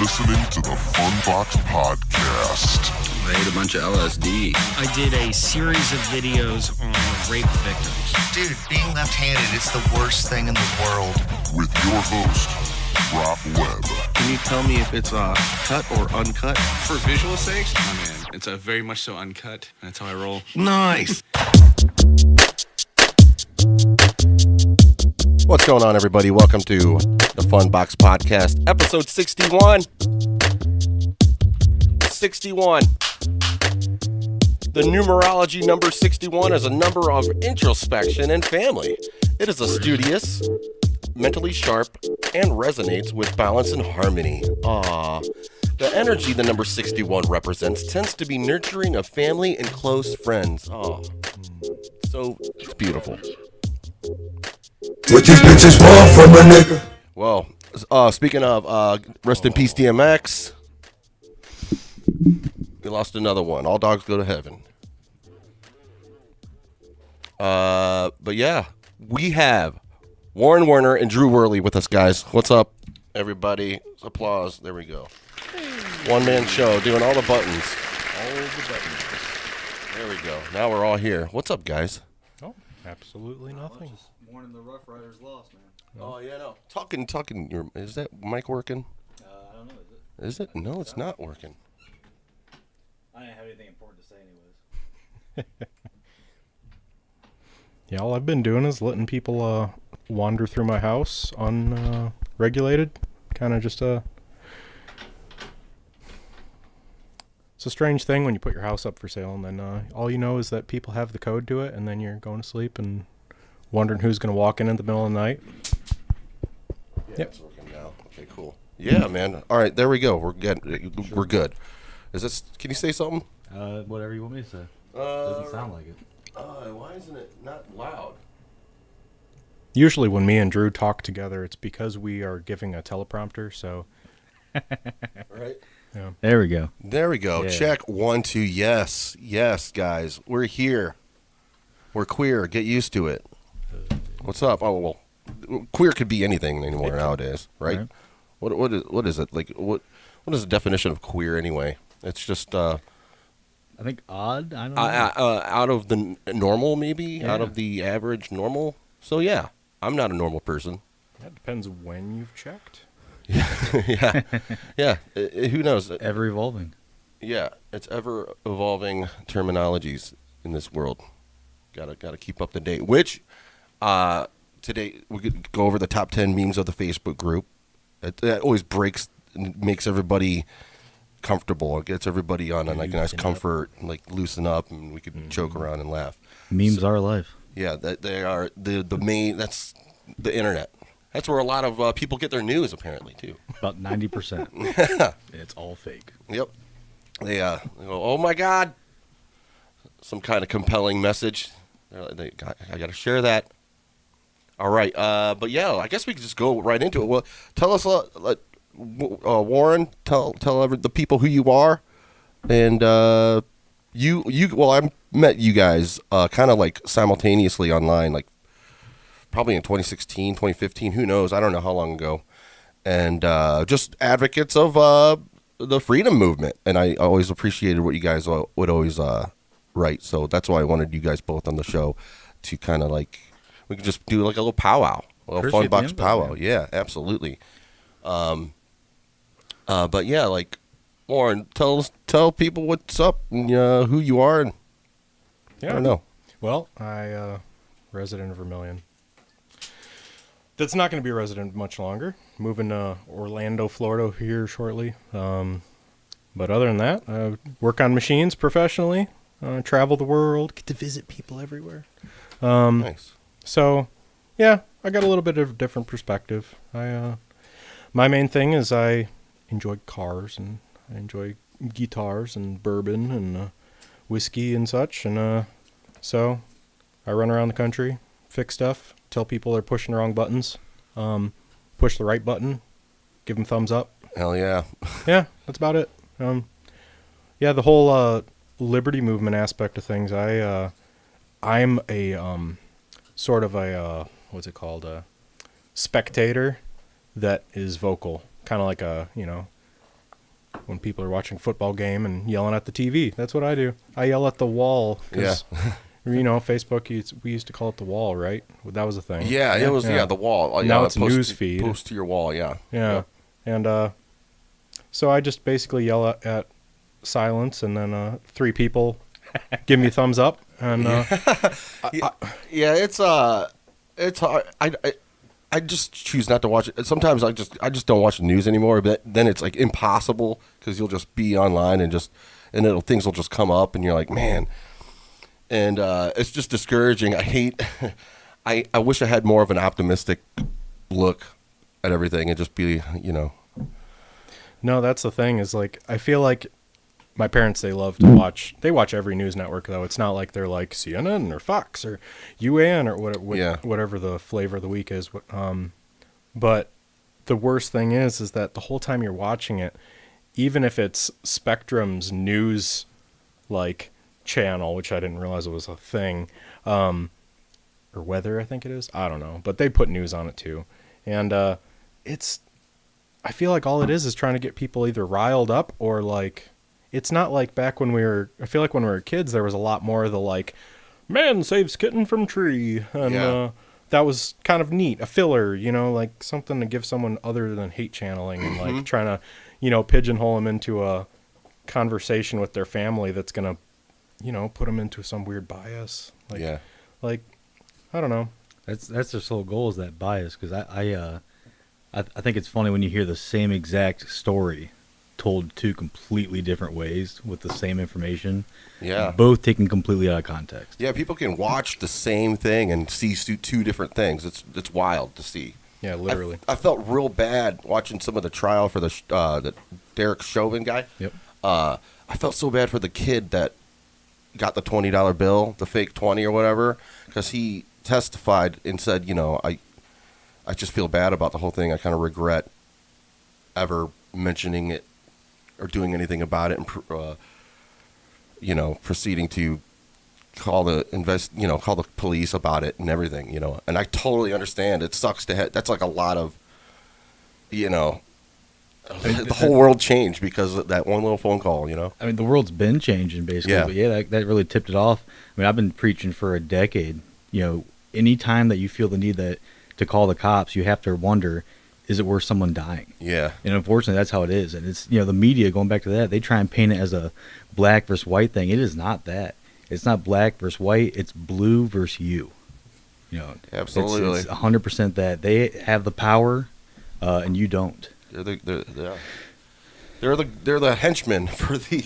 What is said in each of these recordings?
listening to the FunBox podcast. I ate a bunch of LSD. I did a series of videos on rape victims. Dude, being left-handed, it's the worst thing in the world. With your host, Rob Webb. Can you tell me if it's cut or uncut? For visual sakes, oh man, it's a very much so uncut. That's how I roll. Nice. What's going on, everybody? Welcome to the FunBox podcast, episode 61. 61. The numerology number 61 is a number of introspection and family. It is a studious, mentally sharp, and resonates with balance and harmony. The energy the number 61 represents tends to be nurturing of family and close friends. So it's beautiful. What these bitches want from a nigga? Well, speaking of, rest in peace, DMX. We lost another one. All dogs go to heaven. But yeah, we have Werner and Drew Werley with us, guys. What's up, everybody? Applause. There we go. One-man show, doing all the buttons. All the buttons. There we go. Now we're all here. What's up, guys? Oh, absolutely nothing. Just mourning the Rough Riders lost, man. Oh, yeah, no. Talking. Is that mic working? I don't know, Is it? No, it's not working. I didn't have anything important to say anyways. Yeah, all I've been doing is letting people wander through my house unregulated. Kind of just it's a strange thing when you put your house up for sale and then all you know is that people have the code to it, and then you're going to sleep and wondering who's going to walk in at the middle of the night. Yeah, it's working now. Okay, cool. Yeah, man. All right, there we go. We're good. We're good. Is this? Can you say something? Whatever you want me to say. Doesn't sound like it. Why isn't it not loud? Usually when me and Drew talk together, it's because we are giving a teleprompter, so... Right? Yeah. There we go. There we go. Yeah. Check 1, 2. Yes. Yes, guys. We're here. We're queer. Get used to it. What's up? Oh, well, queer could be anything anymore nowadays, right? What is it? Like, what is the definition of queer anyway? It's just... I think odd. I don't know. Out of the normal, maybe? Yeah. Out of the average normal? So, yeah. I'm not a normal person. That depends when you've checked. Yeah. Yeah. Who knows? Ever evolving. Yeah. It's ever evolving terminologies in this world. Gotta keep up to date. Which, today, we could go over the top 10 memes of the Facebook group. That always breaks and makes everybody comfortable. It gets everybody on a nice comfort, like loosen up, and we could joke around and laugh. Memes are life. Yeah, they are the main. That's the internet. That's where a lot of people get their news, apparently, too. About 90%. It's all fake. Yep. They go, oh my God, some kind of compelling message. I got to share that. All right, but yeah, I guess we could just go right into it. Well, tell us, Warren, tell the people who you are, and you. Well, I met you guys kind of like simultaneously online, like probably in 2016, 2015. Who knows? I don't know how long ago. And just advocates of the freedom movement, and I always appreciated what you guys would always write. So that's why I wanted you guys both on the show to kind of like. We could just do like a little powwow, a little FunBox powwow. Yeah, absolutely. But yeah, like Warren, tell people what's up and who you are. And I don't know. Well, I resident of Vermilion. That's not going to be a resident much longer. Moving to Orlando, Florida here shortly. But other than that, I work on machines professionally. Travel the world, get to visit people everywhere. Nice. So, yeah, I got a little bit of a different perspective. My main thing is I enjoy cars, and I enjoy guitars and bourbon and whiskey and such. And so I run around the country, fix stuff, tell people they're pushing the wrong buttons, push the right button, give them thumbs up. Hell yeah. Yeah, that's about it. Yeah, the whole liberty movement aspect of things. I'm a sort of a what's it called? A spectator that is vocal, kind of like a when people are watching a football game and yelling at the TV. That's what I do. I yell at the wall. Yeah. Facebook, we used to call it the wall, right? That was a thing. Yeah, it was, the wall. Now it's news feed. Post to your wall, yeah. Yeah. And so I just basically yell at silence, and then 3 people give me thumbs up. And it's hard. I just choose not to watch it. Sometimes I just don't watch the news anymore. But then it's like impossible because you'll just be online and things will just come up and you're like, man. And it's just discouraging. I hate. I wish I had more of an optimistic look at everything and just be, No, that's the thing. Is like I feel like my parents, they love to watch. They watch every news network, though. It's not like they're like CNN or Fox or UAN or whatever the flavor of the week is. But the worst thing is that the whole time you're watching it, even if it's Spectrum's news like channel, which I didn't realize it was a thing, or weather, I think it is. I don't know, but they put news on it too, and I feel like all it is trying to get people either riled up or like. It's not like back when I feel like when we were kids, there was a lot more of the like, man saves kitten from tree. And that was kind of neat. A filler, like something to give someone other than hate channeling and like trying to, pigeonhole them into a conversation with their family that's going to, put them into some weird bias. Like, I don't know. That's their sole goal, is that bias. Because I think it's funny when you hear the same exact story told 2 completely different ways with the same information. Yeah. Both taken completely out of context. Yeah, people can watch the same thing and see 2 different things. It's wild to see. Yeah, literally. I felt real bad watching some of the trial for the Derek Chauvin guy. Yep. I felt so bad for the kid that got the $20 bill, the fake 20 or whatever, because he testified and said, I just feel bad about the whole thing. I kind of regret ever mentioning it or doing anything about it, and proceeding to call the police about it and everything, And I totally understand. It sucks to have. That's like a lot of, the whole world changed because of that one little phone call. I mean, the world's been changing basically. Yeah. But that really tipped it off. I mean, I've been preaching for a decade. Any time that you feel the need to call the cops, you have to wonder, is it worth someone dying? Yeah. And unfortunately, that's how it is. And it's, the media, going back to that, they try and paint it as a black versus white thing. It is not that. It's not black versus white. It's blue versus you. Absolutely. It's 100% that. They have the power, and you don't. They're the henchmen for the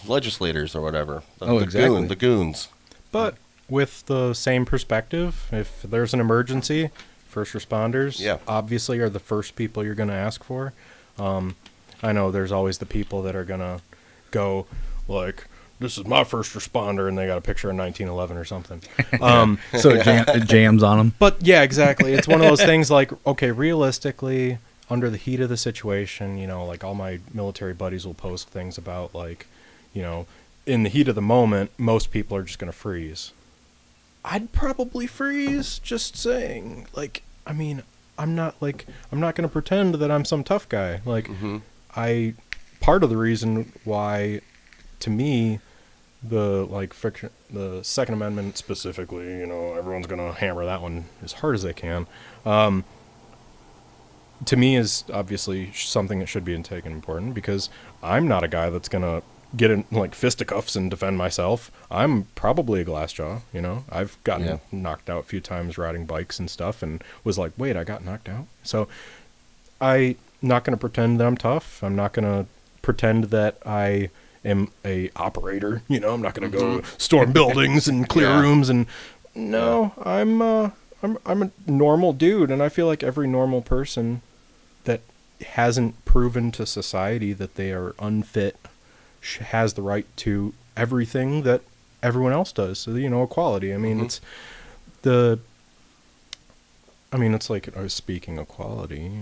legislators or whatever. Exactly. The goons. But with the same perspective, if there's an emergency, first responders obviously are the first people you're going to ask for. I know there's always the people that are going to go like, this is my first responder, and they got a picture of 1911 or something. So it jams on them. But yeah, exactly. It's one of those things like, okay, realistically, under the heat of the situation, like all my military buddies will post things about like, in the heat of the moment, most people are just going to freeze. I'd probably freeze, just saying. Like, I mean, I'm not going to pretend that I'm some tough guy. Like, part of the reason why, to me, the Second Amendment specifically, everyone's going to hammer that one as hard as they can. To me is obviously something that should be taken important, because I'm not a guy that's going to get in like fisticuffs and defend myself. I'm probably a glass jaw, I've gotten knocked out a few times riding bikes and stuff, and was like, wait, I got knocked out. So I'm not going to pretend that I'm tough. I'm not going to pretend that I am a operator. I'm not going to go storm buildings and clear rooms. And I'm a normal dude, and I feel like every normal person that hasn't proven to society that they are unfit has the right to everything that everyone else does. So, equality. I mean, it's like, I was speaking equality,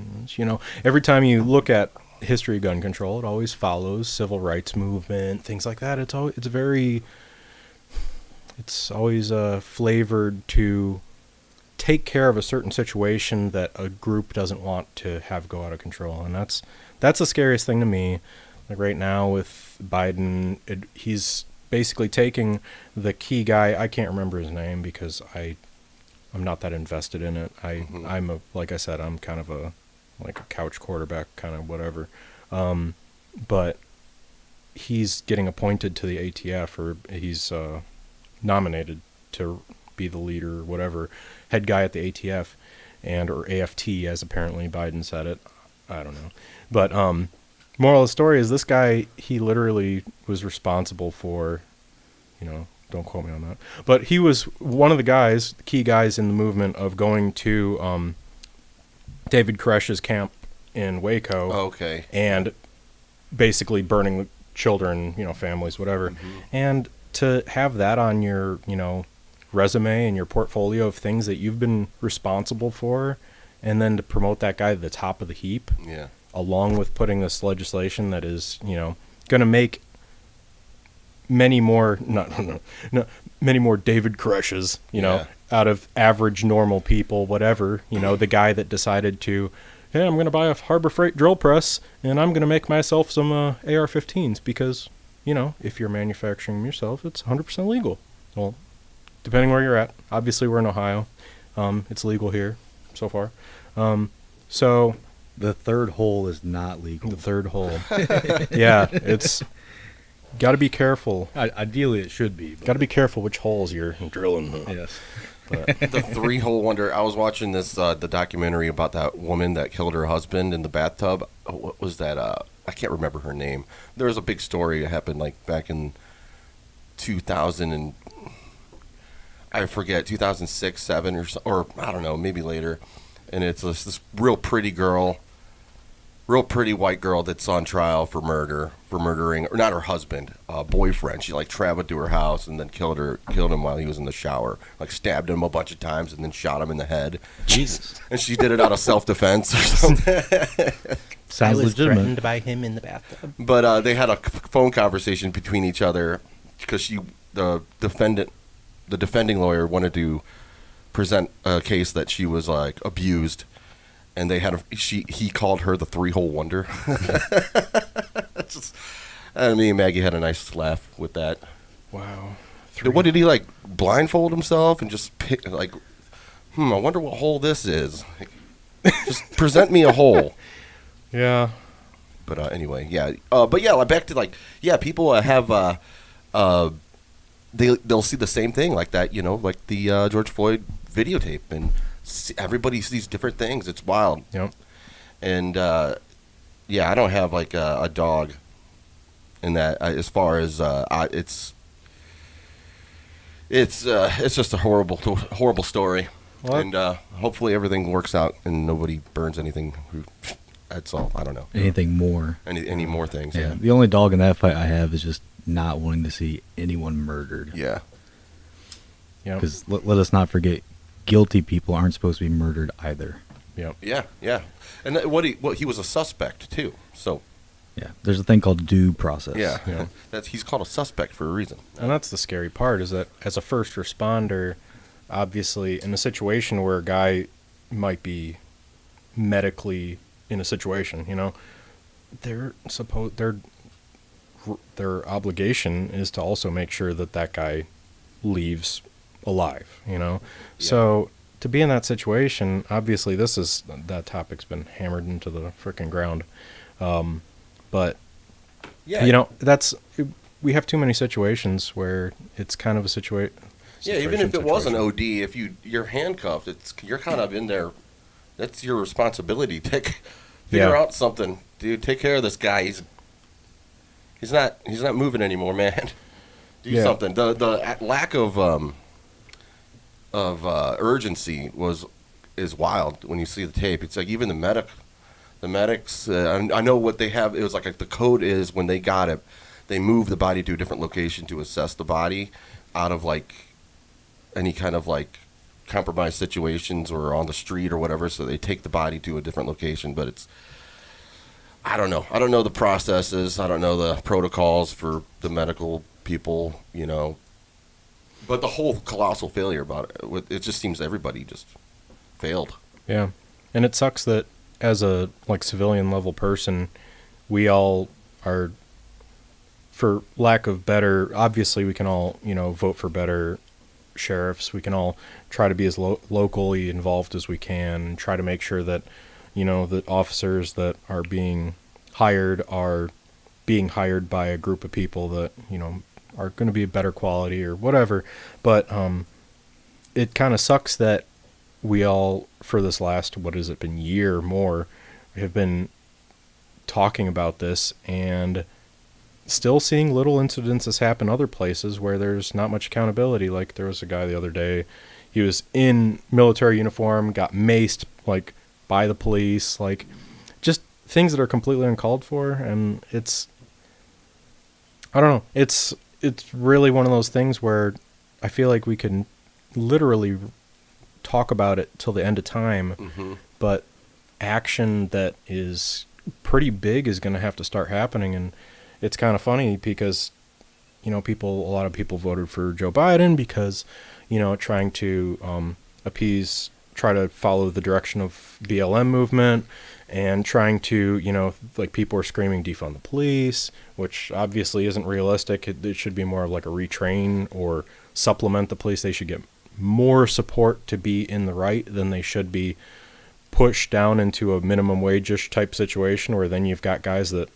every time you look at history of gun control, it always follows civil rights movement, things like that. It's always flavored to take care of a certain situation that a group doesn't want to have go out of control. And that's that's the scariest thing to me. Like right now with Biden, he's basically taking the key guy. I can't remember his name because I'm not that invested in it. I'm like I said, I'm kind of a couch quarterback, kind of whatever. But he's getting appointed to the ATF, or he's nominated to be the leader or whatever, head guy at the ATF, or AFT, as apparently Biden said it. I don't know. But moral of the story is this guy, he literally was responsible for, don't quote me on that, but he was one of the key guys in the movement of going to David Koresh's camp in Waco. Okay. And basically burning the children, families, whatever. And to have that on your, resume and your portfolio of things that you've been responsible for, and then to promote that guy to the top of the heap, along with putting this legislation that is, going to make many more, many more David Koreshes, out of average normal people, whatever, the guy that decided to, hey, I'm going to buy a Harbor Freight drill press and I'm going to make myself some AR-15s because, if you're manufacturing them yourself, it's 100% legal. Well, depending where you're at. Obviously, we're in Ohio. It's legal here so far. So the third hole is not legal. The third hole. Yeah, it's got to be careful. Ideally, it should be. Got to be careful which holes you're drilling. Yes. But the three-hole wonder. I was watching this the documentary about that woman that killed her husband in the bathtub. What was that? I can't remember her name. There was a big story that happened like back in 2000 and I forget 2006, 7 or I don't know, maybe later. And it's this real pretty white girl that's on trial for murdering, or not her husband, boyfriend. She traveled to her house and then killed him while he was in the shower. Stabbed him a bunch of times and then shot him in the head. Jesus. And she did it out of self-defense or something. Sounds legitimate. Threatened by him in the bathtub. But they had a phone conversation between each other because the defending lawyer wanted to present a case that she was abused. And they had he called her the three-hole wonder. Me and Maggie had a nice laugh with that. Wow. What did he blindfold himself and just pick I wonder what hole this is. Just present me a hole. Yeah. But anyway, yeah. But yeah, back to people have they'll see the same thing like that, like the George Floyd videotape, and everybody sees different things. It's wild. Yep. And I don't have a dog in that. As far as it's just a horrible story. What? And hopefully everything works out and nobody burns anything. That's all. I don't know. Anything more. Any more things. Yeah. The only dog in that fight I have is just not wanting to see anyone murdered. Yeah. Yeah. Because let us not forget, guilty people aren't supposed to be murdered either. Yep. Yeah. And he was a suspect too. So. Yeah. There's a thing called due process. Yeah. He's called a suspect for a reason. And that's the scary part, is that as a first responder, obviously in a situation where a guy might be medically in a situation, their obligation is to also make sure that guy leaves alive, Yeah. So to be in that situation, obviously that topic's been hammered into the frickin' ground. But yeah, we have too many situations where it's kind of a situation. Yeah, even if it was an OD, if you're handcuffed, you're kind of in there. That's your responsibility. Figure out something, dude. Take care of this guy. He's not moving anymore, man. Do something. The lack of urgency is wild when you see the tape. It's even the medics. I know what they have. It was the code is when they got it, they moved the body to a different location to assess the body out of any kind of compromised situations or on the street or whatever. So they take the body to a different location, but I don't know. I don't know the processes. I don't know the protocols for the medical people, But the whole colossal failure about it just seems everybody just failed. Yeah. And it sucks that as a civilian level person, we all are, for lack of better, obviously we can all, vote for better sheriffs. We can all try to be as locally involved as we can, try to make sure that, the officers that are being hired by a group of people that, are going to be better quality or whatever. But it kind of sucks that we all, for this last, what has it been, year or more, have been talking about this and still seeing little incidences happen other places where there's not much accountability. Like there was a guy the other day, he was in military uniform, got maced like by the police, like just things that are completely uncalled for. And I don't know, it's really one of those things where I feel like we can literally talk about it till the end of time, but action that is pretty big is going to have to start happening. And it's kind of funny because, a lot of people voted for Joe Biden because, trying to try to follow the direction of BLM movement and trying to, like people are screaming defund the police, which obviously isn't realistic. It should be more of like a retrain or supplement the police. They should get more support to be in the right than they should be pushed down into a minimum wage-ish type situation where then you've got guys that,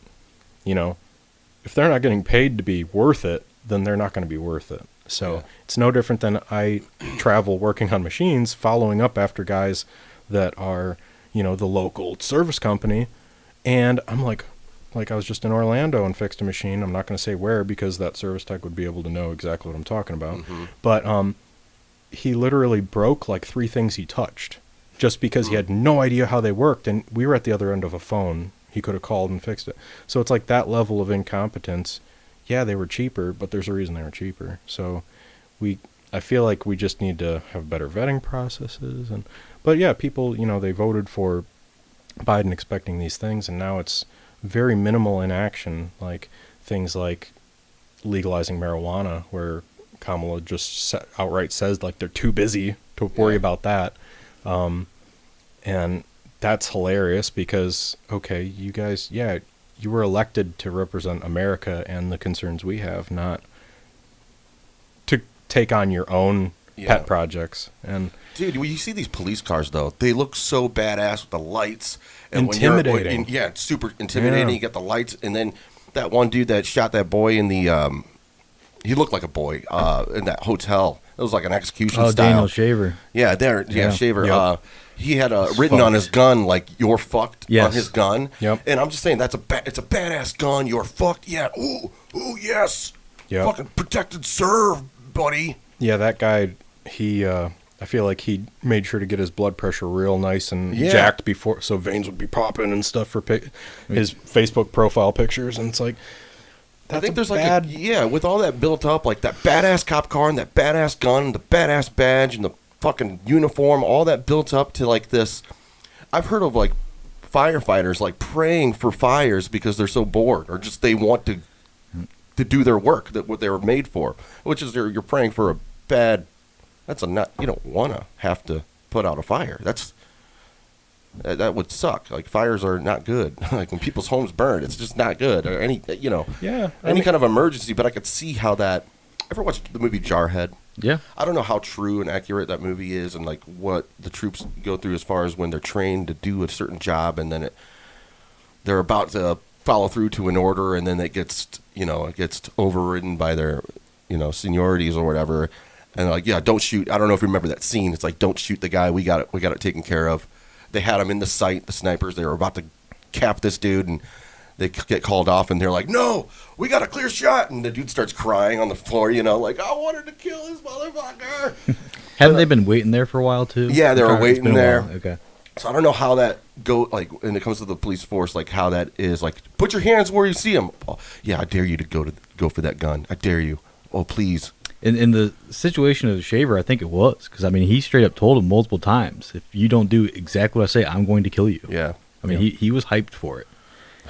if they're not getting paid to be worth it, then they're not going to be worth it. So It's no different than I travel working on machines, following up after guys that are, the local service company. And I'm like I was just in Orlando and fixed a machine. I'm not going to say where because that service tech would be able to know exactly what I'm talking about. But he literally broke like 3 things he touched just because he had no idea how they worked. And we were at the other end of a phone. He could have called and fixed it. So it's like that level of incompetence. Yeah, they were cheaper, but there's a reason they were cheaper. So I feel like we just need to have better vetting processes. But yeah, people, they voted for Biden expecting these things, and now it's very minimal in action, like things like legalizing marijuana, where Kamala just outright says like they're too busy to worry about that. And that's hilarious because, okay, you guys, you were elected to represent America and the concerns we have, not to take on your own pet projects. And dude, when you see these police cars, though, they look so badass with the lights. And intimidating. It's super intimidating. You get the lights, and then that one dude that shot that boy in the, he looked like a boy in that hotel. It was like an execution style. Daniel Shaver. Yeah, Shaver. Yep. He had written on his gun like "You're fucked" on his gun. Yep. And I'm just saying it's a badass gun. You're fucked. Yeah. Ooh, yes. Yep. Fucking protected serve, buddy. Yeah, that guy. He. I feel like he made sure to get his blood pressure real nice and jacked before, so veins would be popping and stuff for his Facebook profile pictures. And it's like, I think there's with all that built up, like that badass cop car and that badass gun, the badass badge and the fucking uniform, all that built up to like this. I've heard of like firefighters like praying for fires because they're so bored or just they want to do their work, that what they were made for, which is you're praying for a bad. You don't want to have to put out a fire. That would suck. Like fires are not good. Like when people's homes burn, it's just not good. Or any kind of emergency. But I could see how that. Ever watched the movie Jarhead? Yeah. I don't know how true and accurate that movie is, and like what the troops go through as far as when they're trained to do a certain job, and then they're about to follow through to an order, and then it gets overridden by their seniorities or whatever. And like, yeah, don't shoot. I don't know if you remember that scene. It's like, don't shoot the guy. We got it taken care of. They had him in the sight, the snipers. They were about to cap this dude, and they get called off, and they're like, no, we got a clear shot. And the dude starts crying on the floor, like, I wanted to kill this motherfucker. Haven't they been waiting there for a while, too? Yeah, they were waiting there. Okay. So I don't know how that like, when it comes to the police force, like how that is. Like, put your hands where you see them. Oh, yeah, I dare you to go for that gun. I dare you. Oh, please. In the situation of the Shaver, I think it was. Because, I mean, he straight up told him multiple times, if you don't do exactly what I say, I'm going to kill you. Yeah. I mean, he was hyped for it.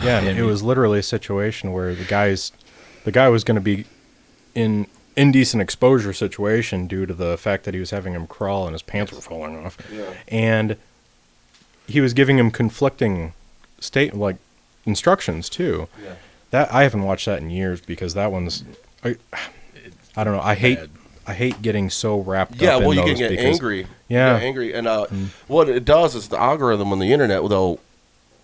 Yeah, and it was literally a situation where the guy was going to be in indecent exposure situation due to the fact that he was having him crawl and his pants were falling off. Yeah. And he was giving him conflicting instructions too. Yeah. That I haven't watched that in years because that one's I don't know. I hate getting so wrapped Yeah, up in well, you those can get because, angry. Yeah. You get angry. And what it does is the algorithm on the internet,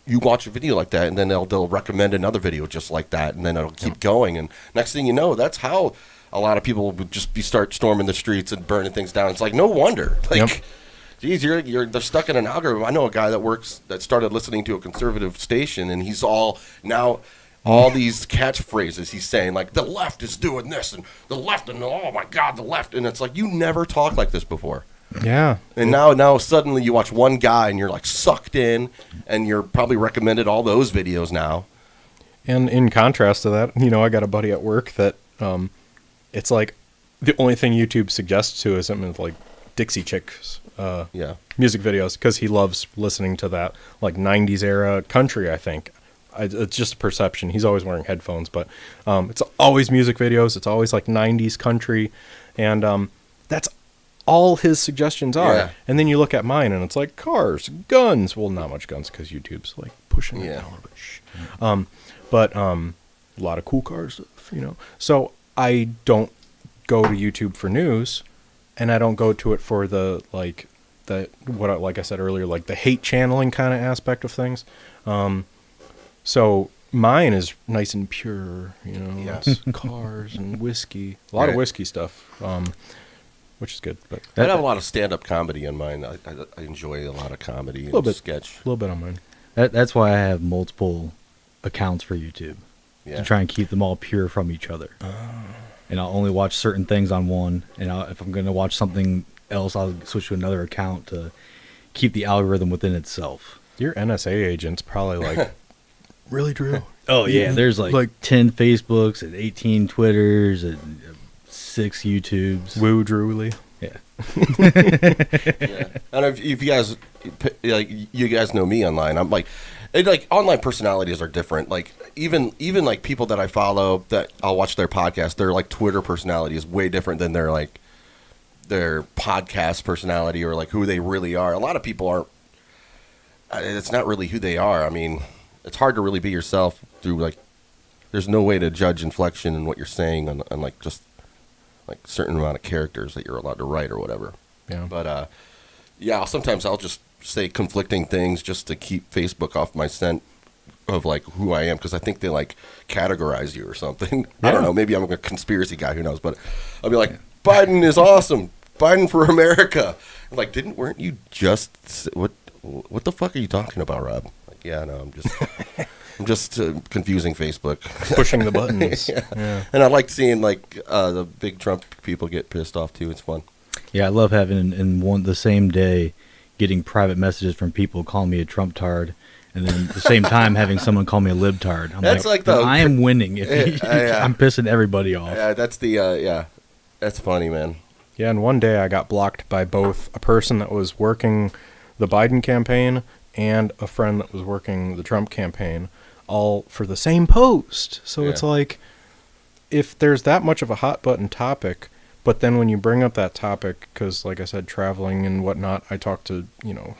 you watch a video like that, and then they'll recommend another video just like that, and then it'll keep going. And next thing you know, that's how a lot of people would just start storming the streets and burning things down. It's like, no wonder. Like, geez, they're stuck in an algorithm. I know a guy that started listening to a conservative station, and he's all these catchphrases he's saying, like, the left is doing this, and the left, and oh my God, the left. And it's like, you never talked like this before. Yeah. And now suddenly you watch one guy and you're like sucked in, and you're probably recommended all those videos now. And in contrast to that, I got a buddy at work that it's like the only thing YouTube suggests to is something like Dixie Chicks music videos because he loves listening to that like 90s era country, I think. It's just a perception. He's always wearing headphones, but it's always music videos. It's always like 90s country. And that's all his suggestions are. Yeah. And then you look at mine and it's like cars, guns. Well, not much guns because YouTube's like pushing it down. But a lot of cool car stuff, So I don't go to YouTube for news, and I don't go to it for like I said earlier, like the hate channeling kind of aspect of things. So mine is nice and pure, it's cars and whiskey, a lot of whiskey stuff, which is good. But I have a lot of stand-up comedy in mine. I enjoy a lot of comedy and sketch. A little bit on mine. That's why I have multiple accounts for YouTube to try and keep them all pure from each other. And I'll only watch certain things on one, and if I'm going to watch something else, I'll switch to another account to keep the algorithm within itself. Your NSA agent's probably like, really, Drew? Oh, yeah. There's like 10 Facebooks and 18 Twitters and 6 YouTubes. Woo, Drewly. Yeah. Yeah. And if you guys, you guys know me online, I'm like online personalities are different. Like even like people that I follow that I'll watch their podcast, their like Twitter personality is way different than their podcast personality or like who they really are. A lot of people aren't. It's not really who they are. I mean, it's hard to really be yourself through there's no way to judge inflection and what you're saying on like just like certain amount of characters that you're allowed to write or whatever. Yeah. But sometimes I'll just say conflicting things just to keep Facebook off my scent of like who I am, because I think they like categorize you or something. I don't know. Maybe I'm a conspiracy guy. Who knows? But I'll be like, Biden is awesome. Biden for America. I'm like, weren't you just what the fuck are you talking about, Rob? Like, yeah, no, I'm just confusing Facebook, pushing the buttons. Yeah. And I like seeing the big Trump people get pissed off too. It's fun. Yeah, I love having in the same day getting private messages from people calling me a Trump tard, and then at the same time having someone call me a libtard. I'm that's I am winning. I'm pissing everybody off. Yeah, that's that's funny, man. Yeah, and one day I got blocked by both a person that was working the Biden campaign and a friend that was working the Trump campaign, all for the same post. So it's like, if there's that much of a hot button topic, but then when you bring up that topic, because like I said, traveling and whatnot, I talk to,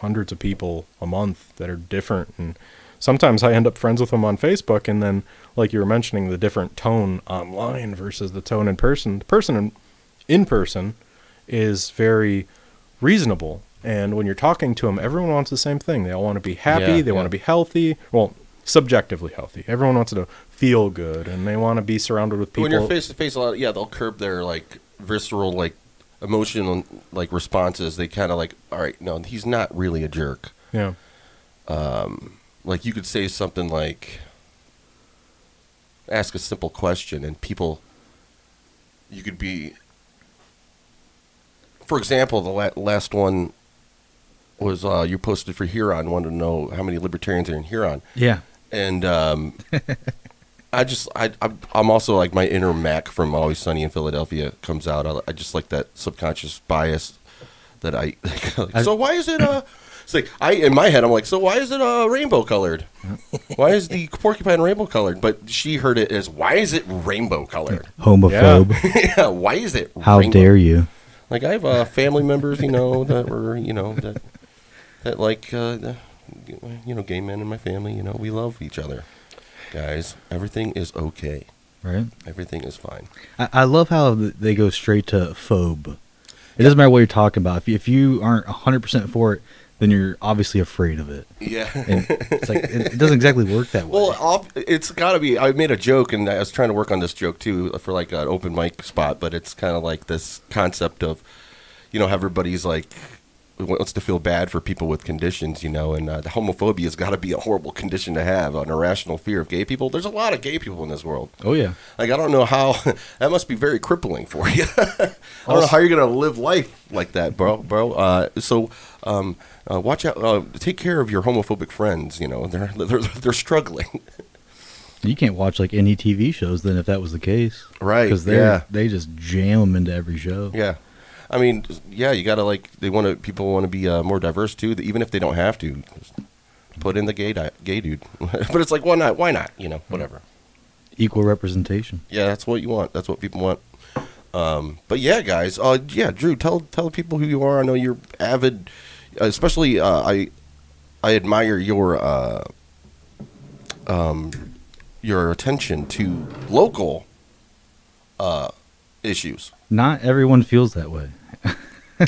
hundreds of people a month that are different. And sometimes I end up friends with them on Facebook. And then, like you were mentioning, the different tone online versus the tone in person. The person in person is very reasonable. And when you're talking to them, everyone wants the same thing. They all want to be happy. They want to be healthy. Well, subjectively healthy. Everyone wants to feel good, and they want to be surrounded with people. When you're face to face, a lot, they'll curb their visceral emotional responses. They kind of all right, no, he's not really a jerk. Yeah. You could say something like, ask a simple question, and people, you could be. For example, the last one was you posted for Huron, wanted to know how many libertarians are in Huron. Yeah. And I'm also like my inner Mac from Always Sunny in Philadelphia comes out. I just like that subconscious bias that so why is it it's like in my head I'm like, so why is it rainbow colored? Why is the porcupine rainbow colored? But she heard it as, why is it rainbow colored? Homophobe. Yeah, why is it How rainbow? dare you? Like I have family members, that were, that like, gay men in my family. We love each other. guys. Everything is okay. Right. Everything is fine. I love how they go straight to phobe. It doesn't matter what you're talking about. If you aren't 100% for it, then you're obviously afraid of it. Yeah. And it's like it doesn't exactly work that way. Well, it's got to be. I made a joke, and I was trying to work on this joke too for like an open mic spot. But it's kind of like this concept of, everybody's like wants to feel bad for people with conditions, and the homophobia has got to be a horrible condition to have, an irrational fear of gay people. There's a lot of gay people in this world. Oh yeah. Like I don't know how that must be very crippling for you. I don't know how you're gonna live life like that, bro. So watch out. Take care of your homophobic friends. They're struggling. You can't watch like any TV shows then if that was the case, right? Because they just jam them into every show. Yeah. I mean, yeah, you gotta people want to be more diverse too. Even if they don't have to, just put in the gay dude. But it's like, why not? Whatever. Equal representation. Yeah, that's what you want. That's what people want. But yeah, guys. Drew, tell the people who you are. I know you're avid. Especially, I admire your attention to local issues. Not everyone feels that way.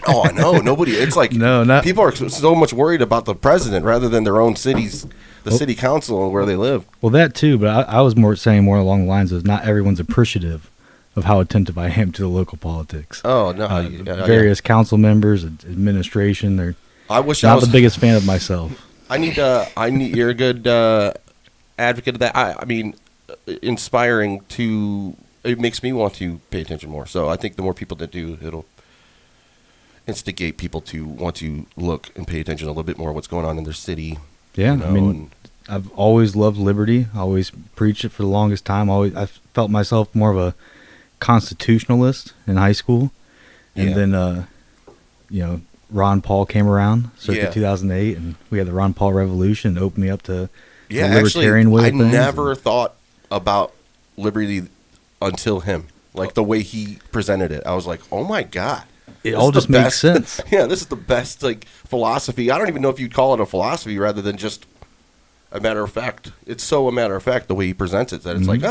Oh, I know. Nobody. It's like people are so much worried about the president rather than their own cities, city council and where they live. Well, that too, but I was saying more along the lines of not everyone's appreciative of how attentive I am to the local politics. Oh no, various council members, administration. I wish not I was the biggest fan of myself. I need. You're a good advocate of that. I mean, inspiring to. It makes me want to pay attention more. So I think the more people that do, it'll instigate people to want to look and pay attention a little bit more what's going on in their city. Yeah, I've always loved liberty. Always preached it for the longest time. I felt myself more of a constitutionalist in high school, and then Ron Paul came around circa 2008, and we had the Ron Paul Revolution, and opened me up to the libertarian way of things. I never thought about liberty until him, like the way he presented it. I was like, oh my God. It all just makes sense. Yeah, this is the best philosophy. I don't even know if you'd call it a philosophy rather than just a matter of fact. It's so a matter of fact the way he presents it that it's like,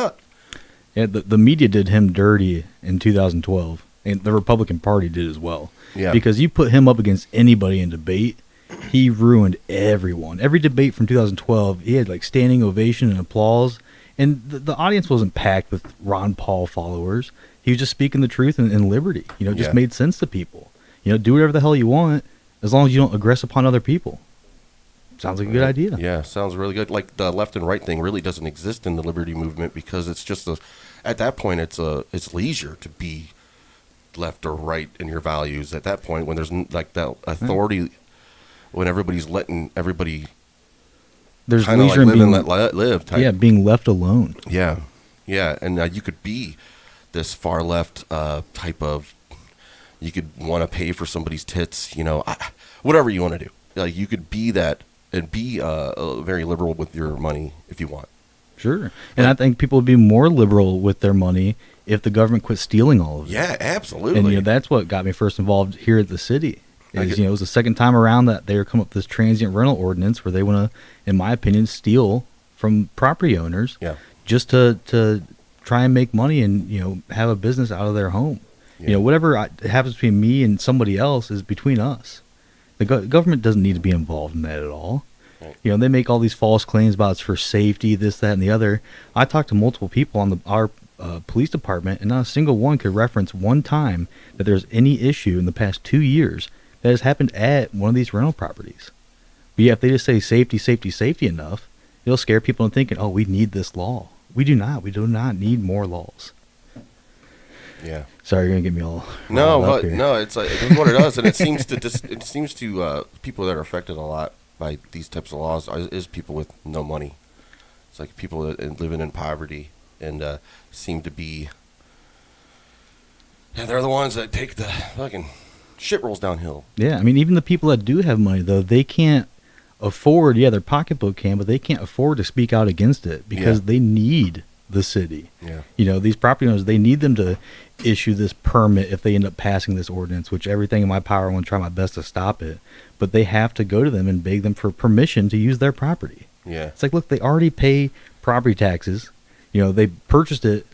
Yeah, the media did him dirty in 2012, and the Republican Party did as well. Yeah. Because you put him up against anybody in debate, he ruined everyone. Every debate from 2012, he had like standing ovation and applause, and the audience wasn't packed with Ron Paul followers. He was just speaking the truth and liberty. It just made sense to people. Do whatever the hell you want as long as you don't aggress upon other people. Sounds like a good idea. Yeah, sounds really good. Like the left and right thing really doesn't exist in the liberty movement because it's just at that point it's leisure to be left or right in your values. At that point, when there's like that authority, when everybody's letting everybody. There's kind of leisure like in live being, and let live type. Yeah, being left alone. Yeah, and you could be this far left type of. You could want to pay for somebody's tits, whatever you want to do. Like you could be that and be very liberal with your money if you want. Sure, and I think people would be more liberal with their money if the government quit stealing all of it. Yeah, absolutely. And that's what got me first involved here at the city. It was the second time around that they were coming up with this transient rental ordinance where they want to, in my opinion, steal from property owners just to try and make money and, have a business out of their home. Yeah. Whatever happens between me and somebody else is between us. The government doesn't need to be involved in that at all. Right. They make all these false claims about it's for safety, this, that, and the other. I talked to multiple people on our police department, and not a single one could reference one time that there's any issue in the past 2 years that has happened at one of these rental properties. But yeah, if they just say safety, safety, safety enough, it'll scare people into thinking, oh, we need this law. We do not. We do not need more laws. Yeah. Sorry, you're gonna get me all. No, it's like it's what it does, and it seems to people that are affected a lot by these types of laws is people with no money. It's like people that living in poverty and seem to be. Yeah, they're the ones that take the fucking shit rolls downhill. Yeah, I mean, even the people that do have money, though, they can't afford. Yeah, their pocketbook can, but they can't afford to speak out against it because they need the city. Yeah, these property owners, they need them to issue this permit if they end up passing this ordinance, which everything in my power, I want to try my best to stop it. But they have to go to them and beg them for permission to use their property. Yeah, it's like, look, they already pay property taxes. They purchased it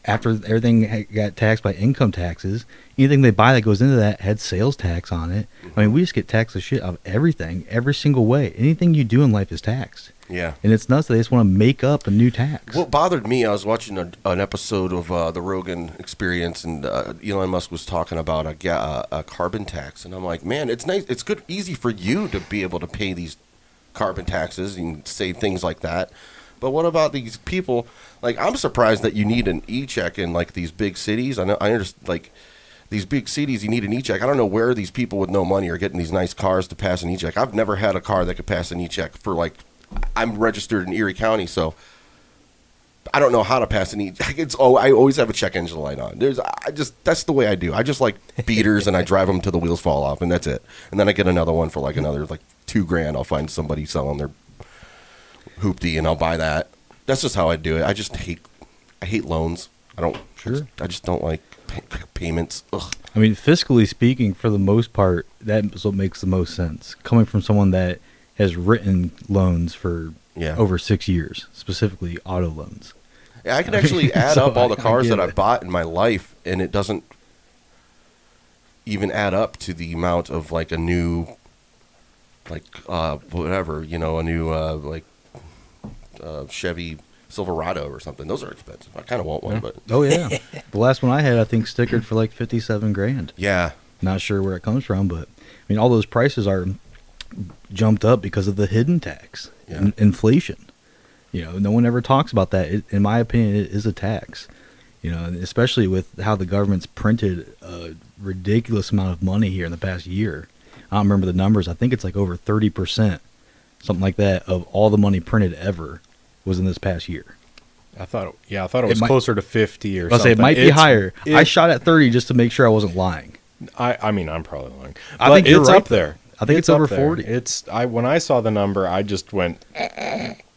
after everything got taxed by income taxes. Anything they buy that goes into that had sales tax on it. I mean, we just get taxed the shit out of everything, every single way. Anything you do in life is taxed. Yeah. And it's nuts that they just want to make up a new tax. What bothered me, I was watching an episode of the Rogan Experience, and Elon Musk was talking about a carbon tax, and I'm like, man, it's nice, it's good, easy for you to be able to pay these carbon taxes and say things like that. But what about these people? Like, I'm surprised that you need an e-check in like these big cities. I understand, like, these big cities, you need an e-check. I don't know where these people with no money are getting these nice cars to pass an e-check. I've never had a car that could pass an e-check for, like, I'm registered in Erie County, so I don't know how to pass an e-check. I always have a check engine light on. That's the way I do. I just like beaters, and I drive them till the wheels fall off, and that's it. And then I get another one for like another like $2,000. I'll find somebody selling their hoopty, and I'll buy that. That's just how I do it. I hate loans. I just don't like payments. Ugh. I mean, fiscally speaking, for the most part, that's what makes the most sense. Coming from someone that has written loans for over 6 years, specifically auto loans. Yeah, I can actually add up all the cars that I've bought in my life, and it doesn't even add up to the amount of like a new, like whatever, a new Chevy Silverado or something. Those are expensive. I kind of want one, but oh yeah, the last one I had, I think, stickered for like $57,000. Yeah, not sure where it comes from, but I mean, all those prices are jumped up because of the hidden tax, inflation. No one ever talks about that. In my opinion, it is a tax. Especially with how the government's printed a ridiculous amount of money here in the past year. I don't remember the numbers. I think it's like over 30%, something like that, of all the money printed ever was in this past year. I thought it was closer to 50 or something. I'll say it might be higher. I shot at 30 just to make sure I wasn't lying. I mean, I'm probably lying. I think you're it's right, up there. I think it's over 40. When I saw the number, I just went.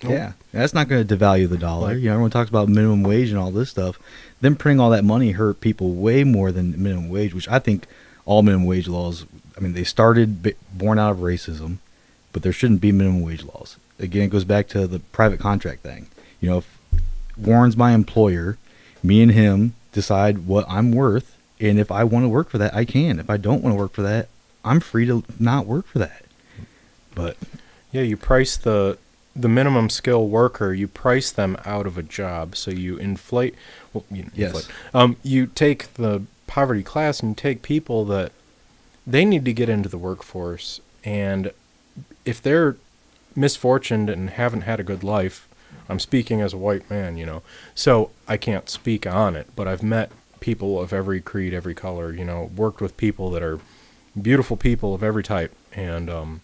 Yeah, that's not going to devalue the dollar. Everyone talks about minimum wage and all this stuff. Them printing all that money hurt people way more than minimum wage, which I think all minimum wage laws. I mean, they started born out of racism, but there shouldn't be minimum wage laws. Again, it goes back to the private contract thing. If Warren's my employer, me and him decide what I'm worth, and if I want to work for that, I can. If I don't want to work for that, I'm free to not work for that. But yeah, you price the minimum skill worker. You price them out of a job, so you inflate. Well, yes. You take the poverty class and you take people that they need to get into the workforce, and if they're misfortuned and haven't had a good life, I'm speaking as a white man, so I can't speak on it, but I've met people of every creed, every color, worked with people that are beautiful people of every type. And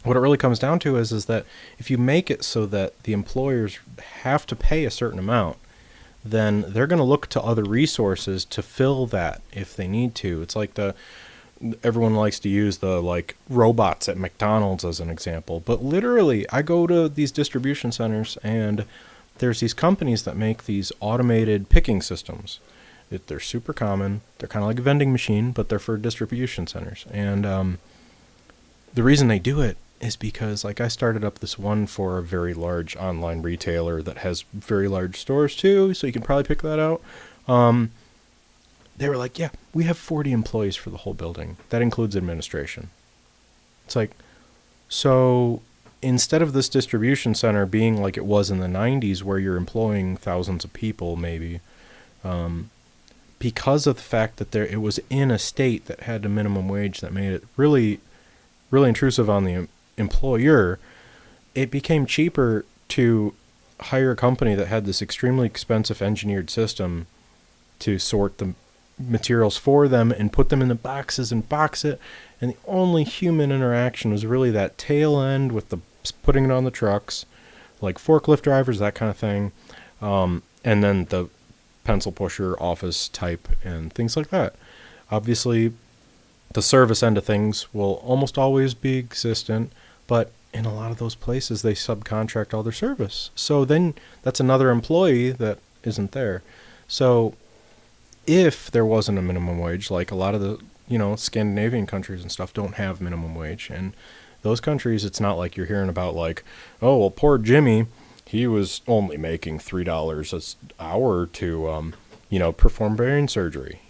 what it really comes down to is that if you make it so that the employers have to pay a certain amount, then they're going to look to other resources to fill that if they need to. It's like everyone likes to use the robots at McDonald's as an example, but literally I go to these distribution centers and there's these companies that make these automated picking systems. They're super common. They're kind of like a vending machine, but they're for distribution centers. And the reason they do it is because, I started up this one for a very large online retailer that has very large stores too, so you can probably pick that out. They were like, yeah, we have 40 employees for the whole building. That includes administration. It's like, so instead of this distribution center being like it was in the 90s where you're employing thousands of people maybe, because of the fact that it was in a state that had a minimum wage that made it really, really intrusive on the employer, it became cheaper to hire a company that had this extremely expensive engineered system to sort the materials for them and put them in the boxes and box it. And the only human interaction was really that tail end with the putting it on the trucks, like forklift drivers, that kind of thing. And then the pencil pusher office type and things like that. Obviously, the service end of things will almost always be existent, but in a lot of those places, they subcontract all their service. So then that's another employee that isn't there. So if there wasn't a minimum wage, like a lot of the, Scandinavian countries and stuff don't have minimum wage. And those countries, it's not like you're hearing about oh, well, poor Jimmy, he was only making $3 an hour to, perform brain surgery.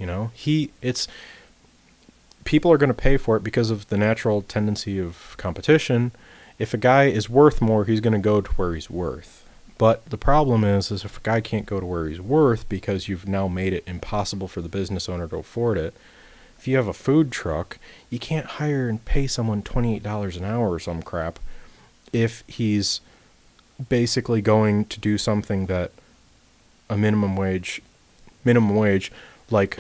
People are going to pay for it because of the natural tendency of competition. If a guy is worth more, he's going to go to where he's worth. But the problem is if a guy can't go to where he's worth because you've now made it impossible for the business owner to afford it. If you have a food truck, you can't hire and pay someone $28 an hour or some crap if he's basically going to do something that a minimum wage like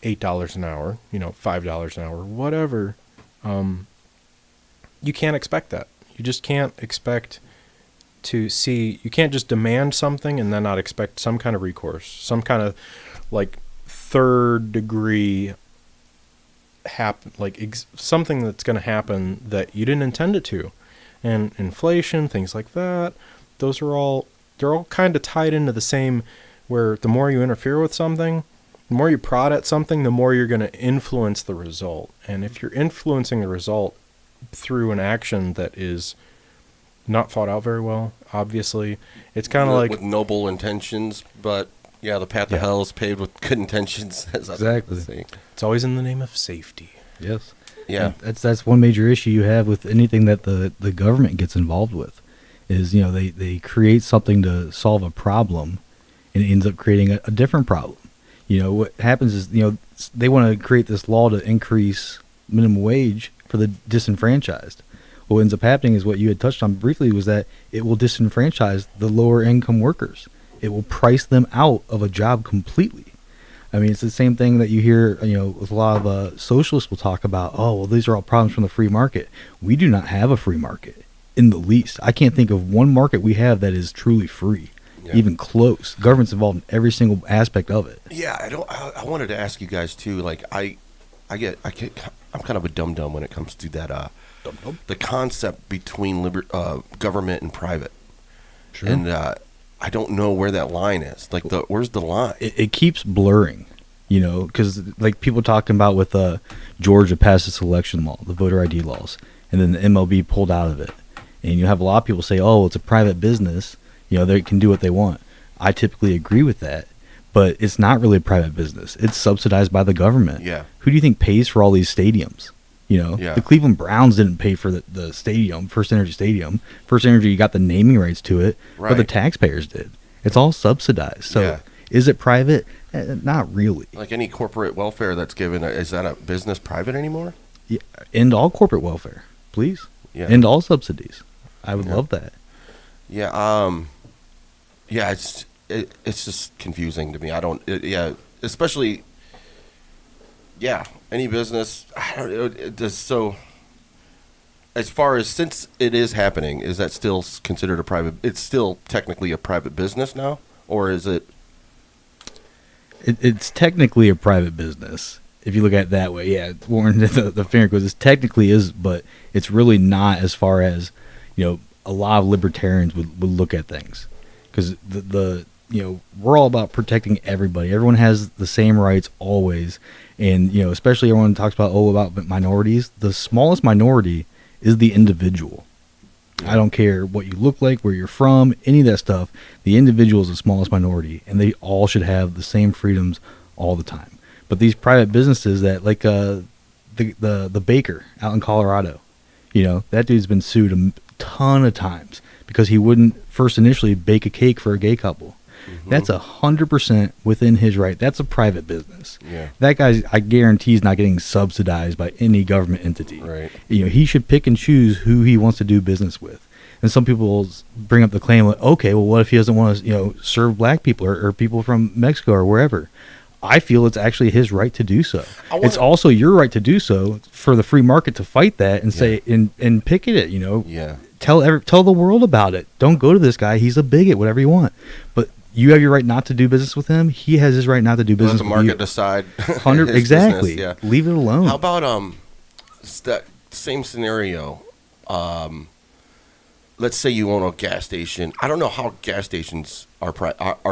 $8 an hour, $5 an hour, whatever. You can't expect that. You just can't expect to see, you can't just demand something and then not expect some kind of recourse, some kind of like third degree something that's going to happen that you didn't intend it to. And inflation, things like that, they're all kind of tied into the same, where the more you interfere with something, the more you prod at something, the more you're going to influence the result. And if you're influencing the result through an action that is not thought out very well, obviously, it's kind of like with noble intentions, but the path to hell is paved with good intentions. Exactly. It's always in the name of safety. Yes. Yeah. And that's one major issue you have with anything that the government gets involved with, is they create something to solve a problem, and it ends up creating a different problem. What happens is they want to create this law to increase minimum wage for the disenfranchised. What ends up happening is what you had touched on briefly, was that it will disenfranchise the lower income workers. It will price them out of a job completely. I mean, it's the same thing that you hear, with a lot of socialists will talk about, oh, well, these are all problems from the free market. We do not have a free market in the least. I can't think of one market we have that is truly free, even close. Government's involved in every single aspect of it. Yeah, I wanted to ask you guys too. Like, I'm kind of a dum-dum when it comes to that. The concept between government and private. Sure. And I don't know where that line is. Like, where's the line? It keeps blurring, because like people talking about with Georgia passed its election law, the voter ID laws, and then the MLB pulled out of it. And you have a lot of people say, oh, it's a private business. They can do what they want. I typically agree with that, but it's not really a private business. It's subsidized by the government. Yeah. Who do you think pays for all these stadiums? The Cleveland Browns didn't pay for the stadium, First Energy Stadium. First Energy got the naming rights to it, but the taxpayers did. It's all subsidized. So is it private? Not really. Like any corporate welfare that's given, is that a business private anymore? Yeah. End all corporate welfare, please. Yeah. End all subsidies. I would love that. Yeah. It's just confusing to me. Especially. Yeah, any business. I don't know. It just so. As far as, since it is happening, is that still considered a private? It's still technically a private business now, or is it? It's technically a private business if you look at it that way. Yeah, Warren, the finger goes. It technically is, but it's really not. As far as a lot of libertarians would look at things, because we're all about protecting everybody. Everyone has the same rights always. And, especially everyone talks about minorities. The smallest minority is the individual. I don't care what you look like, where you're from, any of that stuff. The individual is the smallest minority, and they all should have the same freedoms all the time. But these private businesses that, like the baker out in Colorado, that dude's been sued a ton of times because he wouldn't initially bake a cake for a gay couple. Mm-hmm. That's 100% within his right. That's a private business. Yeah. That guy, I guarantee, is not getting subsidized by any government entity. Right. He should pick and choose who he wants to do business with. And some people will bring up the claim, like, okay, well, what if he doesn't want to, serve black people or people from Mexico or wherever? I feel it's actually his right to do so. It's also your right to do so for the free market to fight that and say and picket it. Yeah. Tell the world about it. Don't go to this guy. He's a bigot. Whatever you want, but you have your right not to do business with him. He has his right not to do business with you. Let the market decide. 100 exactly. Business, yeah. Leave it alone. How about that same scenario? Let's say you own a gas station. I don't know how gas stations are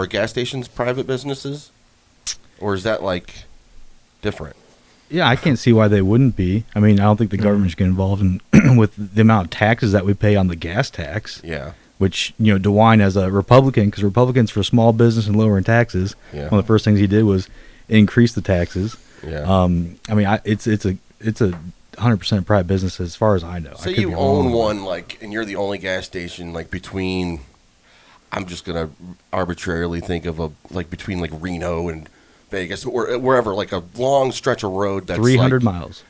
gas stations private businesses, or is that like different? Yeah, I can't see why they wouldn't be. I mean, I don't think the government should get involved in with the amount of taxes that we pay on the gas tax. Yeah. which, DeWine as a Republican, because Republicans for small business and lowering taxes, one of the first things he did was increase the taxes. Yeah. It's a 100% private business as far as I know. Say you own one, and you're the only gas station, between, I'm just going to arbitrarily think of between Reno and Vegas or wherever, a long stretch of road that's 300 miles.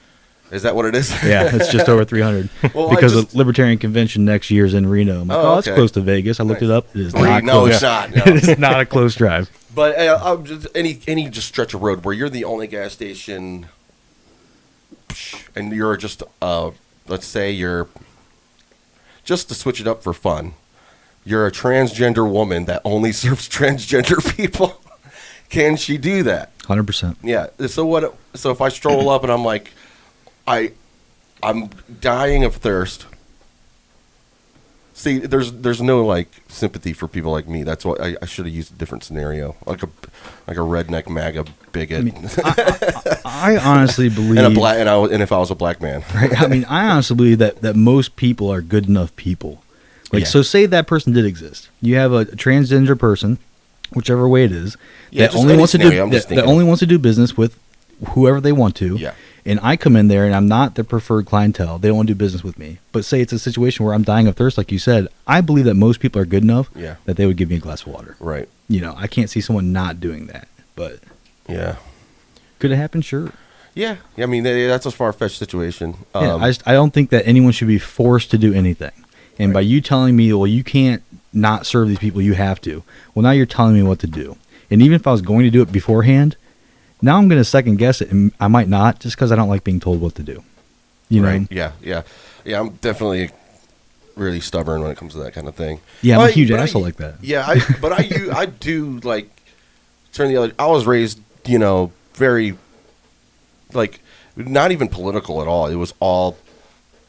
Is that what it is? Yeah, it's just over 300. Well, because the Libertarian Convention next year is in Reno. I'm like, that's close to Vegas. I looked it up. It is not no, close. it's not. No. It is not a close drive. But any just stretch of road where you're the only gas station, and you're just let's say you're, just to switch it up for fun, you're a transgender woman that only serves transgender people. Can she do that? 100%. Yeah. So what? So if I stroll up and I'm like, I'm dying of thirst. See, there's no sympathy for people like me. That's why I should have used a different scenario, like a redneck MAGA bigot. I honestly believe, and if I was a black man, right? I honestly believe that most people are good enough people. So say that person did exist. You have a transgender person, whichever way it is, that only wants to do business with whoever they want to. Yeah. And I come in there and I'm not the preferred clientele. They don't want to do business with me. But say it's a situation where I'm dying of thirst, like you said, I believe that most people are good enough that they would give me a glass of water. Right. I can't see someone not doing that. But yeah, could it happen? Sure. Yeah. That's a far-fetched situation. I don't think that anyone should be forced to do anything. And by you telling me, well, you can't not serve these people, you have to. Well, now you're telling me what to do. And even if I was going to do it beforehand, now I'm going to second guess it, and I might not, just because I don't like being told what to do. You know? Right. Yeah. I'm definitely really stubborn when it comes to that kind of thing. Yeah, I'm a huge asshole like that. Yeah, I do turn the other. I was raised, very not even political at all. It was all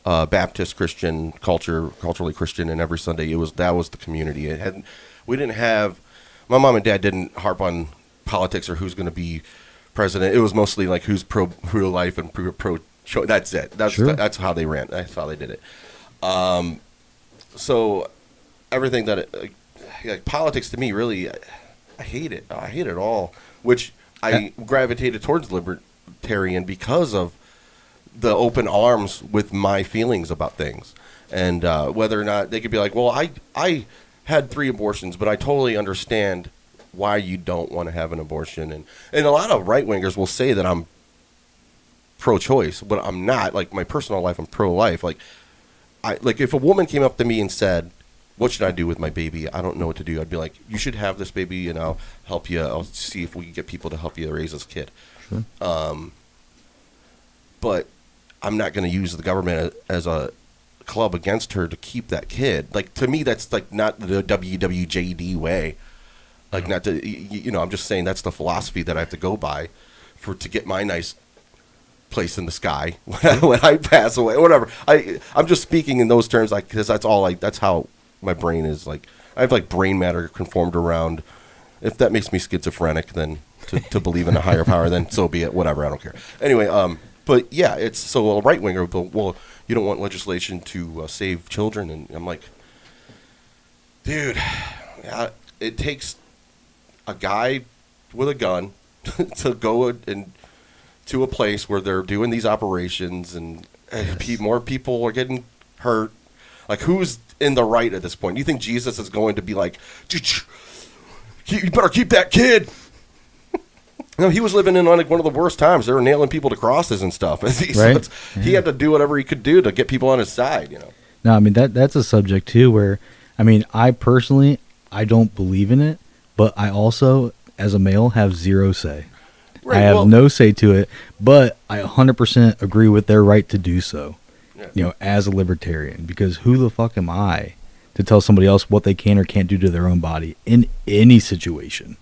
Baptist Christian culturally Christian, and every Sunday that was the community. We didn't have, my mom and dad didn't harp on politics or who's going to be president. It was mostly who's pro-life and pro-choice. That's it. That's how they ran. That's how they did it. So everything that politics to me, really, I hate it. I hate it all. Which I gravitated towards libertarian because of the open arms with my feelings about things, and whether or not they could be like, well, I had 3 abortions, but I totally understand why you don't want to have an abortion. And a lot of right-wingers will say that I'm pro-choice, but I'm not. My personal life, I'm pro-life. If a woman came up to me and said, what should I do with my baby? I don't know what to do. I'd be like, you should have this baby, and I'll help you. I'll see if we can get people to help you raise this kid. Sure. But I'm not going to use the government as a club against her to keep that kid. To me, that's not the WWJD way. Not to, I'm just saying that's the philosophy that I have to go by to get my nice place in the sky when I pass away, whatever. I'm just speaking in those terms, because that's how my brain is. I have brain matter conformed around. If that makes me schizophrenic, then to believe in a higher power, then so be it. Whatever, I don't care. Anyway, but yeah, it's so a right winger. But well, you don't want legislation to save children, and I'm like, dude, it takes a guy with a gun to go to a place where they're doing these operations, and more people are getting hurt. Who's in the right at this point? You think Jesus is going to be like, you better keep that kid? No, he was living in one of the worst times. They were nailing people to crosses and stuff. Right? He had to do whatever he could do to get people on his side. No, that's a subject too where, I personally, I don't believe in it, but I also, as a male, have zero say. Right, I have no say to it, but I 100% agree with their right to do so, as a libertarian, because who the fuck am I to tell somebody else what they can or can't do to their own body in any situation,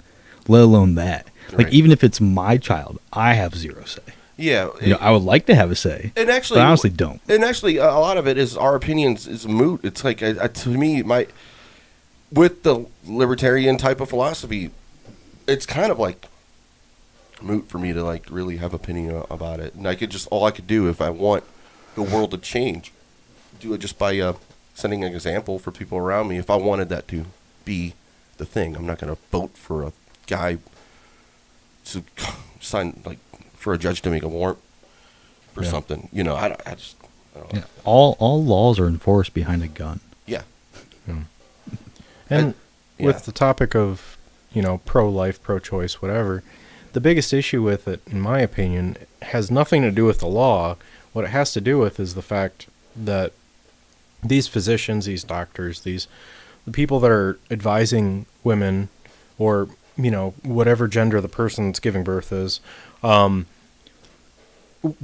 let alone that. Right. Even if it's my child, I have zero say. Yeah. I would like to have a say, but I honestly don't. And actually, a lot of it is our opinions is moot. It's to me, with the libertarian type of philosophy, it's kind of moot for me to really have opinion about it. And all I could do if I want the world to change, do it just by setting an example for people around me if I wanted that to be the thing. I'm not going to vote for a guy to sign, like, for a judge to make a warrant for something. You know, I just I don't know. Yeah. All laws are enforced behind a gun. Yeah. And with the topic of, you know, pro-life, pro-choice, whatever, the biggest issue with it, in my opinion, has nothing to do with the law. What it has to do with is the fact that these physicians, these doctors, the people that are advising women, or, you know, whatever gender the person that's giving birth is,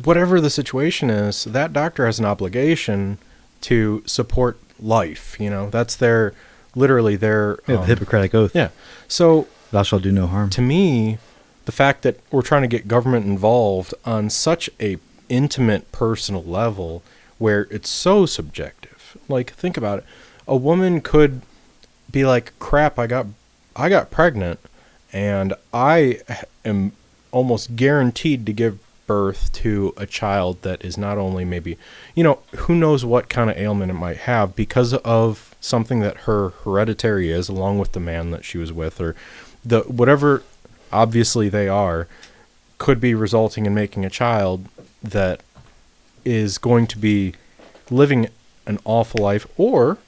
whatever the situation is, that doctor has an obligation to support life. You know, that's literally their Hippocratic oath. Yeah. So Thou shalt do no harm. To me, the fact that we're trying to get government involved on such a intimate, personal level where it's so subjective. Like, think about it. A woman could be like, crap, I got pregnant, and I am almost guaranteed to give birth to a child that is not only maybe, you know, who knows what kind of ailment it might have because of something that her hereditary is, along with the man that she was with, or whatever obviously they are, could be resulting in making a child that is going to be living an awful life, or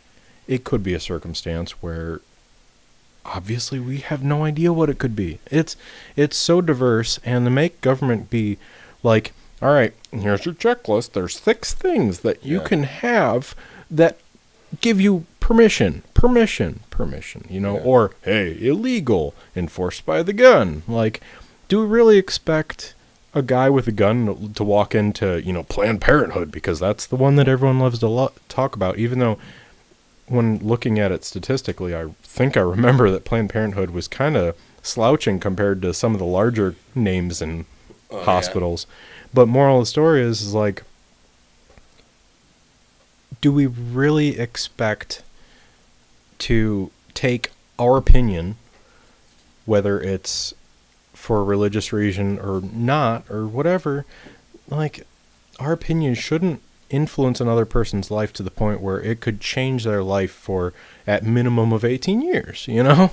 it could be a circumstance where obviously we have no idea what it could be. It's so diverse, and to make government be like, all right, here's your checklist. There's 6 things that you can have that give you permission, you know, or, hey, illegal, enforced by the gun. Like, do we really expect a guy with a gun to walk into, you know, Planned Parenthood? Because that's the one that everyone loves to talk about, even though when looking at it statistically, I think I remember that Planned Parenthood was kind of slouching compared to some of the larger names in hospitals. But moral of the story is like, do we really expect to take our opinion, whether it's for a religious reason or not, or whatever, like, our opinion shouldn't influence another person's life to the point where it could change their life for at minimum of 18 years, you know?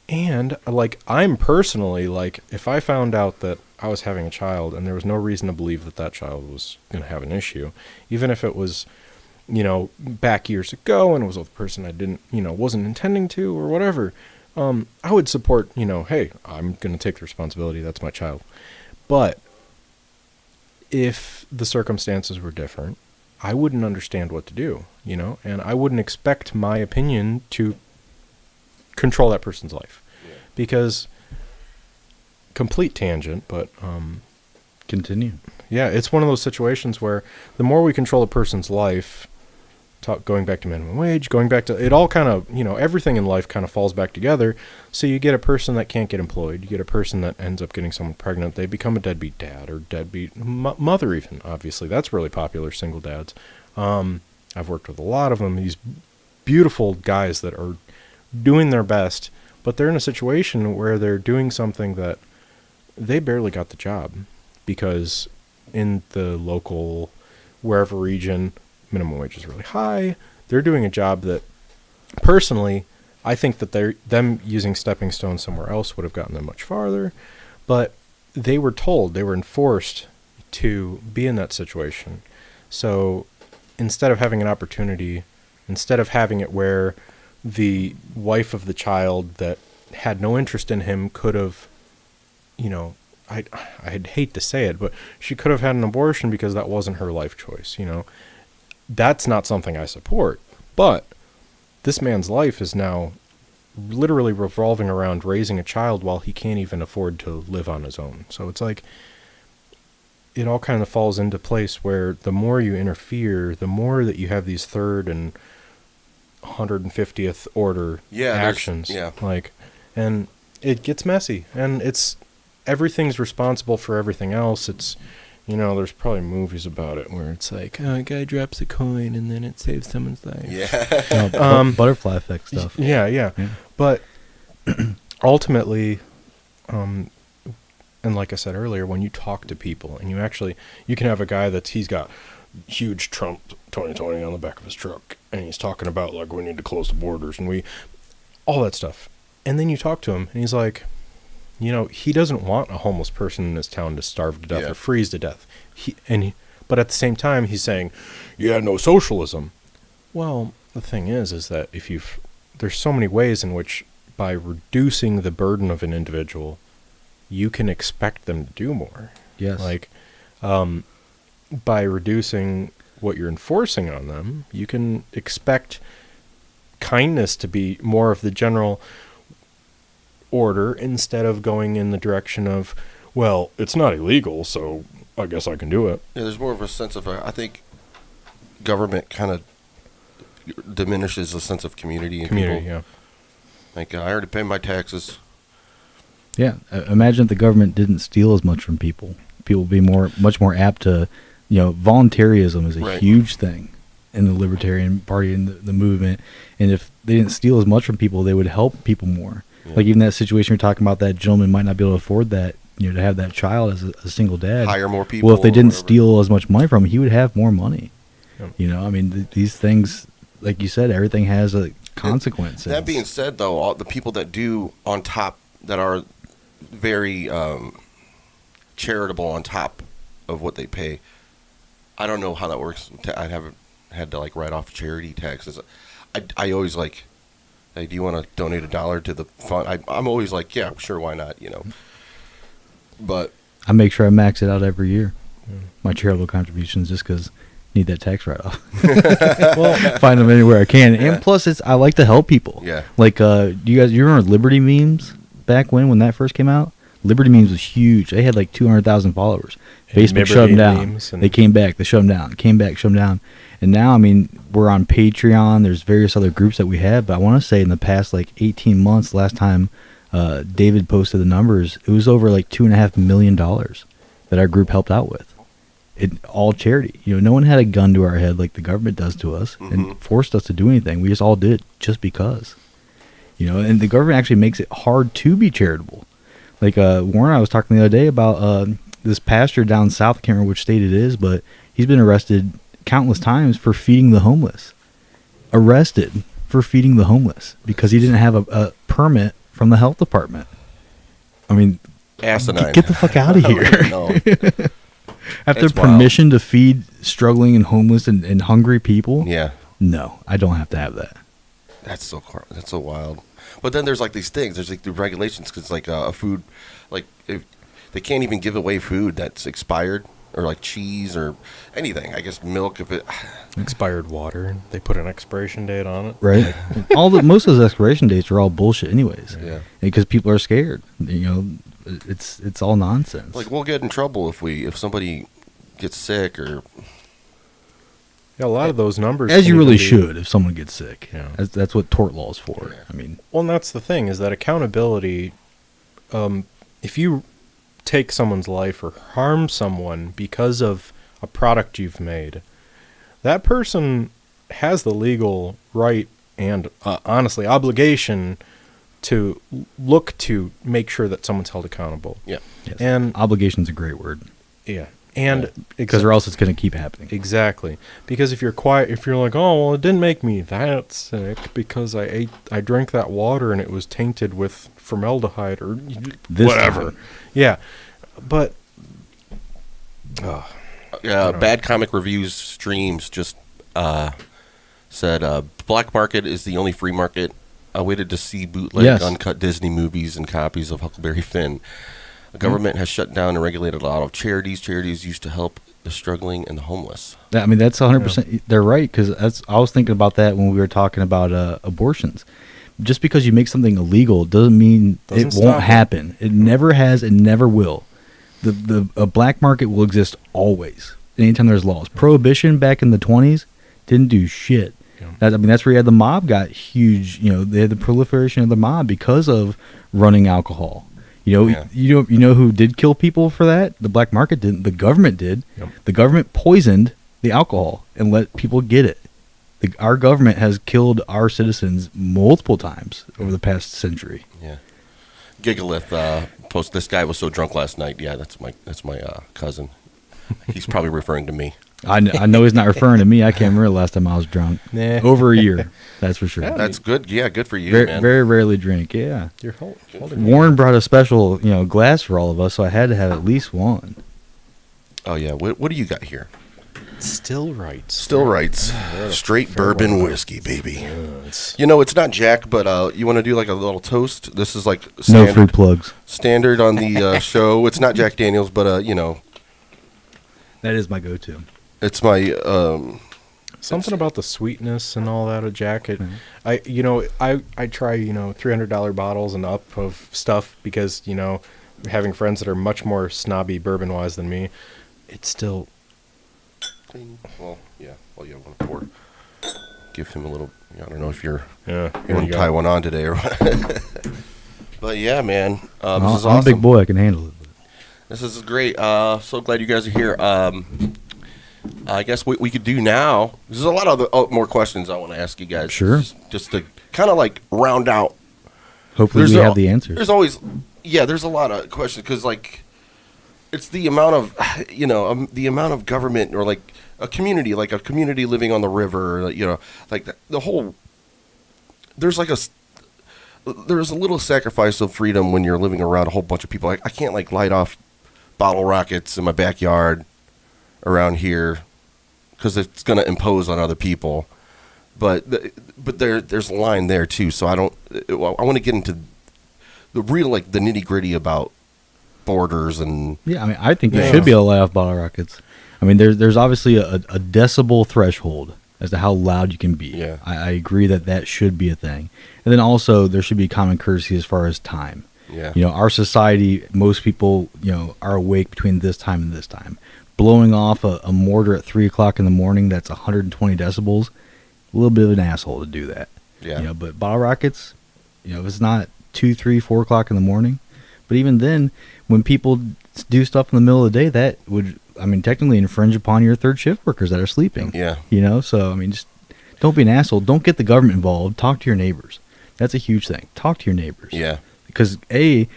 And like, I'm personally, like, if I found out that I was having a child and there was no reason to believe that that child was going to have an issue, even if it was, you know, back years ago and it was with a person I didn't, you know, wasn't intending to or whatever, I would support, you know, hey, I'm going to take the responsibility. That's my child. But if the circumstances were different, I wouldn't understand what to do, you know, and I wouldn't expect my opinion to control that person's life. Yeah. Because, complete tangent, but continue. Yeah, it's one of those situations where the more we control a person's life, going back to minimum wage, going back to it, all kind of, you know, everything in life kind of falls back together. So you get a person that can't get employed, you get a person that ends up getting someone pregnant, they become a deadbeat dad or deadbeat mother, even. Obviously, that's really popular, single dads. I've worked with a lot of them, these beautiful guys that are doing their best, but they're in a situation where they're doing something that they barely got the job because in the local, wherever region, minimum wage is really high. They're doing a job that, personally, I think that them using stepping stones somewhere else would have gotten them much farther. But they were enforced to be in that situation. So instead of having an opportunity, instead of having it where the wife of the child that had no interest in him could have, you know, I'd hate to say it, but she could have had an abortion because that wasn't her life choice, you know. That's not something I support. But this man's life is now literally revolving around raising a child while he can't even afford to live on his own. So it's like, it all kind of falls into place where the more you interfere, the more that you have these third and 150th order actions. Yeah. Like, and it gets messy, and everything's responsible for everything else. It's, you know, there's probably movies about it where it's like, oh, a guy drops a coin and then it saves someone's life. Yeah. Butterfly effect stuff. Yeah. But ultimately, and like I said earlier, when you talk to people and you can have a guy he's got huge Trump 2020 on the back of his truck, and he's talking about like we need to close the borders and all that stuff. And then you talk to him, and he's like, he doesn't want a homeless person in his town to starve to death or freeze to death. But at the same time, he's saying, no socialism. Well, the thing is that there's so many ways in which by reducing the burden of an individual, you can expect them to do more. Yes. Like, by reducing what you're enforcing on them, you can expect kindness to be more of the general order instead of going in the direction of, well, it's not illegal, so I guess I can do it. Yeah, there's more of a sense of, I think government kind of diminishes a sense of community. Community, yeah. Like, I already pay my taxes. Yeah, imagine if the government didn't steal as much from people. People would be much more apt to, voluntarism is a huge thing in the Libertarian Party and the movement. And if they didn't steal as much from people, they would help people more. Yeah. Like even that situation you're talking about, that gentleman might not be able to afford that, to have that child as a single dad. Hire more people. Well, if they didn't steal as much money from him, he would have more money. Yeah. These things, like you said, everything has a consequence. That being said, though, all the people that do on top, that are very charitable on top of what they pay, I don't know how that works. I haven't had to write off charity taxes. I always hey, do you want to donate $1 to the fund? I'm always like, yeah, sure, why not? But I make sure I max it out every year. My charitable contributions, just because I need that tax write-off. Well, find them anywhere I can. Yeah. And plus, I like to help people. Yeah. Like, you remember Liberty memes back when that first came out? Liberty memes was huge. They had 200,000 followers. Facebook shut them down. They came back. They shut them down. Came back, shut them down. And now, we're on Patreon. There's various other groups that we have. But I want to say in the past 18 months, last time David posted the numbers, it was over $2.5 million that our group helped out with. All charity. No one had a gun to our head like the government does to us and forced us to do anything. We just all did it just because. And the government actually makes it hard to be charitable. Like Warren, I was talking the other day about this pastor down south. I can't remember which state it is, but he's been arrested countless times for feeding the homeless. Arrested for feeding the homeless because he didn't have a permit from the health department. Asinine. Get the fuck out of here. After It's permission to feed struggling and homeless and hungry people? Yeah. No, I don't have to have that. That's so wild. But then there's these things. There's the regulations because a food, if they can't even give away food that's expired or cheese or anything. I guess milk if it expired water. They put an expiration date on it. Right. Most of those expiration dates are all bullshit anyways. Yeah. Because people are scared. It's all nonsense. we'll get in trouble if somebody gets sick or. Yeah, a lot of those numbers. As you really should if someone gets sick. Yeah. That's what tort law is for. Yeah. Well, and that's the thing is that accountability. If you take someone's life or harm someone because of a product you've made, that person has the legal right and honestly obligation to look to make sure that someone's held accountable. Yeah. Yes. And obligation's a great word. Yeah. And because or else it's going to keep happening. Exactly. Because if you're quiet, if you're like, oh, well, it didn't make me that sick because I drank that water and it was tainted with formaldehyde or whatever. Yeah. But Bad Comic Reviews streams just said black market is the only free market. I waited to see bootleg uncut Disney movies and copies of Huckleberry Finn. The government has shut down and regulated a lot of charities. Charities used to help the struggling and the homeless. That's 100%. They're right, because I was thinking about that when we were talking about abortions. Just because you make something illegal doesn't mean it won't happen. It never has. It never will. A black market will exist always. Anytime there's laws. Prohibition back in the 20s didn't do shit. That's where you had the mob got huge. They had the proliferation of the mob because of running alcohol. You know who did kill people for that? The black market didn't. The government did. Yep. The government poisoned the alcohol and let people get it. Our government has killed our citizens multiple times over the past century. Yeah. Gigalith post. This guy was so drunk last night. Yeah, that's my cousin. He's probably referring to me. I know he's not referring to me. I can't remember the last time I was drunk. Nah. Over a year, that's for sure. That's good. Yeah, good for you, Very, man. very rarely drink. Yeah. You're holding Warren brought a special, glass for all of us, so I had to have at least one. Oh yeah. What do you got here? Still right. Still Rights. Straight bourbon whiskey, baby. It's It's not Jack, but you want to do like a little toast? This is like No free plugs. standard on the show. It's not Jack Daniels, but That is my go-to. it's my something about the sweetness and all that of Jack. Mm-hmm. I try $300 bottles and up of stuff because having friends that are much more snobby bourbon wise than me, it's still. Well, yeah. Well, you want to pour. Give him a little. I don't know if you're Yeah, you want to tie one on today or what. But yeah, man, this is I'm awesome. a big boy. I can handle it. This is great. So glad you guys are here. I guess what we could do now. There's a lot of more questions I want to ask you guys. Sure. Just to kind of like round out. Hopefully we have the answers. There's always, there's a lot of questions because it's the amount of, the amount of government or like a community living on the river, the whole. There's a little sacrifice of freedom when you're living around a whole bunch of people. I can't light off bottle rockets in my backyard around here because it's going to impose on other people. But there's a line there too. So I want to get into the real the nitty gritty about borders and. Yeah, I mean, I think you should be able to light off bottle rockets. I mean, there's obviously a decibel threshold as to how loud you can be. Yeah. I agree that should be a thing. And then also there should be common courtesy as far as time. Yeah. Our society, most people, are awake between this time and this time. Blowing off a mortar at 3 o'clock in the morning that's 120 decibels, a little bit of an asshole to do that. Yeah. But bottle rockets, if it's not 2, 3, 4 o'clock in the morning, but even then, when people do stuff in the middle of the day, that would, technically infringe upon your third shift workers that are sleeping. Yeah. So, just don't be an asshole. Don't get the government involved. Talk to your neighbors. That's a huge thing. Talk to your neighbors. Yeah. Because, I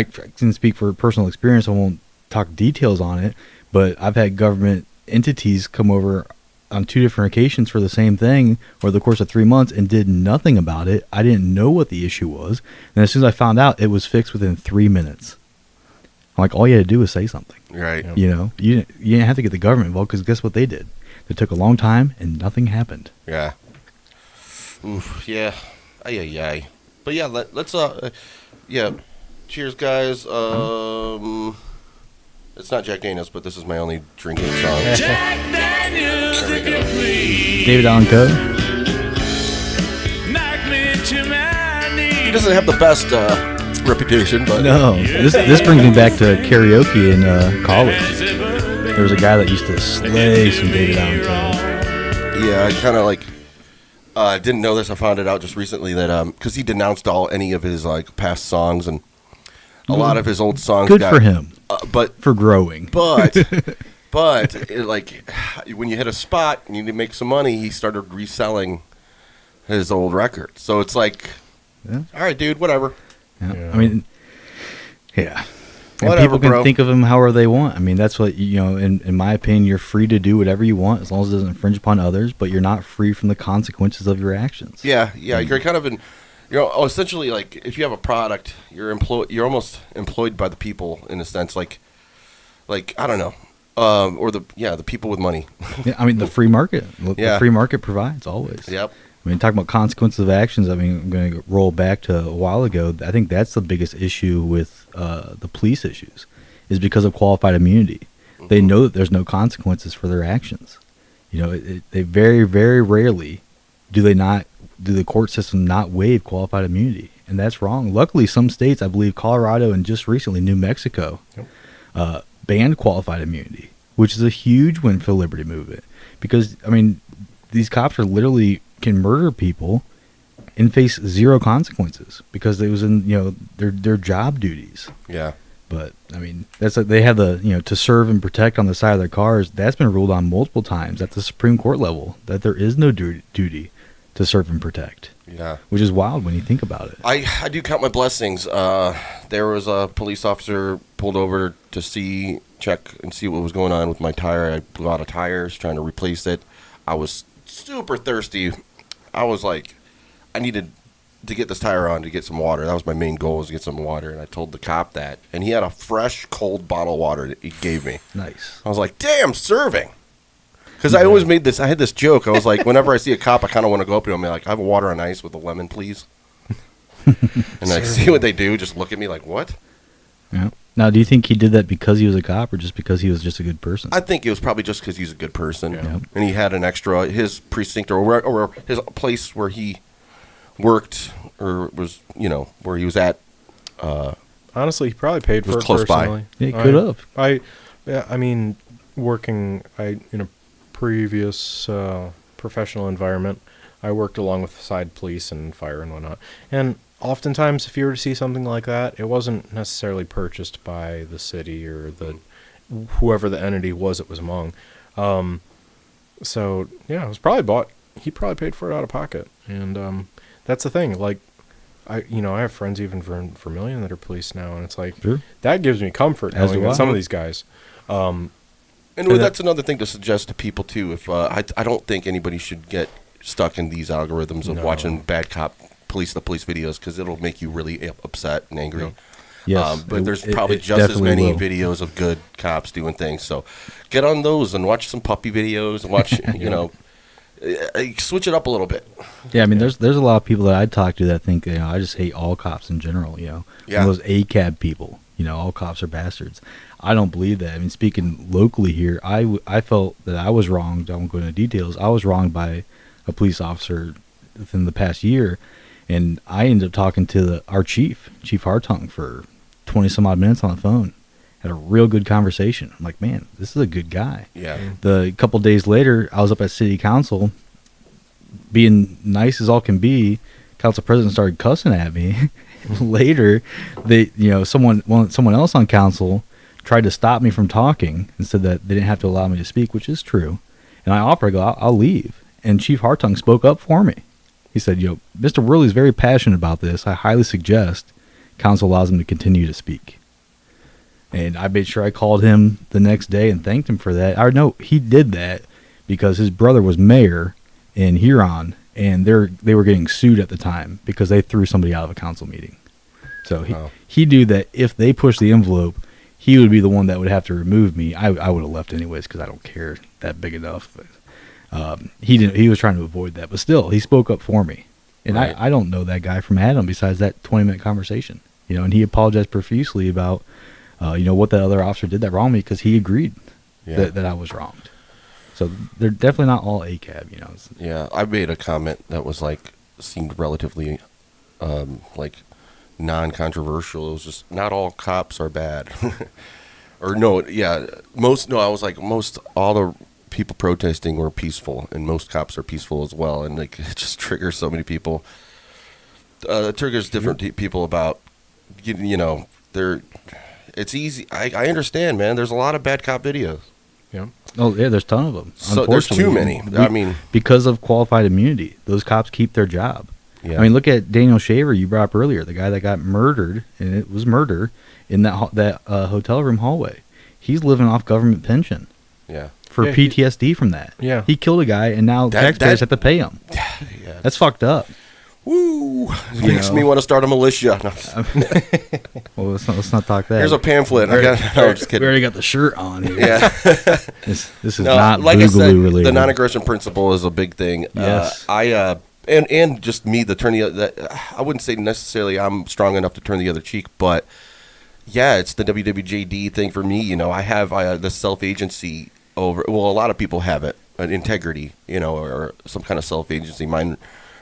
can speak for personal experience. I won't talk details on it, but I've had government entities come over on 2 different occasions for the same thing over the course of 3 months and did nothing about it. I didn't know what the issue was. And as soon as I found out, it was fixed within 3 minutes. All you had to do was say something. Right. You didn't have to get the government involved because guess what they did? It took a long time and nothing happened. Yeah. Oof. Yeah. Ay. But yeah, let's cheers, guys. It's not Jack Daniels, but this is my only drinking song. Jack Daniels, take it please. David Allen Coe. Knock me to my knees. He doesn't have the best reputation, but No, this brings me back to karaoke in college. There was a guy that used to slay some David Allen Coe. yeah, I kind of didn't know this. I found it out just recently that because he denounced any of his past songs and a lot of his old songs. Good for him. But for growing. But when you hit a spot and you need to make some money, he started reselling his old records. So it's all right, dude, whatever. Yeah. And Whatever, people can bro. think of him however they want. That's what, in my opinion, you're free to do whatever you want as long as it doesn't infringe upon others, but you're not free from the consequences of your actions. Yeah. You're kind of essentially if you have a product, you're almost employed by the people in a sense, I don't know, or the people with money. Yeah, the free market. Yeah. The free market provides always. Yep. Talking about consequences of actions, I'm going to roll back to a while ago. I think that's the biggest issue with the police issues is because of qualified immunity. Mm-hmm. They know that there's no consequences for their actions. They very, very rarely do the court system not waive qualified immunity, and that's wrong. Luckily, some states, I believe Colorado and just recently New Mexico, banned qualified immunity, which is a huge win for the liberty movement because, these cops are literally can murder people and face zero consequences because it was in their job duties. Yeah. But that's they have the to serve and protect on the side of their cars. That's been ruled on multiple times at the Supreme Court level that there is no duty to serve and protect. Yeah. Which is wild when you think about it. I do count my blessings. There was a police officer pulled over to check and see what was going on with my tire. I blew out of tires trying to replace it. I was super thirsty. I was like, I needed to get this tire on to get some water. That was my main goal, was to get some water. And I told the cop that. And he had a fresh, cold bottle of water that he gave me. Nice. I was like, damn, serving. Because I always I had this joke. I was like, whenever I see a cop, I kind of want to go up to him and be like, I have a water on ice with a lemon, please. And I see what they do, just look at me like, what? Yeah. Now, do you think he did that because he was a cop or just because he was just a good person? I think it was probably just because he's a good person. Yeah. And he had an extra, his precinct or his place where he worked or was, where he was at. Honestly, he probably paid for it close personally. by. Yeah, he could have. I mean, working in a previous professional environment, I worked along with side police and fire and whatnot. And oftentimes, if you were to see something like that, it wasn't necessarily purchased by the city or whoever the entity was it was among. So yeah, it was probably bought. He probably paid for it out of pocket, and that's the thing. Like, I have friends even for Vermilion that are police now, and it's like that gives me comfort knowing that some of these guys. And that's another thing to suggest to people too. If I don't think anybody should get stuck in these algorithms of watching bad cop police videos, because it'll make you really upset and angry. Yes, but there's probably just as many videos of good cops doing things. So get on those and watch some puppy videos and watch switch it up a little bit. Yeah, I mean, there's a lot of people that I talk to that think I just hate all cops in general. Yeah. Those ACAB people. All cops are bastards. I don't believe that. I mean, speaking locally here, I felt that I was wronged. I won't go into details. I was wronged by a police officer within the past year, and I ended up talking to our Chief Hartung, for 20 some odd minutes on the phone. Had a real good conversation. I'm like, man, this is a good guy. Yeah. The couple days later, I was up at city council, being nice as all can be. Council president started cussing at me. Later, someone else on council tried to stop me from talking and said that they didn't have to allow me to speak, which is true. And I offered, I'll leave. And Chief Hartung spoke up for me. He said, Mr. Werley is very passionate about this. I highly suggest council allows him to continue to speak. And I made sure I called him the next day and thanked him for that. I know he did that because his brother was mayor in Huron, and they were getting sued at the time because they threw somebody out of a council meeting. So he knew that if they pushed the envelope, he would be the one that would have to remove me. I would have left anyways because I don't care that big enough. But, he didn't. He was trying to avoid that, but still, he spoke up for me. And right. I don't know that guy from Adam besides that 20-minute conversation. And he apologized profusely about what that other officer did that wronged me, because he agreed that I was wronged. So they're definitely not all ACAB, Yeah, I made a comment that was seemed relatively non-controversial. It was just, not all cops are bad. Or I was like, all the people protesting were peaceful, and most cops are peaceful as well, and it just triggers so many people. It triggers different people about, it's easy. I understand, man. There's a lot of bad cop videos. Yeah. Oh, yeah, there's a ton of them. So there's too many. Because of qualified immunity, those cops keep their job. Yeah. I mean, look at Daniel Shaver you brought up earlier, the guy that got murdered, and it was murder in that hotel room hallway. He's living off government pension. Yeah. For PTSD from that. Yeah. He killed a guy, and now taxpayers have to pay him. Yeah, that's fucked up. Woo! It makes me want to start a militia. Well, let's not talk that. Here's a pamphlet. I'm just kidding. We already got the shirt on here. Yeah. This is not like I said, related. the non-aggression principle is a big thing. Yes. And just me, I wouldn't say necessarily I'm strong enough to turn the other cheek, but yeah, it's the WWJD thing for me. I have the self-agency over. Well, a lot of people have it, an integrity, or some kind of self-agency. Mine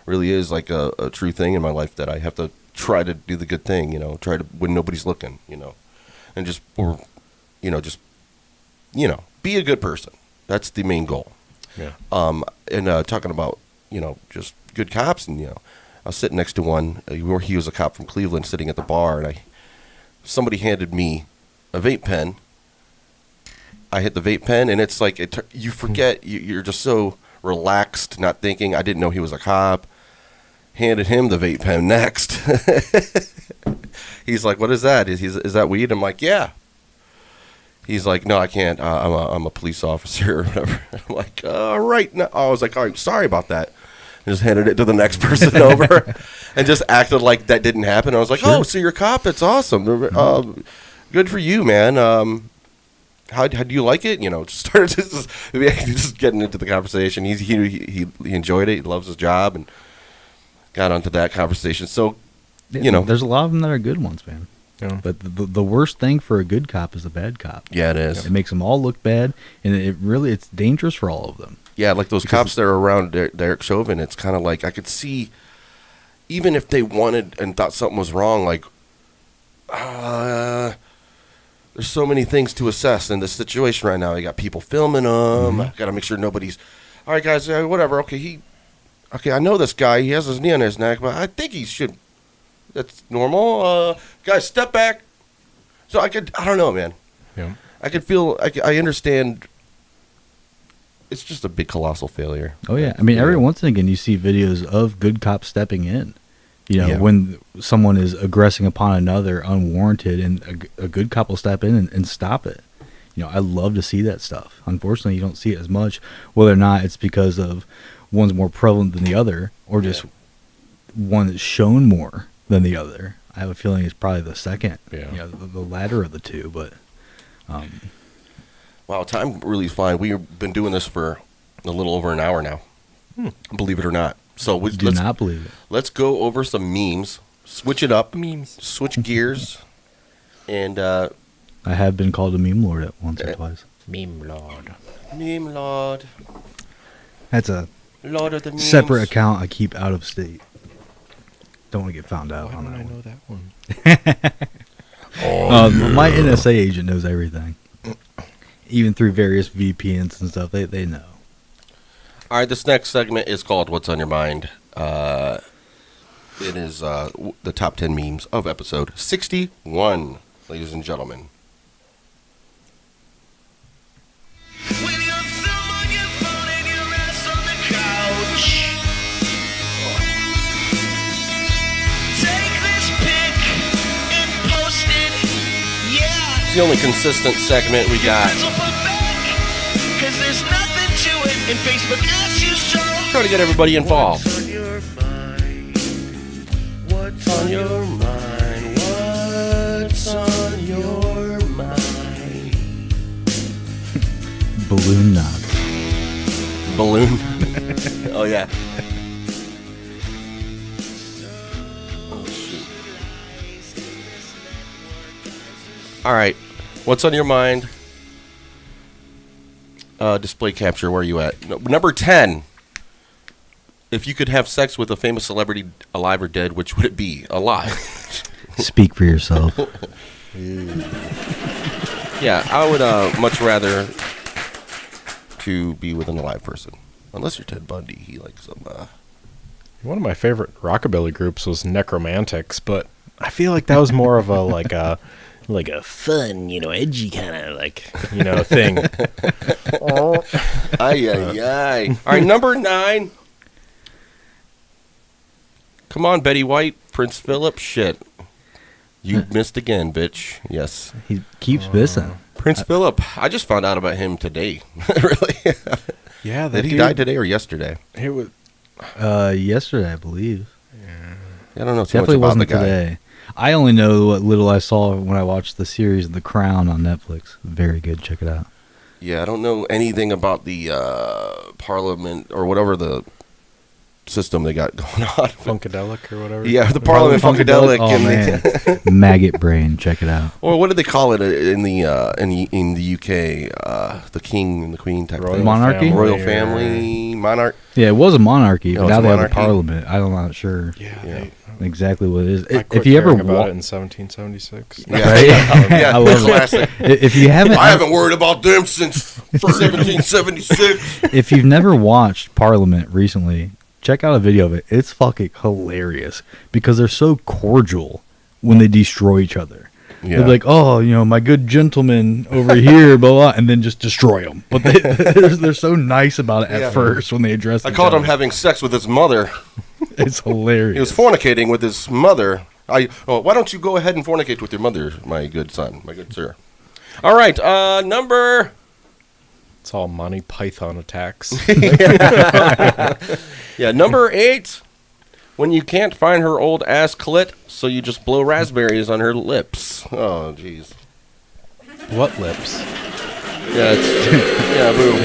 really is like a true thing in my life, that I have to try to do the good thing, try to, when nobody's looking, and be a good person. That's the main goal. Yeah. And talking about, just good cops, and, I was sitting next to one where he was a cop from Cleveland sitting at the bar, and somebody handed me a vape pen. I hit the vape pen, and it's like, you forget, you're just so relaxed, not thinking. I didn't know he was a cop. Handed him the vape pen next. He's like, "What is that? Is that weed?" I'm like, "Yeah." He's like, "No, I can't. I'm a police officer or whatever." I'm like, "All right." No. I was like, "All right, sorry about that." And just handed it to the next person over, and just acted like that didn't happen. I was like, "Oh, so you're a cop? That's awesome. Good for you, man. How do you like it?" You know, just started just getting into the conversation. He enjoyed it. He loves his job, and got onto that conversation. So, you know, there's a lot of them that are good ones, man. Yeah. But the worst thing for a good cop is a bad cop. Yeah, it is. It makes them all look bad, and it's dangerous for all of them. Yeah, like those cops that are around Derek Chauvin, it's kind of like I could see, even if they wanted and thought something was wrong, like, there's so many things to assess in this situation right now. You got people filming them. Got to make sure nobody's, all right, guys, whatever. Okay, I know this guy. He has his knee on his neck, but I think he should. That's normal. Guys, step back. So I don't know, man. Yeah. I could feel, I understand. It's just a big colossal failure. Oh yeah, I mean, every once and again you see videos of good cops stepping in. You know, when someone is aggressing upon another unwarranted, and a good cop will step in and stop it. You know, I love to see that stuff. Unfortunately, you don't see it as much. Whether or not it's because of one's more prevalent than the other, or just one that's shown more than the other. I have a feeling it's probably the second. Yeah. You know, the latter of the two. But wow, time really flying. We've been doing this for a little over an hour now. Believe it or not. So do not believe it. Let's go over some memes. Switch it up. Switch gears. And I have been called a meme lord at once or twice. Meme lord. Meme lord. That's a Lord of the memes. separate account I keep out of state. Don't want to get found out on that one. I know that one. My NSA agent knows everything. Even through various VPNs and stuff, they know. All right, this next segment is called What's on Your Mind. It is the top 10 memes of episode 61, ladies and gentlemen. It's the only consistent segment we got. Trying to get everybody involved. What's on your mind? What's on your mind? What's on your mind? Balloon knot. Balloon? Oh, yeah. Oh, shoot. All right. What's on your mind? Display capture, where are you at? Number 10. If you could have sex with a famous celebrity, alive or dead, which would it be? Alive. Speak for yourself. Yeah, I would much rather to be with an alive person. Unless you're Ted Bundy. He likes some... One of my favorite rockabilly groups was Necromantics, but I feel like that was more of a like a fun, edgy kind of thing. Ay. All right, number 9. Come on, Betty White, Prince Philip. Shit. You missed again, bitch. Yes. He keeps missing. Prince Philip. I just found out about him today. Really? Yeah. Did he die today or yesterday? It was yesterday, I believe. Yeah. I don't know too Definitely much about wasn't the guy. today. I only know what little I saw when I watched the series The Crown on Netflix. Very good. Check it out. Yeah, I don't know anything about the Parliament or whatever the system they got going on. Funkadelic or whatever. Yeah, the Parliament Funkadelic. Oh, man. Maggot brain. Check it out. Or what did they call it in the UK? The king and the queen type Royal thing. Monarchy? Royal family, monarch. Yeah, it was a monarchy, but it's now a they have a monarchy? parliament. I'm not sure exactly what it is. I quit If you ever caring about it in 1776. Yeah, I love classic. If you haven't, I haven't worried about them since 1776. If you've never watched Parliament recently, check out a video of it. It's fucking hilarious because they're so cordial when they destroy each other. Yeah. They'll be like, oh, my good gentleman over here, blah, blah, and then just destroy them. But they're so nice about it at first when they address I called him having sex with his mother. It's hilarious. He was fornicating with his mother. Why don't you go ahead and fornicate with your mother, my good son, my good sir? All right, number... It's all Monty Python attacks. Yeah, number 8. When you can't find her old ass clit, so you just blow raspberries on her lips. Oh, jeez. What lips? Yeah, boo.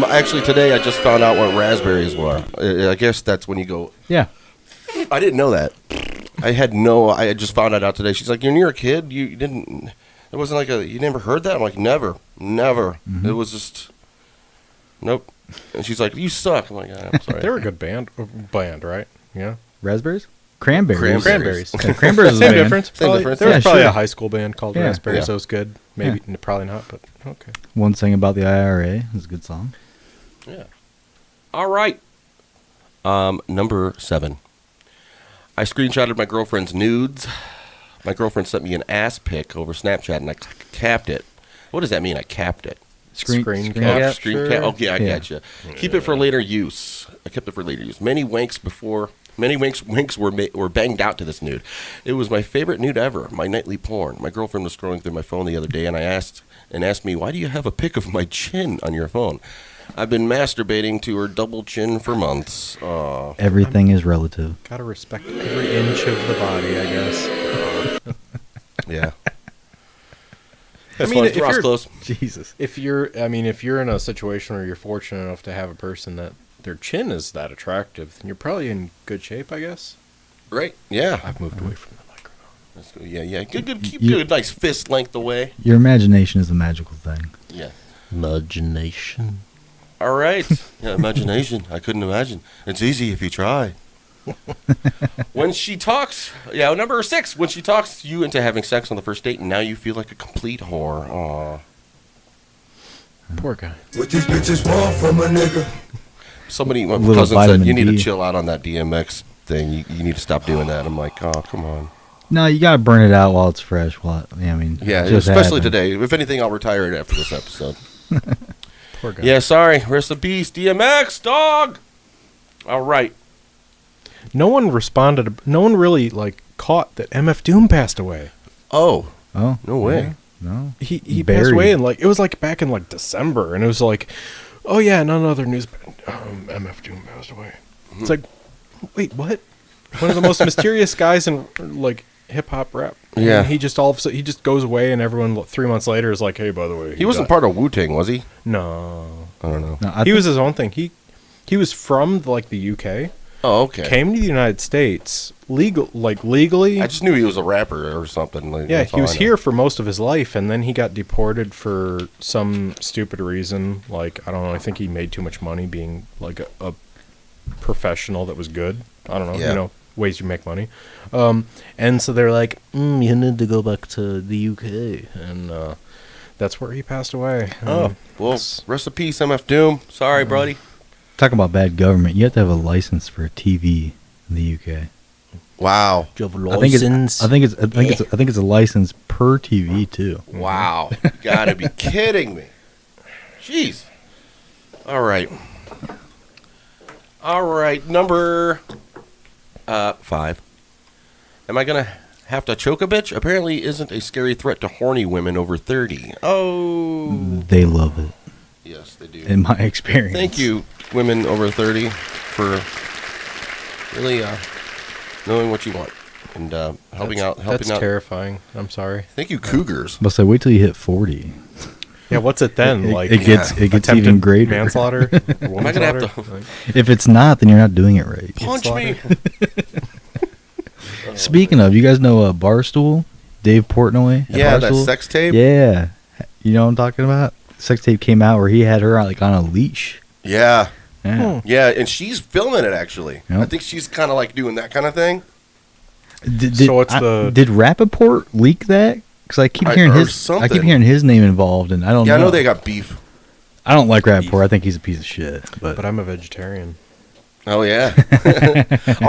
Actually, today I just found out what raspberries were. I guess that's when you go... Yeah. I didn't know that. I just found that out today. She's like, when you're a kid, you didn't... It wasn't like you never heard that? I'm like, never. Mm-hmm. It was just... Nope. And she's like, you suck. I'm like, I'm sorry. They were a good band, right? Yeah. Raspberries? Cranberries. Cranberries. Yeah, Cranberries is a Same band. difference. Same difference. There was Yeah, probably sure. a high school band called Yeah. Raspberries. Yeah. That was good. Maybe, probably not, but okay. One Thing About the IRA is a good song. Yeah. All right. Number 7. I screenshotted my girlfriend's nudes. My girlfriend sent me an ass pic over Snapchat, and I capped it. What does that mean? I capped it. Screen Screen capture. cap. Okay, I Yeah. gotcha. Keep it for later use. I kept it for later use. Many winks were banged out to this nude. It was my favorite nude ever. My nightly porn. My girlfriend was scrolling through my phone the other day, and asked me, "Why do you have a pic of my chin on your phone?" I've been masturbating to her double chin for months. Everything is relative. Gotta respect every inch of the body, I guess. Yeah. I mean, if you're, close. Jesus. if you're in a situation where you're fortunate enough to have a person that their chin is that attractive, then you're probably in good shape, I guess. Right. Yeah. I've moved away from the microphone. That's good. Yeah. Good. Keep a nice fist length away. Your imagination is a magical thing. Yeah. Imagination. All right. Yeah, imagination. I couldn't imagine. It's easy if you try. When she talks, number 6. When she talks you into having sex on the first date, and now you feel like a complete whore. Aw. Poor guy. What these bitches want from a nigga? Somebody, my Little cousin said, vitamin you need to D. chill out on that DMX thing. You need to stop doing that. I'm like, oh, come on. No, you gotta burn it out while it's fresh. Yeah, just especially happened. today. If anything, I'll retire it after this episode. Poor guy. Yeah, sorry. Rest in peace, DMX, dog. All right. No one responded. No one really caught that MF Doom passed away. Oh, Oh, no way. yeah, no. He passed Buried. away, and it was back in December, and it was like, oh yeah, none other news. MF Doom passed away. It's like, wait, what? One of the most mysterious guys in hip hop rap. Yeah. And he just all of a sudden he just goes away, and everyone 3 months later is like, hey, by the way, He wasn't died. part of Wu-Tang, was he? No, I don't know. No, he was his own thing. He was from the UK. Oh, okay. Came to the United States legally. I just knew he was a rapper or something. Yeah, That's he all was I know. here for most of his life, and then he got deported for some stupid reason. I don't know. I think he made too much money being a professional that was good. I don't know. Yeah. Ways you make money. And so they're like, you need to go back to the UK, and that's where he passed away. Oh, well, rest in peace, MF Doom. Sorry, buddy. Talk about bad government. You have to have a license for a TV in the UK. Wow. Do you have a I think license? it's a license per TV too. Wow. You gotta be kidding me. Jeez. All right. Number 5. Am I gonna have to choke a bitch? Apparently isn't a scary threat to horny women over 30. Oh. They love it. Yes, they do. In my experience. Thank you, women over 30, for really knowing what you want and helping out. That's terrifying. I'm sorry. Thank you, cougars. But say, wait till you hit 40. Yeah, what's it then? It gets even greater. Manslaughter? Am I gonna have to If it's not, then you're not doing it right. punch me? Speaking of, you guys know Barstool? Dave Portnoy? at Yeah, that Barstool? sex tape. Yeah. You know what I'm talking about? Sex tape came out where he had her on a leash. Yeah. Yeah. Yeah, and she's filming it actually. Yep. I think she's kind of doing that kind of thing. Did Rappaport leak that? Because I keep hearing his name involved, and I don't know. Yeah, I know they got beef. I don't like Rappaport. I think he's a piece of shit. But I'm a vegetarian. Oh yeah.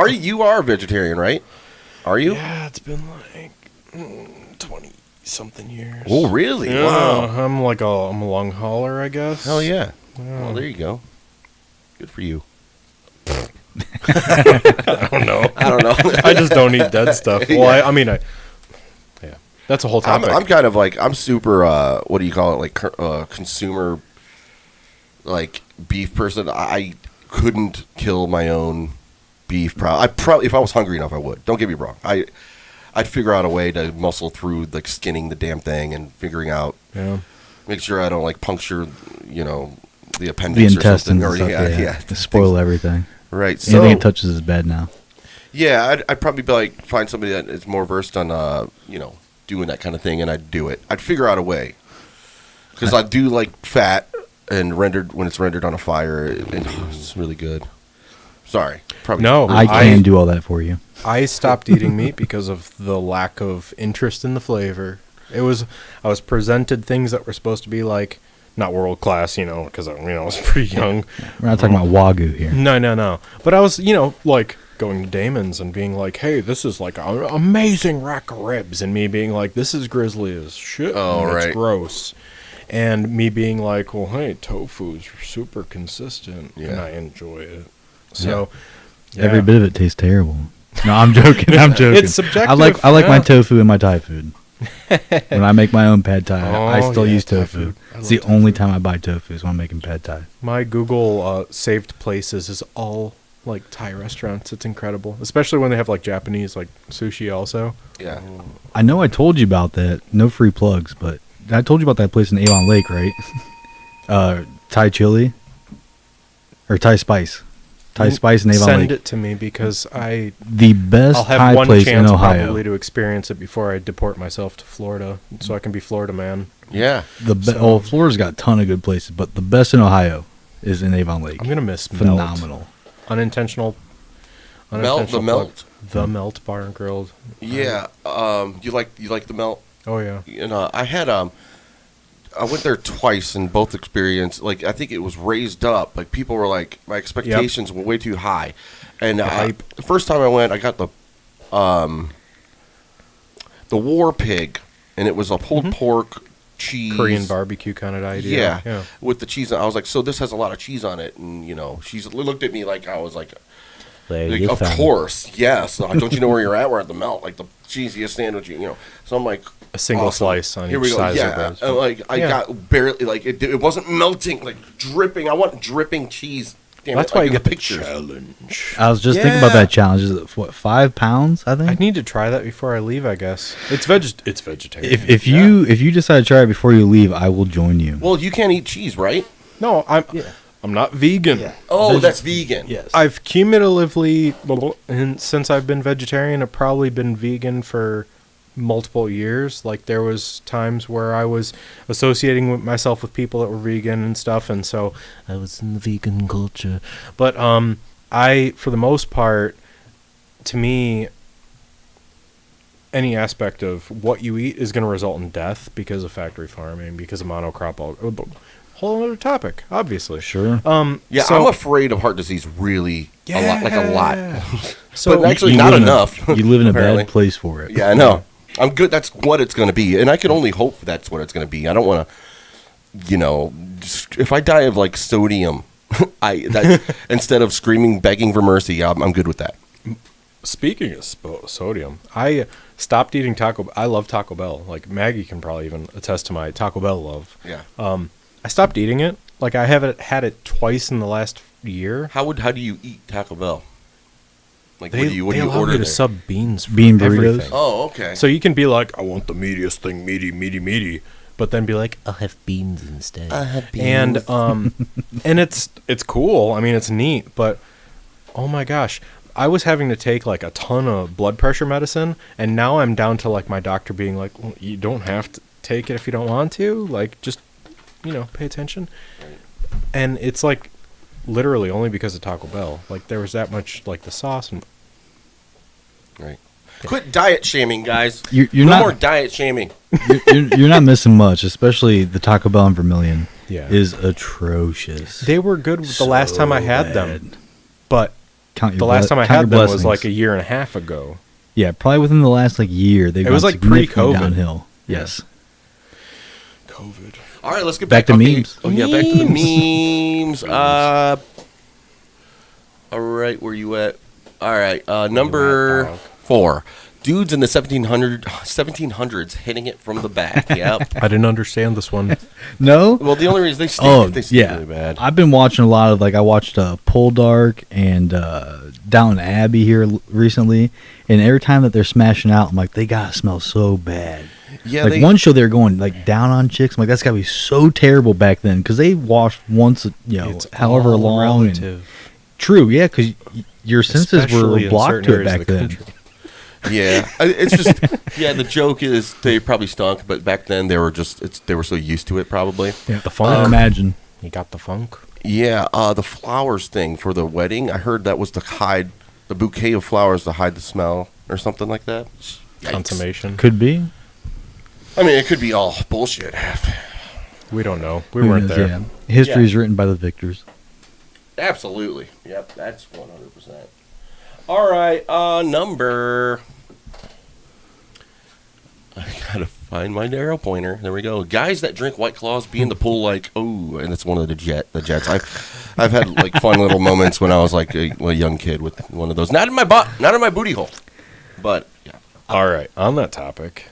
You are a vegetarian, right? Are you? Yeah, it's been 20-something years. Oh, really? Yeah, Wow. I'm a long hauler, I guess. Hell yeah. Yeah. Well, there you go. Good for you. I don't know. I just don't eat dead stuff. Well, I mean, yeah, that's a whole topic. I'm kind of like, I'm super, what do you call it, like consumer, like beef person. I couldn't kill my own beef. Probably, if I was hungry enough, I would. Don't get me wrong. I'd figure out a way to muscle through like skinning the damn thing and figuring out, make sure I don't like puncture, the appendix the intestines or something. Yeah. To spoil everything. Right. So anything it touches is bad now. Yeah, I'd probably be like find somebody that is more versed on doing that kind of thing, and I'd do it. I'd figure out a way because I do like fat and rendered when it's rendered on a fire, and it's really good. Sorry, probably no. I can do all that for you. I stopped eating meat because of the lack of interest in the flavor. I was presented things that were supposed to be like not world class, because I was pretty young. We're not talking about Wagyu here. No. But I was, like going to Damon's and being like, hey, this is like an amazing rack of ribs. And me being like, this is grizzly as shit. Oh, right. It's gross. And me being like, well, hey, tofu's super consistent. Yeah. And I enjoy it. So every bit of it tastes terrible. No, I'm joking. It's subjective. I like my tofu and my Thai food. When I make my own pad Thai, I still use tofu. It's the only time I buy tofu is when I'm making pad Thai. My Google saved places is all like Thai restaurants. It's incredible, especially when they have like Japanese like sushi also. Yeah. I know I told you about that. No free plugs, but I told you about that place in Avon Lake, right? Thai chili or Thai spice. Thai spice in Avon Lake. Send it to me because the best I'll have Thai one place chance in Ohio. Probably to experience it before I deport myself to Florida, so I can be Florida man. Yeah. Florida's got a ton of good places, but the best in Ohio is in Avon Lake. I'm gonna miss phenomenal. Melt. Unintentional. The Melt. The Melt Bar and Grilled. Yeah. You like the Melt? Oh yeah. I had I went there twice and both experience like I think it was raised up. Like people were like my expectations were way too high, and the first time I went, I got the War Pig, and it was a pulled pork cheese Korean barbecue kind of idea. Yeah, with the cheese. I was like, so this has a lot of cheese on it, and she looked at me like I was like. Of course, yes. Don't you know where you're at? We're at the Melt, like the cheesiest sandwich, So I'm like a single slice on each size of those. And I got barely like it wasn't melting, like dripping. I want dripping cheese. Damn That's it, why like you get the pictures. challenge. I was just thinking about that challenge. Is it what 5 pounds? I think I need to try that before I leave. I guess it's vegetarian. If you decide to try it before you leave, I will join you. Well, you can't eat cheese, right? No, I'm not vegan. Yeah. Oh, that's vegan. Yes. I've cumulatively, and since I've been vegetarian, I've probably been vegan for multiple years. Like there was times where I was associating with myself with people that were vegan and stuff, and so I was in the vegan culture. But for the most part, to me, any aspect of what you eat is going to result in death because of factory farming, because of monocrop. Whole other topic, obviously. Sure. I'm afraid of heart disease really a lot. So but actually not enough. You live in a bad place for it. Yeah, I know. I'm good. That's what it's going to be, and I can only hope that's what it's going to be. I don't want to, if I die of like sodium, instead of screaming, begging for mercy, I'm good with that. Speaking of sodium, I stopped eating I love Taco Bell. Like Maggie can probably even attest to my Taco Bell love. Yeah. I stopped eating it. Like I haven't had it twice in the last year. How do you eat Taco Bell? Like what do you allow order me there? to sub beans for Bean burritos? everything. Oh, okay. So you can be like, I want the meatiest thing, meaty, but then be like, I'll have beans instead. I'll have beans. And and it's cool. I mean, it's neat, but oh my gosh. I was having to take like a ton of blood pressure medicine, and now I'm down to like my doctor being like, well, you don't have to take it if you don't want to. Like, just, pay attention. Right. And it's like literally only because of Taco Bell. Like, there was that much, like the sauce. And right. Quit diet shaming, guys. You're no not, more diet shaming. You're not missing much, especially the Taco Bell in Vermilion. Yeah. Is atrocious. They were good the last time I had them, but the last time I had them was like a year and a half ago. Yeah, probably within the last like year, they've It was gone like significantly pre-COVID. downhill. Yes. COVID. All right, let's get Back to okay. memes. Oh yeah, back to the memes. All right, where you at? All right, number 4. Dudes in the 1700s hitting it from the back. Yep. I didn't understand this one. No. Well, the only reason they stink, really bad. I've been watching a lot of I watched Pull Dark and Downton Abbey here recently, and every time that they're smashing out, I'm like, they gotta smell so bad. Yeah, like one show they were going like down on chicks. I'm like, that's gotta be so terrible back then because they washed once, It's however all long. relative. True, yeah, because your senses Especially were in blocked certain to it areas of back the then. country. Yeah, it's just the joke is they probably stunk, but back then they were they were so used to it probably. Yeah, The funk. I imagine. You got the funk. Yeah, the flowers thing for the wedding. I heard that was to hide the bouquet of flowers to hide the smell or something like that. Yikes. Consummation. Could be. I mean, it could be all bullshit. We don't know. We Who weren't knows, there. Yeah. History is written by the victors. Absolutely. Yep, that's 100%. All right, number. I gotta find my arrow pointer. There we go. Guys that drink White Claws be in the pool like, oh, and it's one of the Jets. I've had like fun little moments when I was like a young kid with one of those. Not in my butt, not in my booty hole, but yeah. All right, on that topic,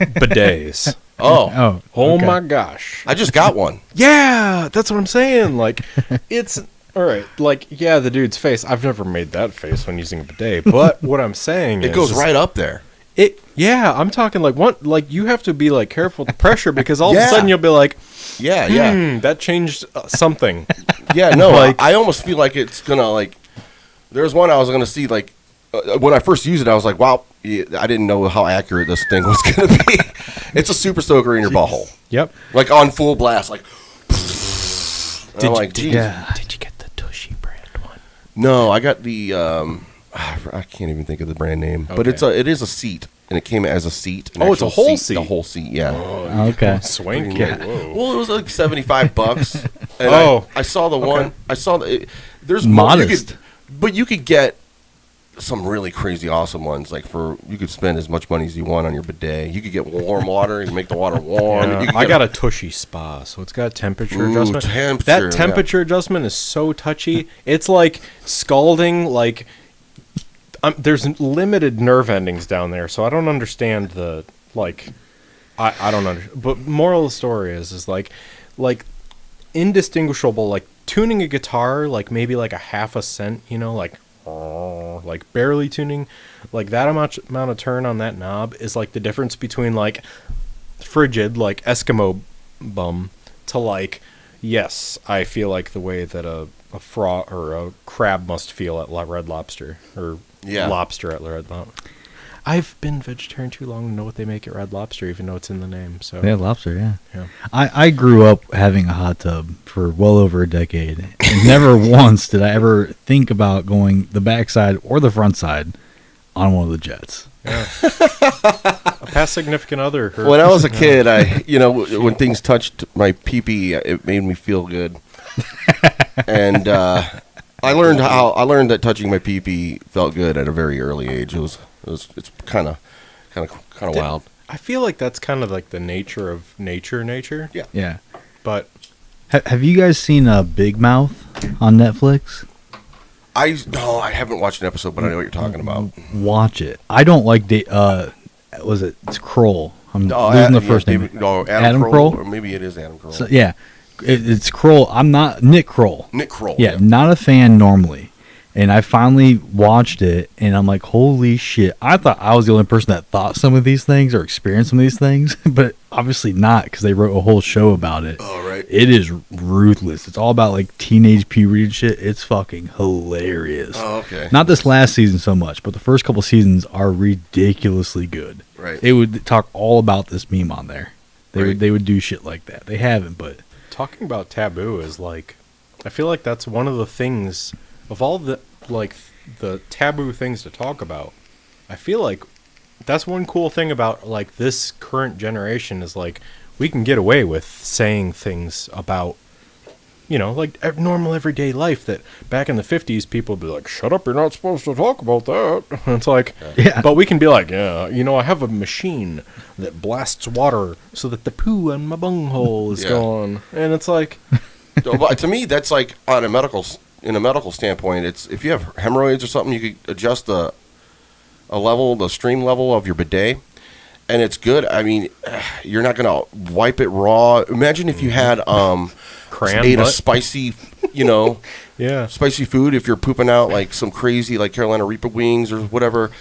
bidets. Oh, okay. My gosh! I just got one. Yeah, that's what I'm saying. Like, it's all right. Like, yeah, the dude's face. I've never made that face when using a bidet, but what I'm saying It goes right up there. Yeah, I'm talking like what? Like you have to be like careful with the pressure because all of a Yeah. sudden you'll be like, Yeah. that changed something. Yeah, no, Like- I almost feel like it's gonna like. There's one I was gonna see like when I first used it, I was like, wow, yeah, I didn't know how accurate this thing was gonna be. It's a super soaker in your butthole, Yep. like on full blast, like. I'm like, geez. Did you get the Tushy brand one? No, I got the. I can't even think of the brand name, but Okay. it is a seat, and it came as a seat. An Oh, it's a actual whole The seat. whole seat, yeah. Okay. Swanky. Yeah. Whoa. Well, it was like $75, and Oh. I saw the one. I saw there's Modest. but you could get some really crazy awesome ones. Like you could spend as much money as you want on your bidet. You could get warm water. You can make the water warm. Yeah, You could I get got a Tushy spa, so it's got temperature Ooh, adjustment. temperature, That yeah. temperature adjustment is so touchy. It's like scalding. Like there's limited nerve endings down there, so I don't understand the like. I don't understand. But moral of the story is like indistinguishable. Like tuning a guitar, like maybe like a half a cent. You know, like barely tuning. Like that amount of turn on that knob is like the difference between like frigid, like Eskimo bum, to like, yes, I feel like the way that a frog or a crab must feel at Red Lobster, or lobster at Red Lobster. I've been vegetarian too long to know what they make at Red Lobster, even though it's in the name. So Yeah, lobster, yeah. Yeah. I grew up having a hot tub for well over a decade. And never once did I ever think about going the backside or the front side on one of the jets. Yeah. A past significant other. When I was a kid, when things touched my pee-pee, it made me feel good. And I learned that touching my pee-pee felt good at a very early age. It's kind of wild. I feel like that's kind of like the nature of nature. Yeah. Yeah. But Have you guys seen Big Mouth on Netflix? I haven't watched an episode, but I know what you're talking about. Watch it. I don't like it's Kroll. I'm losing the first name. Adam Kroll? Or maybe it is Adam Kroll. So, yeah. It's Kroll. I'm not Nick Kroll. Nick Kroll. Yeah, not a fan normally. And I finally watched it, and I'm like, holy shit. I thought I was the only person that thought some of these things or experienced some of these things, but obviously not, because they wrote a whole show about it. Oh, right. It is ruthless. It's all about, like, teenage puberty and shit. It's fucking hilarious. Oh, okay. Not this last season so much, but the first couple seasons are ridiculously good. Right. It would talk all about this meme on there. Right. They would do shit like that. They haven't, but... talking about taboo is like, I feel like that's one of the things of all the the taboo things to talk about. I feel like that's one cool thing about like this current generation is like we can get away with saying things about like normal everyday life that back in the 50s people would be like, shut up, you're not supposed to talk about that. And it's like, but we can be like, I have a machine that blasts water so that the poo on my bunghole is gone. And it's like, to me, that's like in a medical standpoint, it's if you have hemorrhoids or something, you could adjust the stream level of your bidet. And it's good. I mean, you're not going to wipe it raw. Imagine if you had ate a spicy, spicy food. If you're pooping out like some crazy, like Carolina Reaper wings or whatever.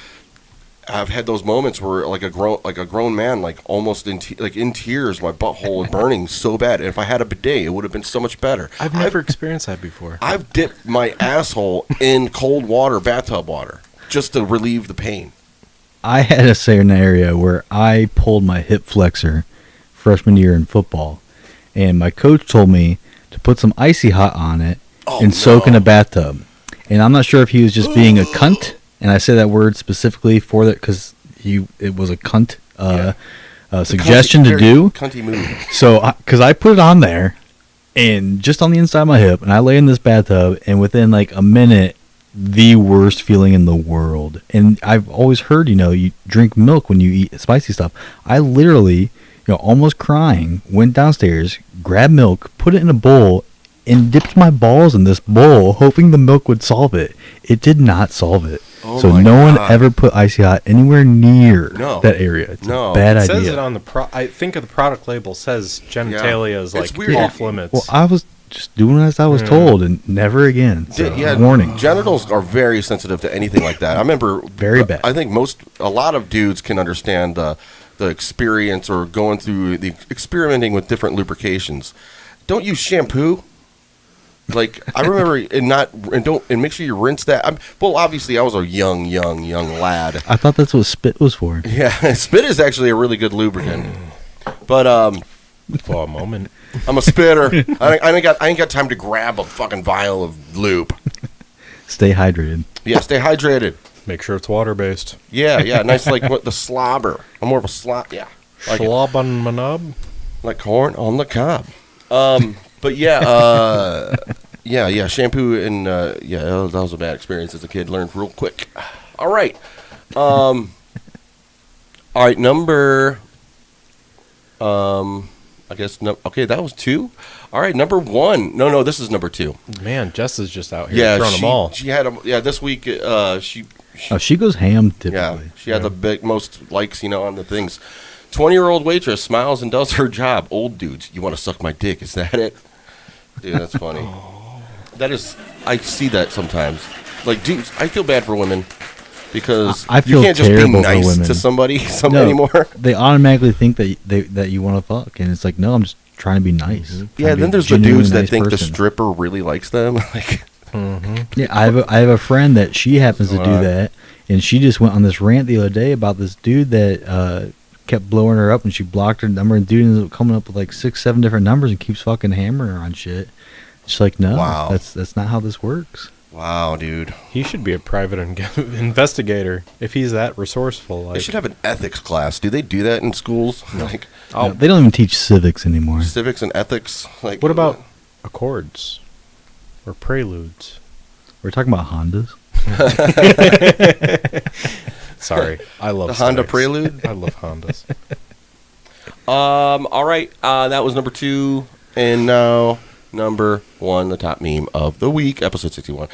I've had those moments where like a grown man, like almost in tears, my butthole was burning so bad. And if I had a bidet, it would have been so much better. I've never experienced that before. I've dipped my asshole in cold water, bathtub water, just to relieve the pain. I had a scenario where I pulled my hip flexor freshman year in football, and my coach told me to put some icy hot on it and soak in a bathtub. And I'm not sure if he was just being a cunt, and I say that word specifically for that because it was a cunt suggestion to do. Cunty move. So, because I put it on there, and just on the inside of my hip, and I lay in this bathtub, and within like a minute, the worst feeling in the world. And I've always heard, you drink milk when you eat spicy stuff. I literally, almost crying, went downstairs, grabbed milk, put it in a bowl, and dipped my balls in this bowl, hoping the milk would solve it. It did not solve it. So no one ever put icy hot anywhere near that area. It's a bad idea. It says it on I think of the product label says genitalia is like off limits. Well, I was just doing as I was told, and never again. So, warning. Genitals are very sensitive to anything like that. I remember very bad. I think a lot of dudes can understand the experience or going through the experimenting with different lubrications. Don't use shampoo. Like I remember, and make sure you rinse that. Well, obviously, I was a young lad. I thought that's what spit was for. Yeah, spit is actually a really good lubricant. But for a moment, I'm a spitter. I ain't got time to grab a fucking vial of lube. Stay hydrated. Yeah, stay hydrated. Make sure it's water based. Yeah, nice like the slobber. I'm more of a slob. Yeah, like slob on my knob, like corn on the cob. But yeah, shampoo and that was a bad experience as a kid. Learned real quick. All right, number. I guess okay, that was 2. All right, number 1. No, this is number 2. Man, Jess is just out here throwing them all. She had them. Yeah, this week she goes ham typically. Yeah, she had the most likes, on the things. 20-year-old waitress smiles and does her job. Old dudes, you want to suck my dick? Is that it? Dude, that's funny. That is, I see that sometimes. Like, dudes, I feel bad for women. Because I feel you can't just be terrible nice for women. to somebody anymore. They automatically think that you want to fuck, and it's like, no, I'm just trying to be nice. Mm-hmm. Yeah, then there's the dudes that think the stripper really likes them. Like, yeah, I have a friend that she happens to do that, and she just went on this rant the other day about this dude that kept blowing her up, and she blocked her number, and dude ends up coming up with like 6-7 different numbers and keeps fucking hammering her on shit. She's like, no, that's not how this works. Wow, dude. He should be a private investigator if he's that resourceful. They should have an ethics class. Do they do that in schools? Like, no, they don't even teach civics anymore. Civics and ethics. Like, what about accords or preludes? We're talking about Hondas. Sorry, I love the Honda Prelude. I love Hondas. All right. That was number 2, and now number 1, the top meme of the week, episode 61.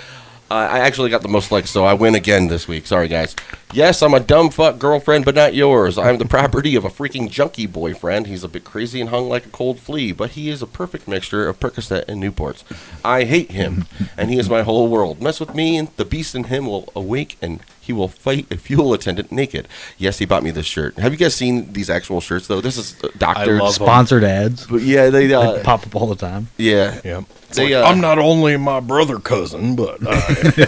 I actually got the most likes, so I win again this week. Sorry, guys. Yes, I'm a dumb fuck girlfriend, but not yours. I'm the property of a freaking junkie boyfriend. He's a bit crazy and hung like a cold flea, but he is a perfect mixture of Percocet and Newports. I hate him, and he is my whole world. Mess with me, and the beast in him will awake, and he will fight a fuel attendant naked. Yes, he bought me this shirt. Have you guys seen these actual shirts, though? This is doctored. Sponsored ads. But yeah, they pop up all the time. Yeah. Yep. I'm not only my brother cousin, but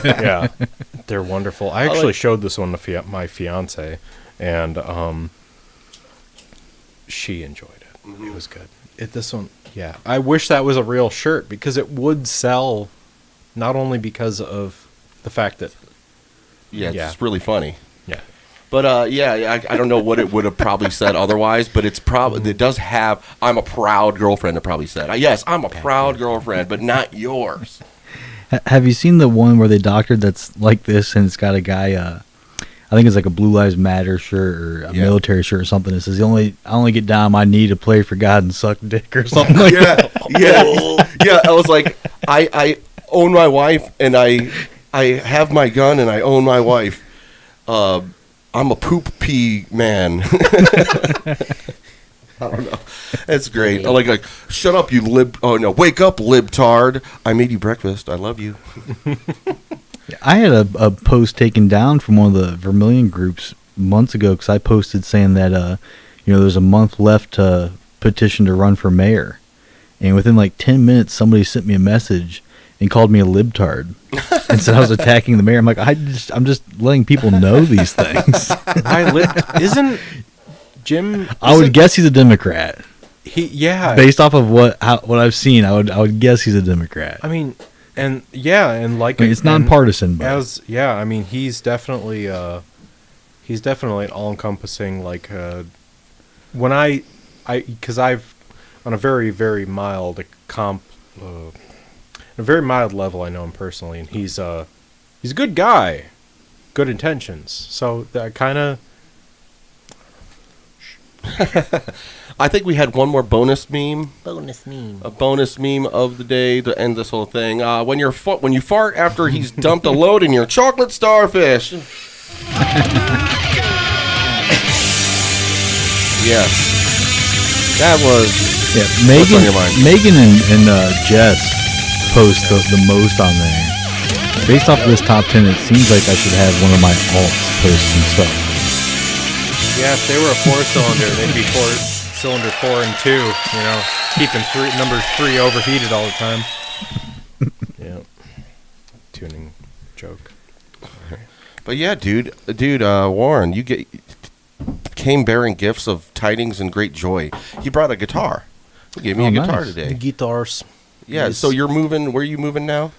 yeah, they're wonderful. I actually showed this one to my fiance, and she enjoyed it. Mm-hmm. It was good. This one, yeah. I wish that was a real shirt because it would sell, not only because of the fact that it's really funny. Yeah. But yeah, I don't know what it would have probably said otherwise, but it does have, I'm a proud girlfriend, it probably said. Yes, I'm a proud girlfriend, but not yours. Have you seen the one where they doctored that's like this, and it's got a guy, I think it's like a Blue Lives Matter shirt or a military shirt or something. It says, I only get down on my knee to play for God and suck dick or something like that. Yeah, I was like, I own my wife, and I have my gun, and I own my wife. I'm a poop pee man. I don't know. That's great. I like, shut up, you lib. Oh, no, wake up, libtard. I made you breakfast. I love you. I had a post taken down from one of the Vermilion groups months ago because I posted saying that, there's a month left to petition to run for mayor. And within like 10 minutes, somebody sent me a message and called me a libtard and said I was attacking the mayor. I'm like, I'm just letting people know these things. Isn't Jim? I would guess he's a Democrat. Based off of what I've seen, I would guess he's a Democrat. I mean, it's nonpartisan, but he's definitely an all-encompassing, like, when because I've on a very, very mild a very mild level, I know him personally, and he's a good guy, good intentions. So that kind of. I think we had one more bonus meme. A bonus meme of the day to end this whole thing. When you fart after he's dumped a load in your chocolate starfish. Yes, that was. Yeah, Megan and Jess post the most on there. Based off of this top 10, it seems like I should have one of my alts post some stuff. Yeah, if they were a 4-cylinder, they'd be cylinder 4 and 2. Keeping number 3 overheated all the time. Yeah, tuning joke. But yeah, dude, Warren, you came bearing gifts of tidings and great joy. He brought a guitar. He gave me a guitar today. The guitars. Yeah, so you're moving. Where are you moving now?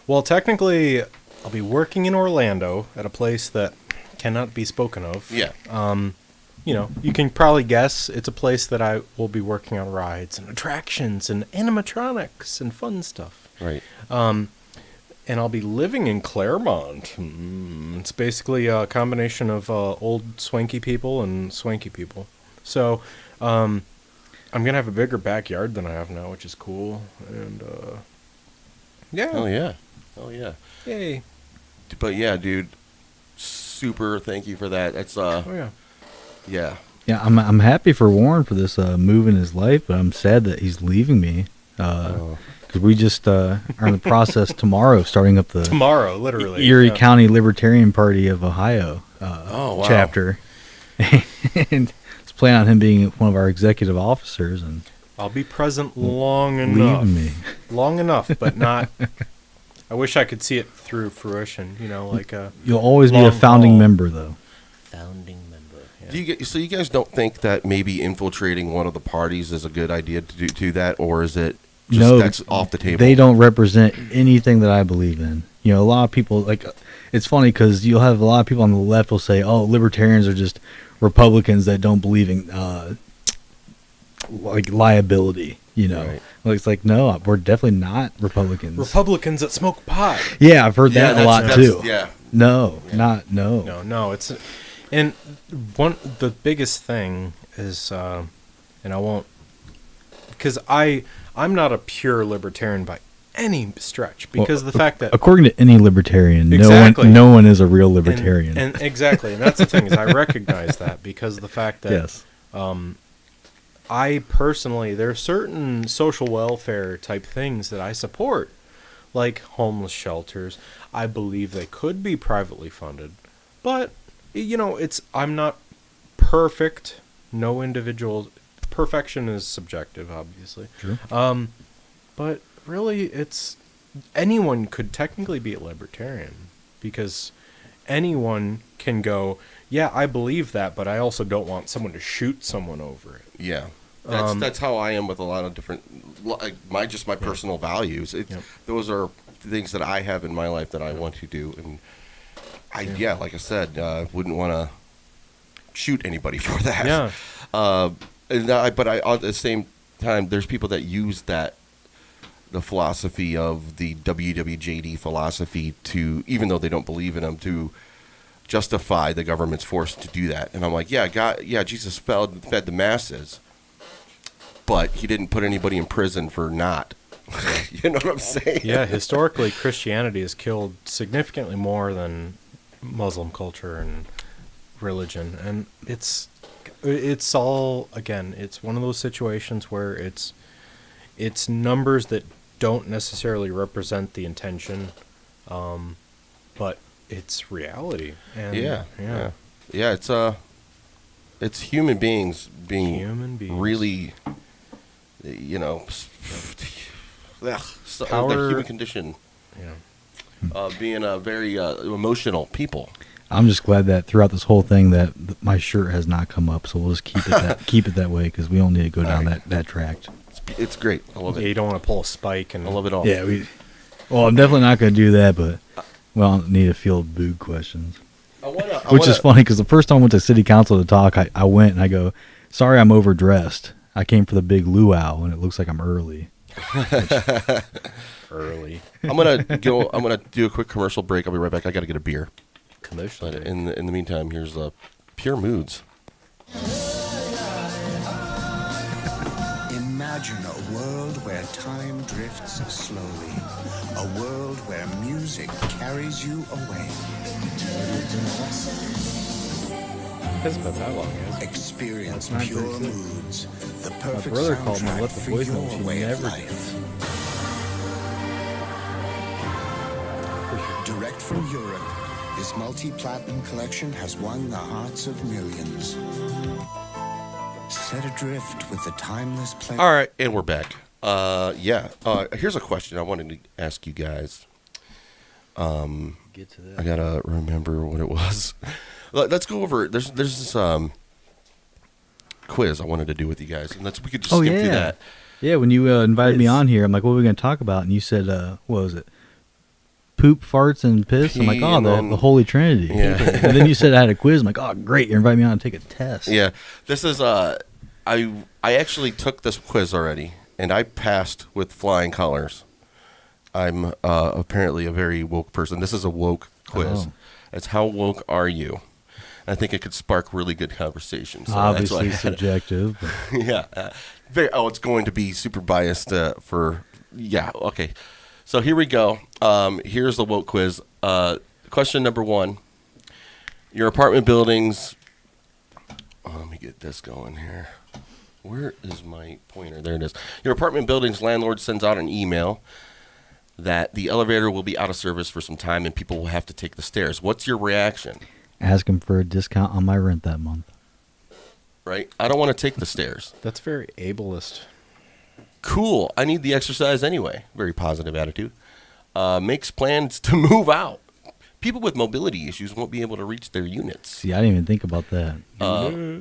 Well, technically, I'll be working in Orlando at a place that cannot be spoken of. Yeah. You can probably guess it's a place that I will be working on rides and attractions and animatronics and fun stuff. Right. And I'll be living in Claremont. It's basically a combination of old swanky people and swanky people. So, I'm going to have a bigger backyard than I have now, which is cool. And, yeah. Oh, yeah. Yay. But, yeah, dude, super thank you for that. That's, Yeah. Yeah, I'm happy for Warren for this move in his life, but I'm sad that he's leaving me. Because we just are in the process tomorrow, starting up the literally Erie County Libertarian Party of Ohio chapter. And plan on him being one of our executive officers, and I'll be present long enough, but not. I wish I could see it through fruition. You'll always be a founding member, though. Founding member. Yeah. So you guys don't think that maybe infiltrating one of the parties is a good idea to do that, or is it just that's off the table? They don't represent anything that I believe in. A lot of people it's funny because you'll have a lot of people on the left will say, "Oh, libertarians are just Republicans that don't believe in liability," Right. It's like, no, we're definitely not Republicans. Republicans that smoke pot. Yeah, I've heard that a lot too. Yeah. No. It's and the biggest thing is, and I won't, because I'm not a pure libertarian by any stretch, because the fact that according to any libertarian, no one is a real libertarian. And exactly, and that's the thing is I recognize that because of the fact that yes. I personally, there are certain social welfare type things that I support, like homeless shelters. I believe they could be privately funded, but I'm not perfect. No individual perfection is subjective, obviously. True. But really, anyone could technically be a libertarian because anyone can go, yeah, I believe that, but I also don't want someone to shoot someone over it. Yeah. That's how I am with a lot of different, my personal values. Those are things that I have in my life that I want to do, and like I said, wouldn't want to shoot anybody for that. Yeah. But at the same time, there's people that use the philosophy of the WWJD philosophy to, even though they don't believe in them, to justify the government's force to do that. And I'm like, Jesus fed the masses, but he didn't put anybody in prison for not. You know what I'm saying? Yeah, historically, Christianity has killed significantly more than Muslim culture and religion. And it's all, again, it's one of those situations where it's numbers that don't necessarily represent the intention, but it's reality. And it's human beings being really, the human condition, being a very emotional people. I'm just glad that throughout this whole thing that my shirt has not come up, so we'll just keep it that way because we don't need to go down that track. It's great. I love it. Yeah, you don't want to pull a spike, and I love it all. Yeah, I'm definitely not going to do that, but we don't need to field boob questions. Which is funny because the first time I went to city council to talk, I went and I go, "Sorry, I'm overdressed. I came for the big luau, and it looks like I'm early." Early. I'm gonna do a quick commercial break. I'll be right back. I got to get a beer. Commercial. But in the meantime, here's Pure Moods. Imagine a world where time drifts slowly. A world where music carries you away. Hasn't been that long, has it? Experience pure moods. The perfect My brother called me and soundtrack left the for voicemail. your She way of never life. Direct from Europe, this multi-platinum collection has won the hearts of millions. Set adrift with the timeless pleasure. All right, and we're back. Here's a question I wanted to ask you guys. Get to that. I gotta remember what it was. Let's go over. There's this quiz I wanted to do with you guys, and we could just skip through that. Yeah, when you invited me on here, I'm like, "What are we going to talk about?" And you said, "What was it? Poop, farts, and piss." I'm like, "Oh, the Holy Trinity." Yeah. And then you said I had a quiz. I'm like, "Oh, great! You're inviting me on to take a test." Yeah, this is I actually took this quiz already, and I passed with flying colors. I'm apparently a very woke person. This is a woke quiz. Oh. It's how woke are you? I think it could spark really good conversation. So Obviously subjective. Yeah. It's going to be super biased okay. So here we go. Here's the woke quiz. Question number 1. Your apartment buildings... let me get this going here. Where is my pointer? There it is. Your apartment building's landlord sends out an email that the elevator will be out of service for some time and people will have to take the stairs. What's your reaction? Ask him for a discount on my rent that month. Right? I don't want to take the stairs. That's very ableist. Cool. I need the exercise anyway. Very positive attitude. Makes plans to move out. People with mobility issues won't be able to reach their units. See, I didn't even think about that.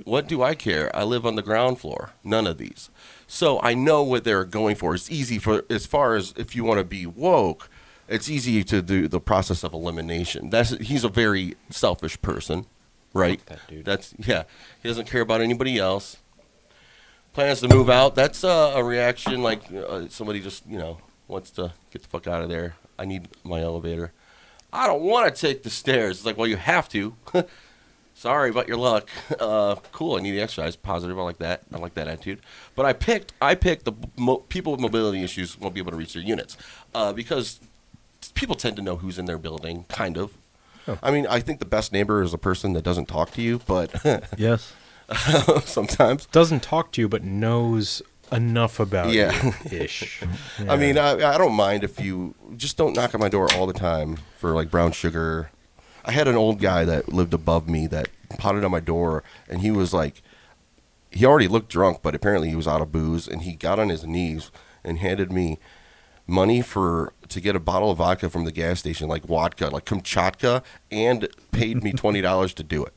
What do I care? I live on the ground floor. None of these. So I know what they're going for. It's easy as far as if you want to be woke, it's easy to do the process of elimination. He's a very selfish person, right? That dude. He doesn't care about anybody else. Plans to move out. That's a reaction like somebody just, wants to get the fuck out of there. I need my elevator. I don't want to take the stairs. It's like, well, you have to. Sorry about your luck. Cool. I need the exercise. Positive. I like that. I like that attitude. But I picked the people with mobility issues won't be able to reach their units because people tend to know who's in their building, kind of. Oh. I mean, I think the best neighbor is a person that doesn't talk to you, but yes, sometimes doesn't talk to you, but knows enough about you ish. Yeah. I mean, I don't mind if you just don't knock on my door all the time for like brown sugar. I had an old guy that lived above me that potted on my door, and he was like, he already looked drunk, but apparently he was out of booze, and he got on his knees and handed me money to get a bottle of vodka from the gas station, like vodka, like Kamchatka, and paid me $20 to do it.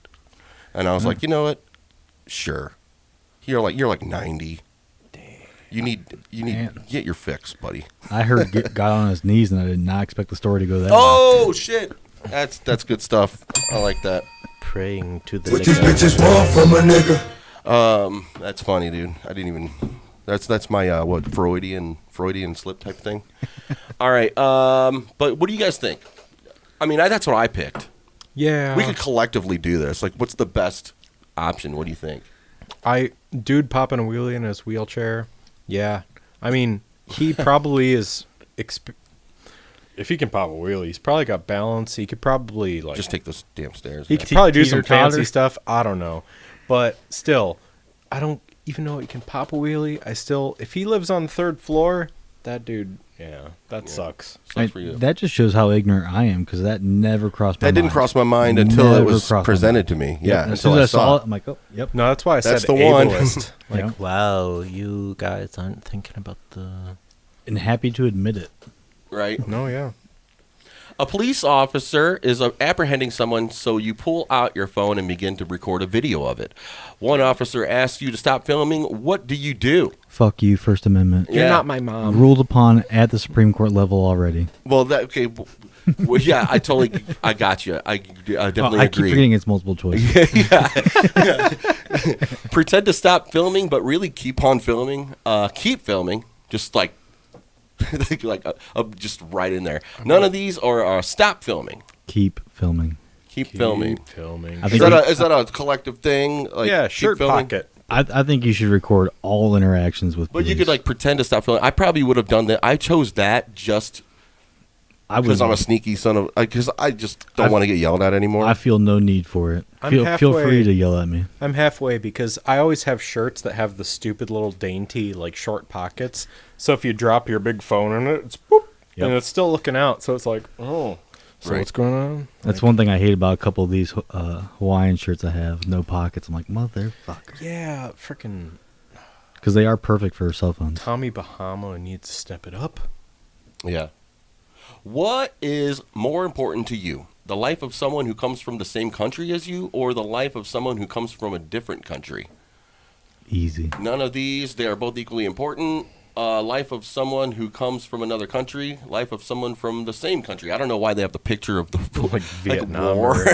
And I was like, you know what? Sure. You're like 90. You need get your fix, buddy. I heard got on his knees, and I did not expect the story to go that way. Oh shit! That's good stuff. I like that. praying to the What these bitches want from a nigga? That's funny, dude. I didn't even. That's my Freudian slip type thing. All right. But what do you guys think? I mean, that's what I picked. Yeah. We could collectively do this. Like, what's the best option? What do you think? Dude popping a wheelie in his wheelchair. Yeah. I mean, he probably is. If he can pop a wheelie, he's probably got balance. He could probably just take those damn stairs. He could probably do some fancy stuff. I don't know, but still, I don't even know he can pop a wheelie. If he lives on the 3rd floor, that dude, that sucks. Sucks for you. That just shows how ignorant I am because that never crossed my mind. That didn't cross my mind until it was presented to me. Yeah, as soon as I saw it, I'm like, oh, yep. No, that's why I That's said the one. ableist. Like, wow, you guys aren't thinking about the. And happy to admit it. Right. No, yeah. A police officer is apprehending someone, so you pull out your phone and begin to record a video of it. One officer asks you to stop filming. What do you do? Fuck you, First Amendment. You're not my mom. Ruled upon at the Supreme Court level already. Well, okay. Well, yeah, I got you. I definitely I agree. keep forgetting it's multiple choice. Pretend to stop filming, but really keep on filming. Keep filming, just like just right in there. None of these are stop filming. Keep filming. Keep filming. Is that a collective thing? Like, yeah, keep shirt filming? pocket. I think you should record all interactions with But police. you could like pretend to stop filming. I probably would have done that. I chose that just because I'm a sneaky son of. Because I just don't want to get yelled at anymore. I feel no need for it. Feel free to yell at me. I'm halfway because I always have shirts that have the stupid little dainty like short pockets. So if you drop your big phone in it, it's boop, and it's still looking out. So it's like, oh, so what's going on? That's one thing I hate about a couple of these Hawaiian shirts I have. No pockets. I'm like, motherfucker. Yeah, freaking. Because they are perfect for cell phones. Tommy Bahama needs to step it up. Yeah. What is more important to you? The life of someone who comes from the same country as you, or the life of someone who comes from a different country? Easy. None of these. They are both equally important. Life of someone who comes from another country. Life of someone from the same country. I don't know why they have the picture of the Vietnam war.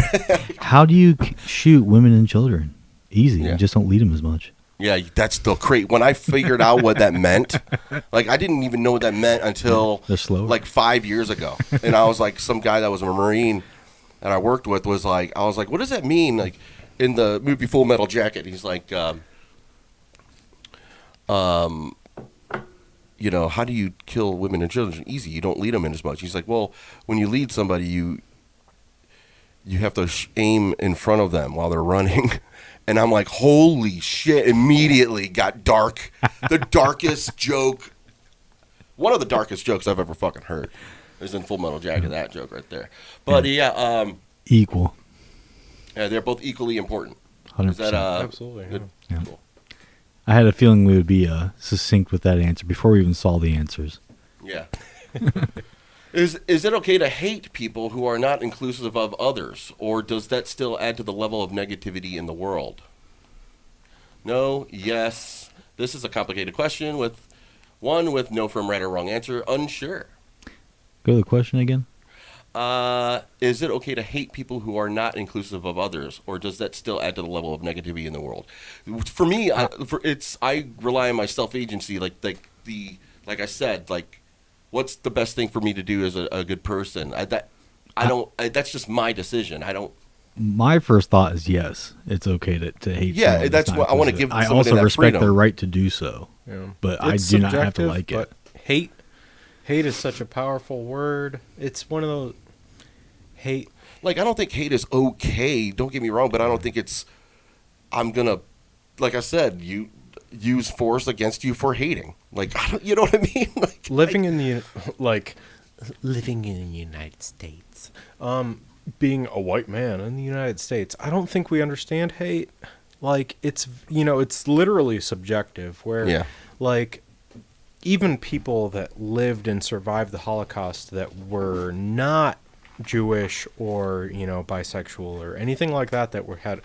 How do you shoot women and children? Easy. You just don't lead them as much. Yeah, that's still great. When I figured out what that meant, like I didn't even know what that meant until like 5 years ago. And I was like, some guy that was a Marine that I worked with was like, I was like, what does that mean? Like in the movie Full Metal Jacket, he's like, you know, how do you kill women and children? Easy. You don't lead them in as much. He's like, well, when you lead somebody, you have to aim in front of them while they're running. And I'm like, holy shit, immediately got dark. The darkest joke, one of the darkest jokes I've ever fucking heard is in Full Metal Jacket, that joke right there. But equal. Yeah, they're both equally important. 100%. Is that, absolutely. Yeah. Cool. I had a feeling we would be succinct with that answer before we even saw the answers. Yeah. Is it okay to hate people who are not inclusive of others, or does that still add to the level of negativity in the world? No, yes. This is a complicated question with no firm right or wrong answer. Unsure. Go to the question again. Is it okay to hate people who are not inclusive of others, or does that still add to the level of negativity in the world? For me, I rely on my self-agency, like I said, like. What's the best thing for me to do as a good person? That's just my decision. My first thought is yes, it's okay to hate. Yeah, that's what I want to give. I also that respect freedom. their right to do so. Yeah. But It's I do not have to like it. Hate is such a powerful word. It's one of those hate. Like I don't think hate is okay. Don't get me wrong, but I don't think it's. I'm gonna, like I said, use force against you for hating. Like you know what I mean? Like living in the United States, being a white man in the United States, I don't think we understand hate. Like it's literally subjective. Where like even people that lived and survived the Holocaust that were not Jewish or bisexual or anything like that had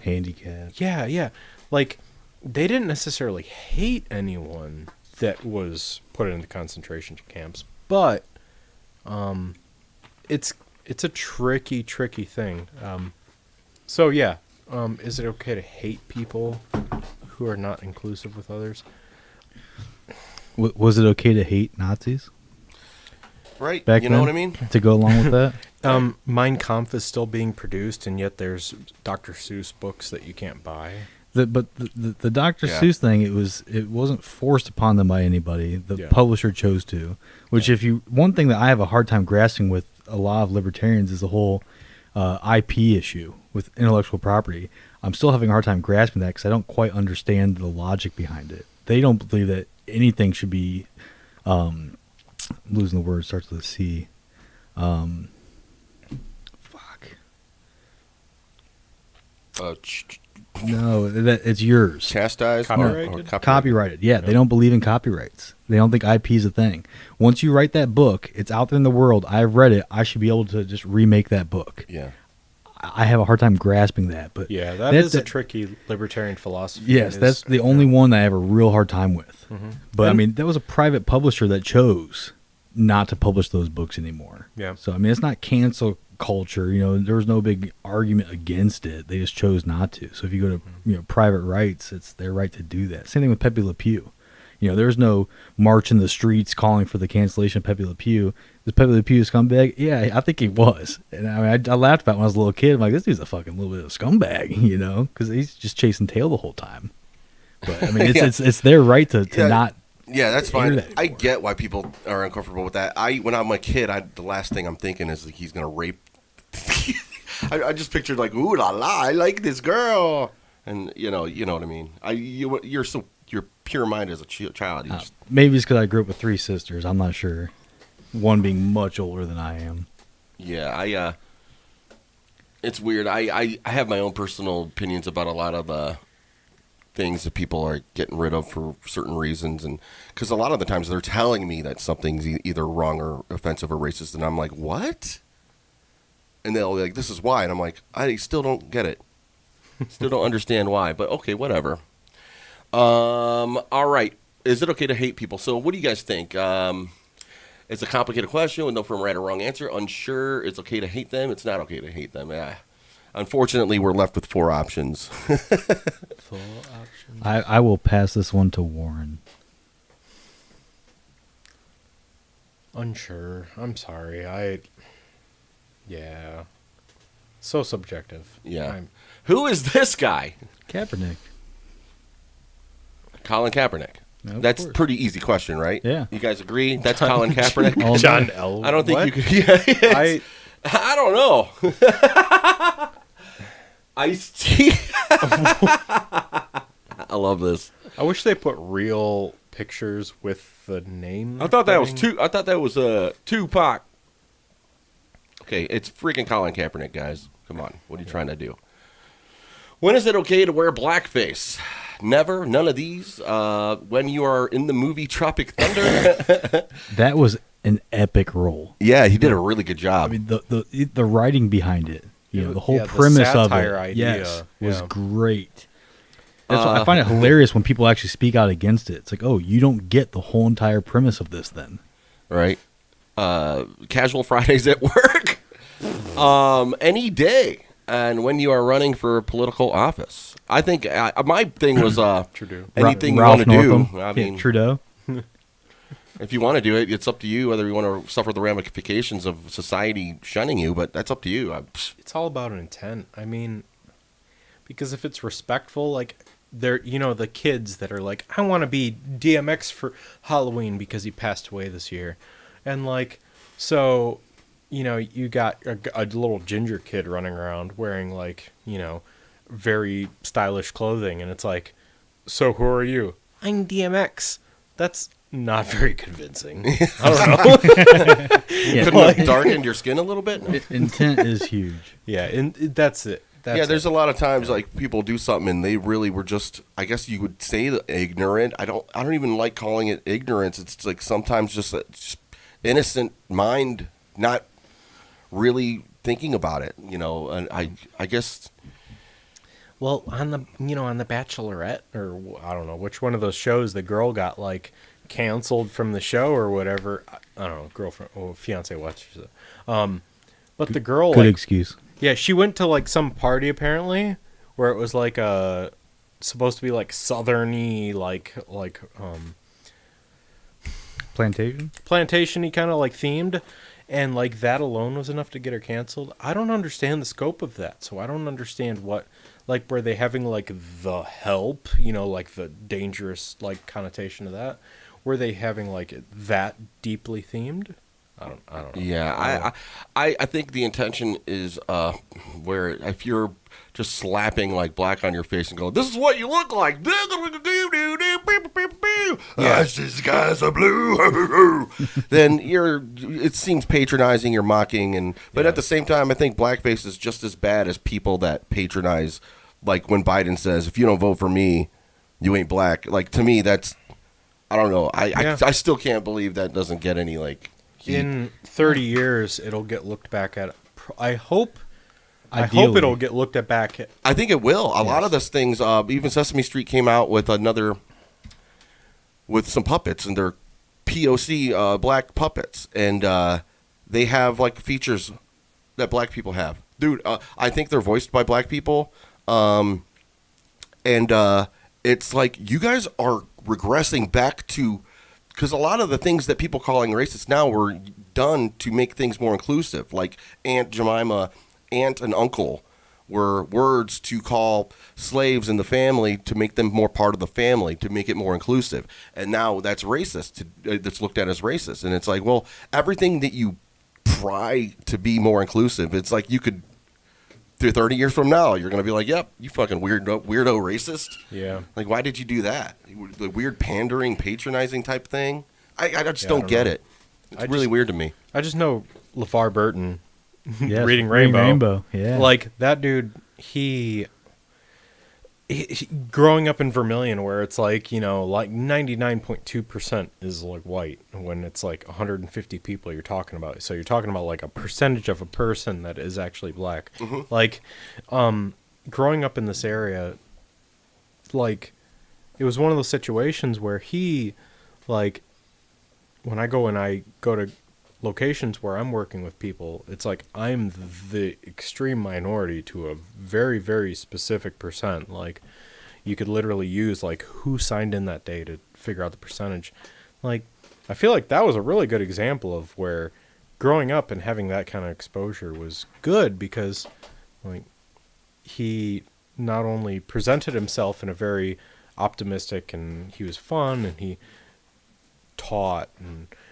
handicapped. Yeah. Like. They didn't necessarily hate anyone that was put into concentration camps, but it's a tricky thing. So yeah, is it okay to hate people who are not inclusive with others? Was it okay to hate Nazis? Right. Back you know then, what I mean? To go along with that? Mein Kampf is still being produced, and yet there's Dr. Seuss books that you can't buy. But the Dr. Seuss thing, it wasn't forced upon them by anybody. The publisher chose to. Which one thing that I have a hard time grasping with a lot of libertarians is the whole IP issue with intellectual property. I'm still having a hard time grasping that because I don't quite understand the logic behind it. They don't believe that anything should be losing the word, starts with a C. No, that it's yours. Chastised? Copyrighted. Yeah, they don't believe in copyrights. They don't think IP is a thing. Once you write that book, it's out there in the world. I've read it. I should be able to just remake that book. Yeah. I have a hard time grasping that. But yeah, that is a tricky libertarian philosophy. Yes, that's the only one that I have a real hard time with. Mm-hmm. But I mean, that was a private publisher that chose not to publish those books anymore. Yeah. So I mean, it's not cancel culture. There was no big argument against it. They just chose not to. So if you go to private rights, it's their right to do that. Same thing with Pepe Le Pew. There's no march in the streets calling for the cancellation of Pepe Le Pew. Was Pepe Le Pew a scumbag? Yeah, I think he was. And I mean, I laughed about it when I was a little kid. I'm like, this dude's a fucking little bit of a scumbag, because he's just chasing tail the whole time. But I mean, it's their right to not. Yeah, that's fine. I get why people are uncomfortable with that. When I'm a kid, the last thing I'm thinking is he's gonna rape. I just pictured like, ooh la la, I like this girl, and you know what I mean. You're pure mind as a child. Maybe it's because I grew up with 3 sisters. I'm not sure. One being much older than I am. Yeah, it's weird. I have my own personal opinions about a lot of things that people are getting rid of for certain reasons, and because a lot of the times they're telling me that something's either wrong or offensive or racist, and I'm like, what? And they'll be like, this is why, and I'm like, I still don't get it. Still don't understand why, but okay, whatever. All right. Is it okay to hate people? So what do you guys think? It's a complicated question with no firm right or wrong answer. Unsure. It's okay to hate them. It's not okay to hate them. Yeah. Unfortunately, we're left with 4 options. 4 options. I will pass this one to Warren. Unsure. I'm sorry. Yeah. So subjective. Yeah. Who is this guy? Kaepernick. Colin Kaepernick. No, that's a pretty easy question, right? Yeah. You guys agree? That's Colin Kaepernick? John L. I don't think what? you could. Yeah, I don't know. Ice-T. I love this. I wish they put real pictures with the name. I thought that was Tupac. Okay, it's freaking Colin Kaepernick, guys. Come on. What are you trying to do? When is it okay to wear blackface? Never. None of these. When you are in the movie Tropic Thunder. That was an epic role. Yeah, he did a really good job. I mean, the writing behind it, the whole premise of it, idea, was great. That's why I find it hilarious when people actually speak out against it. It's like, oh, you don't get the whole entire premise of this then. Right. Casual Fridays at work. Any day. And when you are running for political office. I think my thing was anything you want to do. I mean, Trudeau. If you want to do it, it's up to you whether you want to suffer the ramifications of society shunning you, but that's up to you. It's all about an intent. I mean, because if it's respectful, like they're, the kids that are like, I want to be DMX for Halloween because he passed away this year. And like, so, you got a little ginger kid running around wearing like, very stylish clothing. And it's like, so who are you? I'm DMX. That's not very convincing. I don't know. Couldn't have darkened your skin a little bit? Intent is huge. Yeah, and that's it. There's a lot of times like people do something and they really were just, I guess you would say, ignorant. I don't even like calling it ignorance. It's like sometimes just innocent mind not really thinking about it, and I guess. Well, on the Bachelorette, or I don't know which one of those shows, the girl got like canceled from the show or whatever. I don't know, girlfriend or fiance watches it. But the girl, good excuse. Yeah, she went to like some party apparently where it was like supposed to be like southerny like plantation-y kind of like themed, and like that alone was enough to get her canceled. I don't understand the scope of that, so I don't understand what, like, were they having like the help, you know, like the dangerous like connotation of that? Were they having like that deeply themed? I don't know. Yeah, I think the intention is where if you're just slapping like black on your face and go, "This is what you look like," yeah, these guys are blue. then it seems patronizing, you're mocking, but at the same time, I think blackface is just as bad as people that patronize, like when Biden says, "If you don't vote for me, you ain't black." Like, to me, that's, I don't know. I still can't believe that doesn't get any like. In 30 years, it'll get looked back at. I hope it'll get looked at back at. I think it will. A lot of those things, even Sesame Street came out with some puppets, and they're POC black puppets, and they have like features that black people have. Dude, I think they're voiced by black people, and it's like you guys are regressing back to. Because a lot of the things that people calling racist now were done to make things more inclusive. Like Aunt Jemima, aunt and uncle were words to call slaves in the family to make them more part of the family, to make it more inclusive. And now that's racist. That's looked at as racist. And it's like, well, everything that you try to be more inclusive, it's like you could, 30 years from now, you're going to be like, yep, you fucking weirdo racist. Yeah. Like, why did you do that? The weird pandering, patronizing type thing? I just don't get it. It's really weird to me. I just know LeVar Burton reading Rainbow. Yeah. Like, that dude, he growing up in Vermilion, where it's like, you know, like 99.2% is like white, when it's like 150 people you're talking about. So you're talking about like a percentage of a person that is actually black. Mm-hmm. Like, growing up in this area, like, it was one of those situations where he, like, when I go to locations where I'm working with people, it's like I'm the extreme minority to a very, very specific percent. Like, you could literally use like who signed in that day to figure out the percentage. Like, I feel like that was a really good example of where growing up and having that kind of exposure was good, because like he not only presented himself in a very optimistic, and he was fun, and he taught,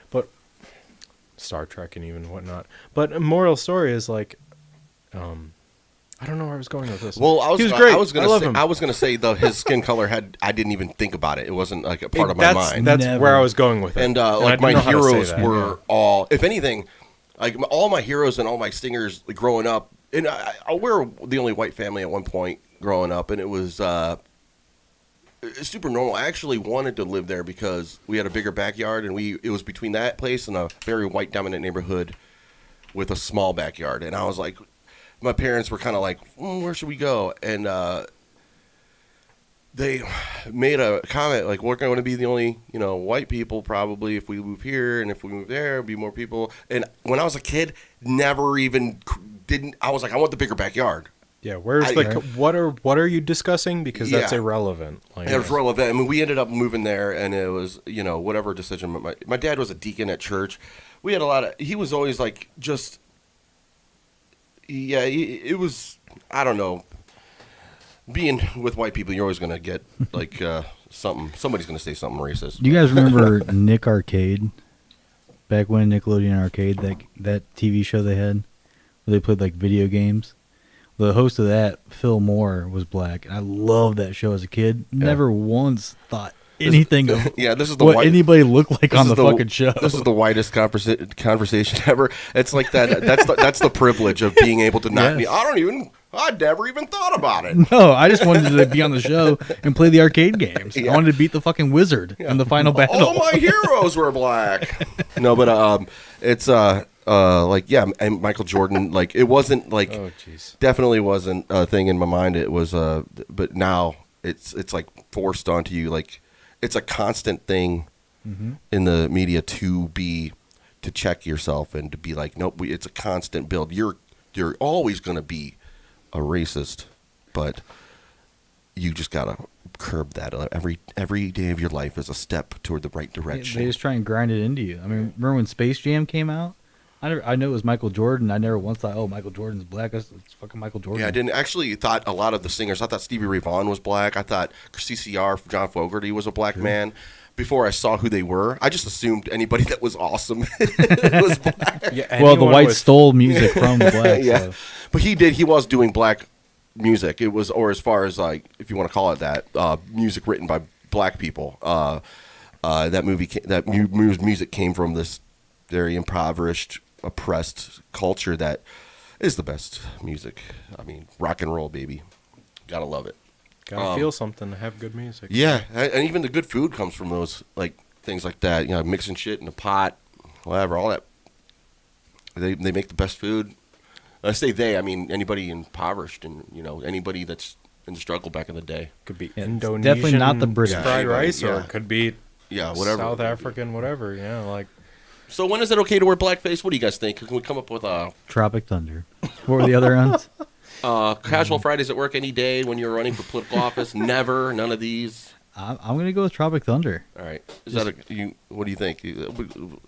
but Star Trek and even whatnot. But a moral story is like, I don't know where I was going with this. Well, he was great. I was gonna say his skin color I didn't even think about it. It wasn't like a part of my mind. That's where I was going with it. And like my heroes were all, if anything, like all my heroes and all my singers growing up. And we were the only white family at one point growing up, and it was super normal. I actually wanted to live there because we had a bigger backyard, and it was between that place and a very white dominant neighborhood with a small backyard. And I was like, my parents were kind of like, where should we go? And they made a comment like, we're going to be the only, you know, white people probably if we move here, and if we move there, it'll be more people. And when I was a kid, I was like, I want the bigger backyard. Yeah, what are you discussing? Because that's irrelevant. Like, it was relevant. I mean, we ended up moving there, and it was, you know, whatever decision. My dad was a deacon at church. We had he was always like, just, it was, I don't know. Being with white people, you're always going to get like somebody's going to say something racist. Do you guys remember Nick Arcade? Back when Nickelodeon Arcade, that TV show they had, where they played like video games. The host of that, Phil Moore, was black, and I loved that show as a kid. Never once thought anything of this is what anybody looked like on the fucking show. This is the whitest conversation ever. It's like that. That's the privilege of being able to not. Yes. I never even thought about it. No, I just wanted to be on the show and play the arcade games. I wanted to beat the fucking wizard in the final battle. All my heroes were black. No, but it's and Michael Jordan, like, it wasn't like, definitely wasn't a thing in my mind. It was but now it's like forced onto you. Like, it's a constant thing in the media to check yourself and to be like, nope, it's a constant build. You're you're always going to be a racist, but you just gotta curb that. Every day of your life is a step toward the right direction. They just try and grind it into you. I mean, remember when Space Jam came out? I know it was Michael Jordan. I never once thought, oh, Michael Jordan's black. It's fucking Michael Jordan. Yeah, I didn't actually thought a lot of the singers. I thought Stevie Ray Vaughan was black. I thought CCR, John Fogerty was a black man. Before I saw who they were, I just assumed anybody that was awesome was black. Yeah, well, the whites stole music from the blacks. Yeah, so. But he was doing black music. It was, or as far as like, if you want to call it that, music written by black people. That music came from this very impoverished, oppressed culture that is the best music. I mean, rock and roll, baby. Gotta love it. Gotta feel something to have good music. Yeah, and even the good food comes from those, like, things like that. You know, mixing shit in a pot, whatever, all that. They make the best food. I say they, I mean anybody impoverished and, you know, anybody that's in the struggle back in the day. Could be Indonesian. Definitely not the British. Fried rice, yeah. or it could be whatever. South African, whatever. Yeah, like. So when is it okay to wear blackface? What do you guys think? Can we come up with a... Tropic Thunder. What were the other ones? Casual Fridays at work any day when you're running for political office? Never. None of these. I'm going to go with Tropic Thunder. All right. What do you think? It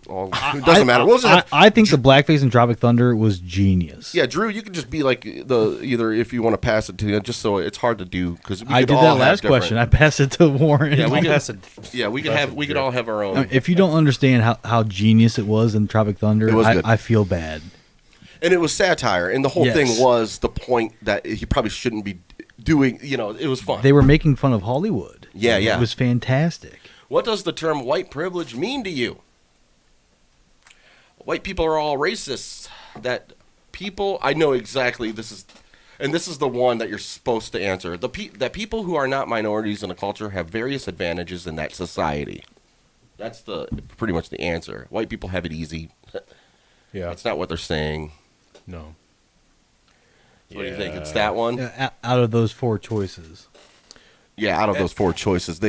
doesn't matter. I think the blackface in Tropic Thunder was genius. Yeah, Drew, you can just be like either if you want to pass it to you, just so it's hard to do because I did that last question. I passed it to Warren. Yeah, we could all have our own. I mean, if you don't understand how genius it was in Tropic Thunder, I feel bad. And it was satire, and the whole thing was the point that he probably shouldn't be doing. You know, it was fun. They were making fun of Hollywood. Yeah. It was fantastic. What does the term white privilege mean to you? White people are all racists. I know exactly this is the one that you're supposed to answer. That people who are not minorities in a culture have various advantages in that society. That's pretty much the answer. White people have it easy. Yeah. That's not what they're saying. No. So what do you think? It's that one? Out of those four choices. Yeah, out of those four choices,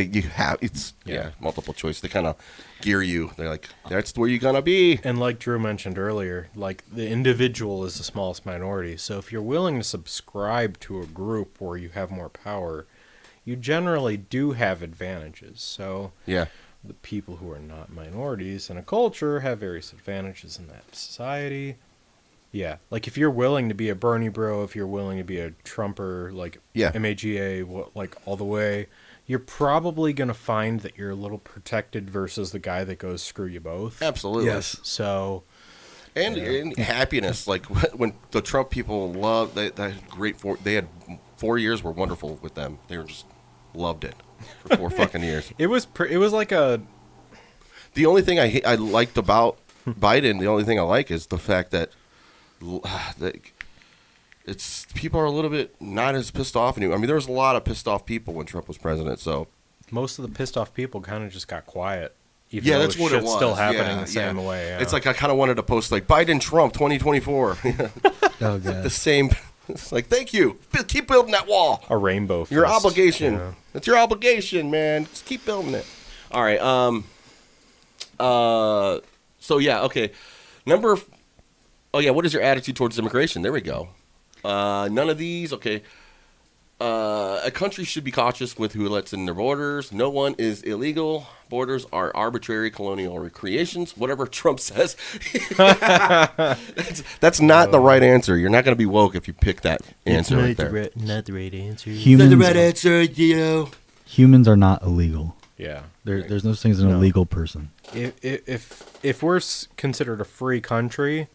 multiple choice. They kind of gear you. They're like, that's where you're gonna be. And like Drew mentioned earlier, like the individual is the smallest minority. So if you're willing to subscribe to a group where you have more power, you generally do have advantages. So yeah, the people who are not minorities in a culture have various advantages in that society. Yeah, like if you're willing to be a Bernie bro, if you're willing to be a Trumper, like MAGA, like all the way, you're probably going to find that you're a little protected versus the guy that goes, screw you both. Absolutely. Yes. So... And happiness, like when the Trump people loved, they had 4 years were wonderful with them. They were just loved it for 4 fucking years. It was like a... The only thing I liked about Biden, the only thing I like is the fact that it's people are a little bit not as pissed off anymore. I mean, there was a lot of pissed off people when Trump was president. So most of the pissed off people kind of just got quiet. Even though that's what it was. Still happening the same way. Yeah. It's like I kind of wanted to post like Biden Trump 2024. Oh god, the same. It's like thank you. Keep building that wall. A rainbow. Your fist. obligation. Yeah. It's your obligation, man. Just keep building it. All right. So yeah. Okay. What is your attitude towards immigration? There we go. None of these. Okay. A country should be cautious with who it lets in their borders. No one is illegal. Borders are arbitrary colonial recreations. Whatever Trump says. That's not the right answer. You're not going to be woke if you pick that answer right there. Not the right answer. Humans, not the right answer, Dio. Humans are not illegal. Yeah. There's no such thing as an illegal person. If we're considered a free country...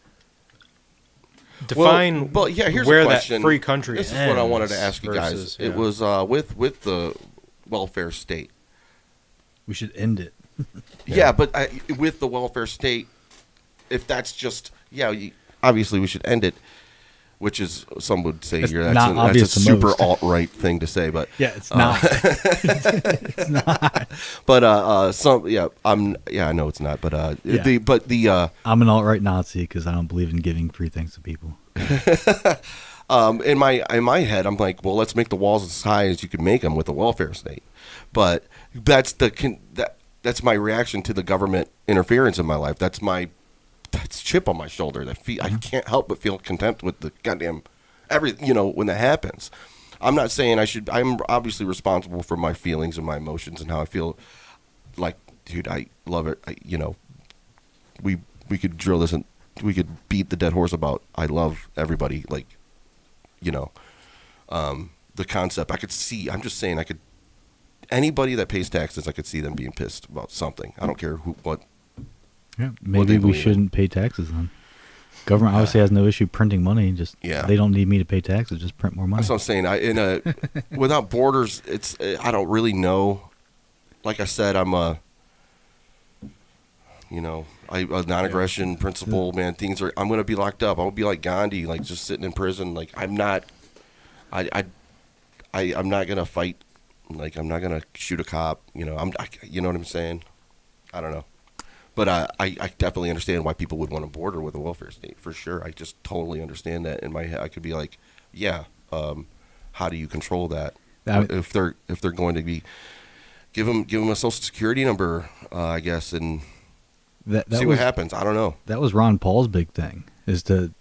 Define here's where a question. That free country This is what I wanted to ask you guys. Yeah. It was with the welfare state. We should end it. Yeah, but with the welfare state, if that's just obviously we should end it. Which is some would say that's a super alt-right thing to say, but it's not. It's not. But I know it's not. But I'm an alt-right Nazi because I don't believe in giving free things to people. In my head, I'm like, well, let's make the walls as high as you can make them with a welfare state. But that's my reaction to the government interference in my life. That's my chip on my shoulder. I can't help but feel contempt with the goddamn when that happens. I'm not saying I'm obviously responsible for my feelings and my emotions and how I feel. Like, dude, I love it. We could drill this and we could beat the dead horse about I love everybody. Like, the concept. I'm just saying anybody that pays taxes, I could see them being pissed about something. I don't care what. Yeah, maybe we shouldn't pay taxes then. Government obviously has no issue printing money. Just they don't need me to pay taxes. Just print more money. That's what I'm saying. Without borders, I don't really know. Like I said, I'm a non-aggression principle, man. I'm going to be locked up. I'm going to be like Gandhi, like just sitting in prison. Like I'm not going to fight. Like I'm not going to shoot a cop. You know what I'm saying? I don't know. But I definitely understand why people would want a border with a welfare state, for sure. I just totally understand that. In my head, I could be like, how do you control that? If they're going to be, give them a social security number, I guess, and see what happens. I don't know. That was Ron Paul's big thing, is to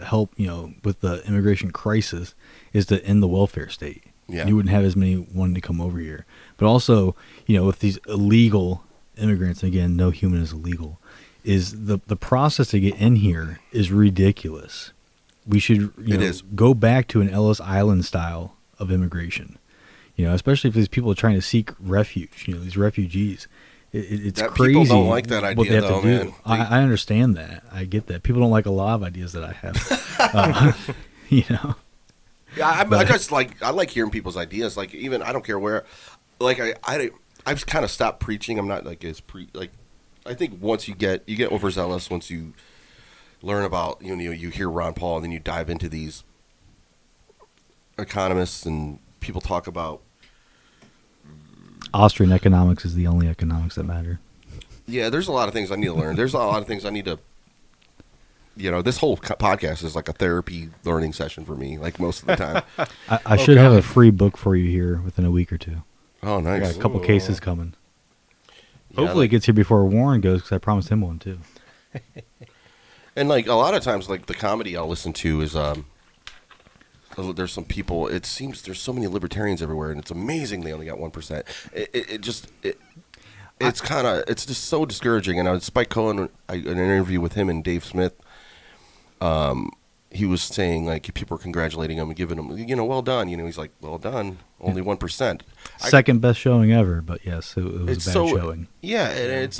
help with the immigration crisis, is to end the welfare state. Yeah. You wouldn't have as many wanting to come over here, but also with these illegal immigrants, again, no human is illegal, is the process to get in here is ridiculous. We should go back to an Ellis Island style of immigration, especially if these people are trying to seek refuge, these refugees. It's crazy. People don't like that idea, though, man. I understand that. I get that. People don't like a lot of ideas that I have. Yeah, I like hearing people's ideas. Like, even I don't care where. Like I've kind of stopped preaching. I'm not like I think once you get overzealous, once you learn about you hear Ron Paul, and then you dive into these economists and people talk about Austrian economics is the only economics that matter. Yeah, there's a lot of things I need to learn. There's a lot of things I need to. This whole podcast is like a therapy learning session for me. Like most of the time. I should have a free book for you here within a week or two. Oh, nice. I got a couple cases coming. Hopefully it gets here before Warren goes, because I promised him one too. And like a lot of times, like the comedy I'll listen to is there's some people. It seems there's so many libertarians everywhere, and it's amazing they only got 1%. It's just so discouraging. And Spike Cohen, an interview with him and Dave Smith, he was saying like people were congratulating him and giving him well done. He's like, well done, only 1%. Second best showing ever, but yes, it was a bad showing. Yeah, and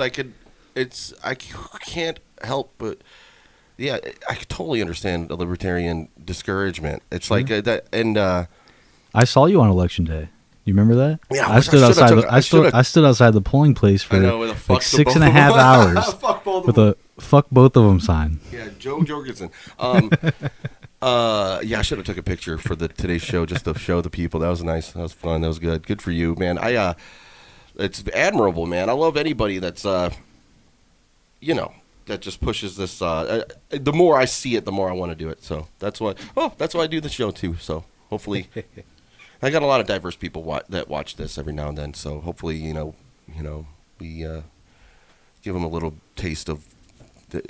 I can't help but. Yeah, I totally understand the libertarian discouragement. It's like that, and I saw you on election day. You remember that? Yeah, I stood outside the polling place for like 6.5 hours with a "fuck both of them" sign. Yeah, Joe Jorgensen. I should have took a picture for today's show just to show the people. That was nice. That was fun. That was good. Good for you, man. It's admirable, man. I love anybody that's that just pushes this. The more I see it, the more I want to do it. So that's why I do the show too. So hopefully, I got a lot of diverse people that watch this every now and then. So hopefully, we give them a little taste of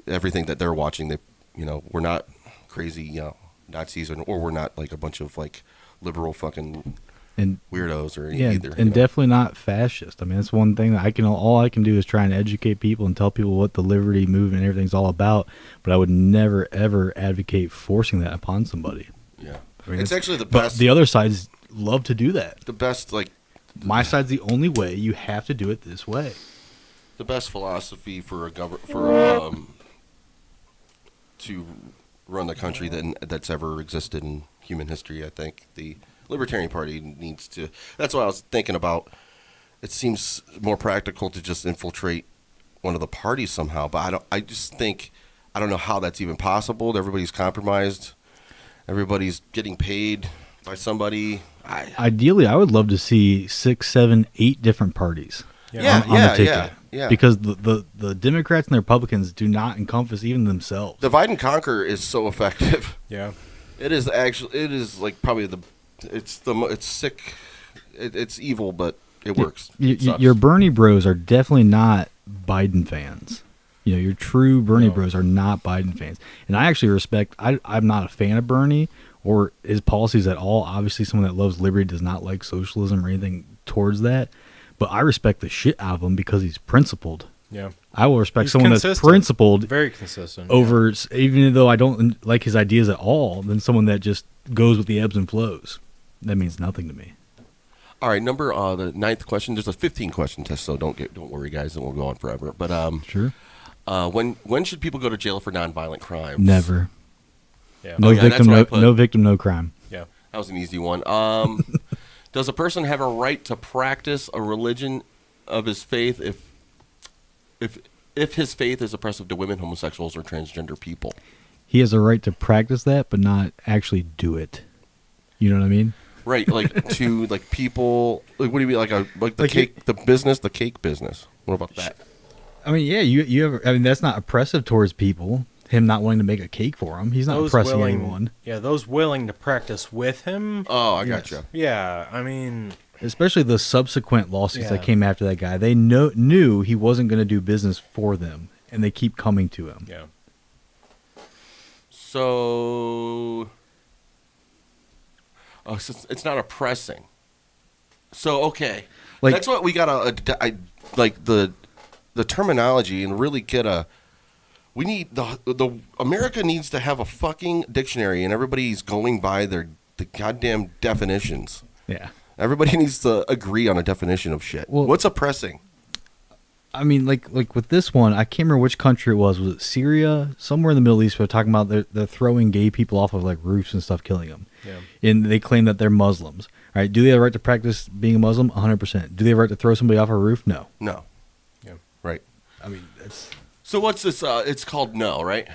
everything that they're watching. That we're not crazy, Nazis, or we're not like a bunch of like liberal fucking weirdos or either. And definitely not fascist. I mean, that's one thing that all I can do is try and educate people and tell people what the liberty movement and everything's all about. But I would never ever advocate forcing that upon somebody. Yeah, I mean, it's actually the best. But the other sides love to do that. The best, like my side's the only way. You have to do it this way. The best philosophy for to run the country that's ever existed in human history. I think the Libertarian Party needs to. That's what I was thinking about. It seems more practical to just infiltrate one of the parties somehow, but I just think I don't know how that's even possible. Everybody's compromised. Everybody's getting paid by somebody. Ideally, I would love to see 6, 7, 8 different parties. On the ticket. Yeah. Because the Democrats and the Republicans do not encompass even themselves. Divide and conquer is so effective. Yeah, it is actually. It is like probably it's sick. It's evil, but it works. Your Bernie bros are definitely not Biden fans. Your true Bernie bros are not Biden fans. And I actually respect, I'm not a fan of Bernie or his policies at all. Obviously, someone that loves liberty does not like socialism or anything towards that. But I respect the shit out of him because he's principled. Yeah. I will respect He's someone consistent. that's principled. Very consistent. Over, even though I don't like his ideas at all, than someone that just goes with the ebbs and flows. That means nothing to me. All right, the 9th question. There's a 15-question test, so don't worry, guys. It won't go on forever. But sure. When should people go to jail for nonviolent crimes? Never. Yeah. No victim, no victim, no crime. Yeah. That was an easy one. Does a person have a right to practice a religion of his faith if his faith is oppressive to women, homosexuals, or transgender people? He has a right to practice that, but not actually do it. You know what I mean? Right, like to like people. Like, what do you mean, like the cake business? What about that? I mean, yeah, you have. I mean, that's not oppressive towards people. Him not wanting to make a cake for him, he's not oppressing anyone. Yeah, those willing to practice with him. Oh, I gotcha. Yeah, I mean, especially the subsequent lawsuits that came after that guy. They knew he wasn't going to do business for them, and they keep coming to him. Yeah. So, it's not oppressing. So okay, that's what we gotta like the terminology and really get a. We need the America needs to have a fucking dictionary, and everybody's going by the goddamn definitions. Yeah. Everybody needs to agree on a definition of shit. Well, what's oppressing? I mean, like with this one, I can't remember which country it was. Was it Syria? Somewhere in the Middle East, we're talking about they're throwing gay people off of like roofs and stuff, killing them. Yeah. And they claim that they're Muslims. All right? Do they have a right to practice being a Muslim? 100%. Do they have a right to throw somebody off a roof? No. No. Yeah. Right. I mean, that's. So what's this? It's called no, right?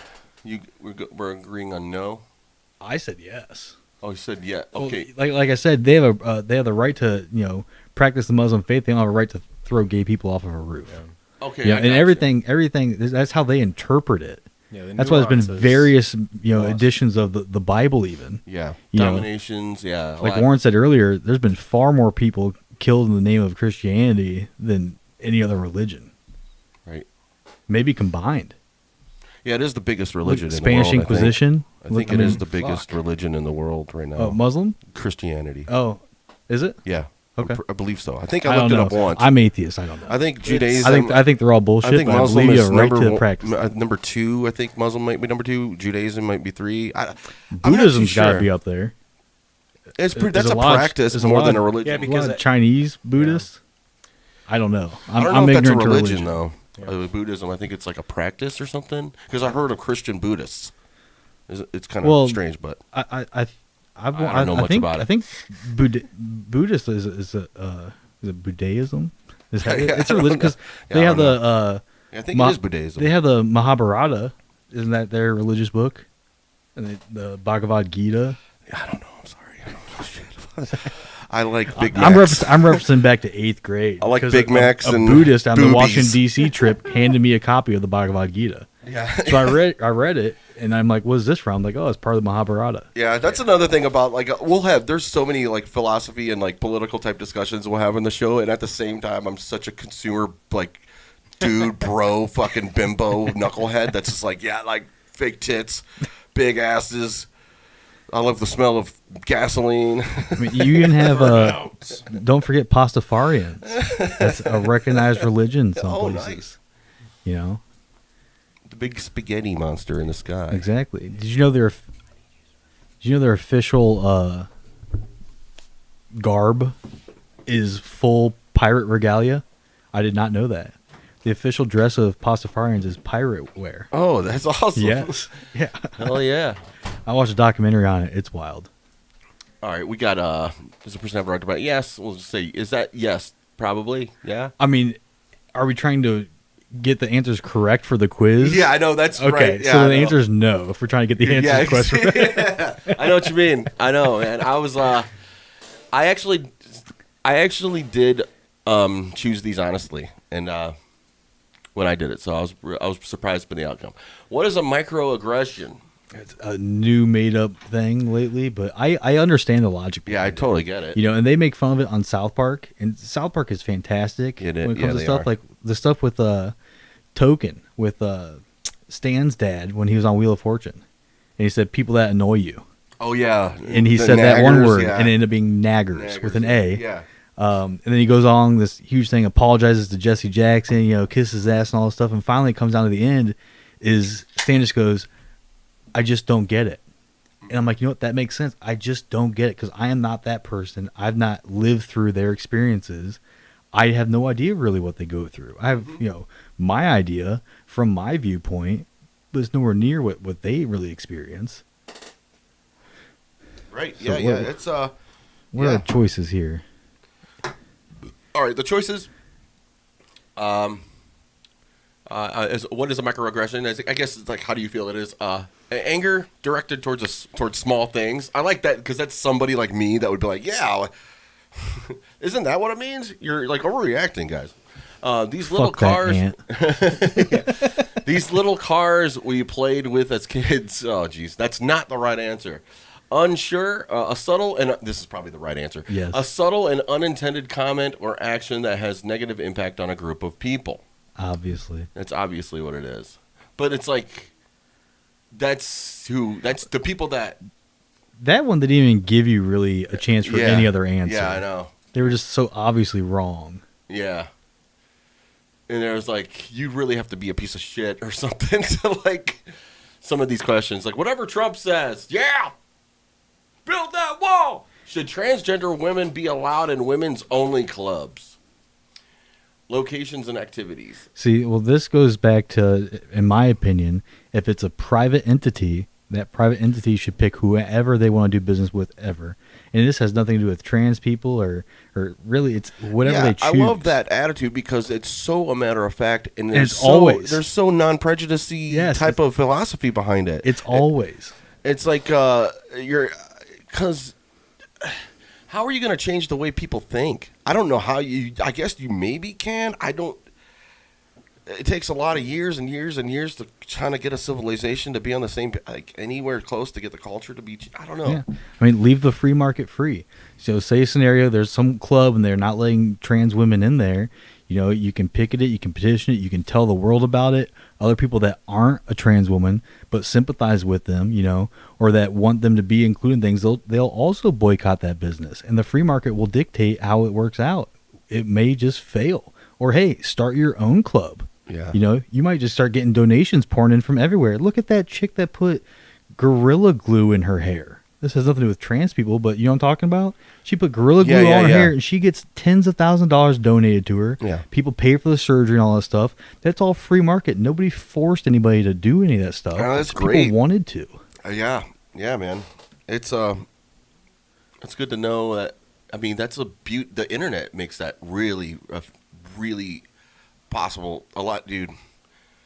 We're agreeing on no. I said yes. Oh, you said yeah. Okay. Well, like I said, they have the right to practice the Muslim faith. They don't have a right to throw gay people off of a roof. Yeah. Okay. Yeah, and everything. That's how they interpret it. Yeah, that's why there's been various editions of the Bible even. Yeah. Dominations. Yeah. Like Warren said earlier, there's been far more people killed in the name of Christianity than any other religion. Right. Maybe combined. Yeah, it is the biggest religion in the world. Spanish Inquisition. I think it is the biggest religion in the world right now. Oh, Muslim? Christianity. Oh, is it? Yeah. Okay. I believe so. I think I looked it up once. I'm atheist. I don't know. I think Judaism. I think they're all bullshit. I think Muslim is number 2. I think Muslim might be number 2. Judaism might be 3. Buddhism's got to be up there. That's a practice more than a religion. Yeah, because Chinese Buddhists. Yeah. I don't know. I don't know if that's a religion though. Yeah. Buddhism, I think it's like a practice or something. Because I heard of Christian Buddhists. It's kind of strange, but I don't know much about it. I think Buddhist is it Buddhism? Is that it's a religion because they have the. I think it is Buddhism. They have the Mahabharata. Isn't that their religious book? And the Bhagavad Gita. I don't know. I'm sorry. I don't know shit. I like Big Macs. I'm referencing back to 8th grade. I like Big Macs and Buddhist on boobies. the Washington D.C. trip handed me a copy of the Bhagavad Gita. Yeah. So I read it, and I'm like, "What is this from?" I'm like, "Oh, it's part of the Mahabharata." Yeah, that's another thing about there's so many like philosophy and like political type discussions we'll have in the show, and at the same time, I'm such a consumer dude, bro, fucking bimbo knucklehead that's just like fake tits, big asses. I love the smell of gasoline. I mean, you even have don't forget Pastafarians. That's a recognized religion in some places. Nice. You know, the big spaghetti monster in the sky. Exactly. Did you know their official garb is full pirate regalia? I did not know that. The official dress of Pastafarians is pirate wear. Oh, that's awesome. Yes. Yeah. Hell yeah. I watched a documentary on it. It's wild. All right, we got does the person have a right to buy? Yes, we'll just say is that yes, probably. Yeah. I mean, are we trying to get the answers correct for the quiz? Yeah, I know that's okay, right. Okay, yeah, so the answer is no if we're trying to get the answers correct. Yeah. I know what you mean. I know, man. I was I actually did choose these honestly, and when I did it, so I was surprised by the outcome. What is a microaggression? It's a new made-up thing lately, but I understand the logic. Yeah, I totally get it. You know, and they make fun of it on South Park, and South Park is fantastic when it comes to stuff like the stuff with token with Stan's dad when he was on Wheel of Fortune, and he said people that annoy you. Oh yeah, and he said that one word, and it ended up being naggers with an A. Yeah. And then he goes on this huge thing, apologizes to Jesse Jackson, kisses his ass and all this stuff, and finally it comes down to the end. Is Stan just goes, I just don't get it. And I'm like, you know what? That makes sense. I just don't get it because I am not that person. I've not lived through their experiences. I have no idea really what they go through. I have, my idea from my viewpoint, but it's nowhere near what they really experience. Right. So Yeah. It's what are the choices here? All right. The choices. What is a microaggression? I guess it's like, how do you feel it is? Anger directed towards small things. I like that because that's somebody like me that would be like, yeah, isn't that what it means? You're like overreacting, guys. These little cars, these little cars we played with as kids. Oh, geez, that's not the right answer. Unsure, a subtle, and this is probably the right answer. Yes. A subtle and unintended comment or action that has negative impact on a group of people. Obviously. That's obviously what it is. But it's like, that's the people that one didn't even give you really a chance for any other answer. Yeah, I know. They were just so obviously wrong. Yeah. And there was like, you really have to be a piece of shit or something to like some of these questions. Like, whatever Trump says, yeah, build that wall. Should transgender women be allowed in women's only clubs? Locations and activities. See, well, this goes back to, in my opinion, if it's a private entity, that private entity should pick whoever they want to do business with ever. And this has nothing to do with trans people or really it's whatever they choose. I love that attitude because it's so a matter of fact, and it's always there's so non-prejudicey type of philosophy behind it. It's always. It's like because how are you going to change the way people think? I don't know how I guess you maybe can. I don't. It takes a lot of years and years and years to trying to get a civilization to be on the same, like anywhere close to get the culture to be. I don't know. Yeah. I mean, leave the free market free. So say a scenario, there's some club and they're not letting trans women in there. You can picket it, you can petition it, you can tell the world about it. Other people that aren't a trans woman but sympathize with them, or that want them to be included in things, they'll also boycott that business. And the free market will dictate how it works out. It may just fail. Or, hey, start your own club. Yeah. You might just start getting donations pouring in from everywhere. Look at that chick that put Gorilla Glue in her hair. This has nothing to do with trans people, but you know what I'm talking about? She put Gorilla Glue on her hair, and she gets tens of thousands of dollars donated to her. Yeah. People pay for the surgery and all that stuff. That's all free market. Nobody forced anybody to do any of that stuff. Oh, that's great. People wanted to. Yeah, man. It's good to know that. I mean, that's a beaut. The internet makes that really possible a lot, dude.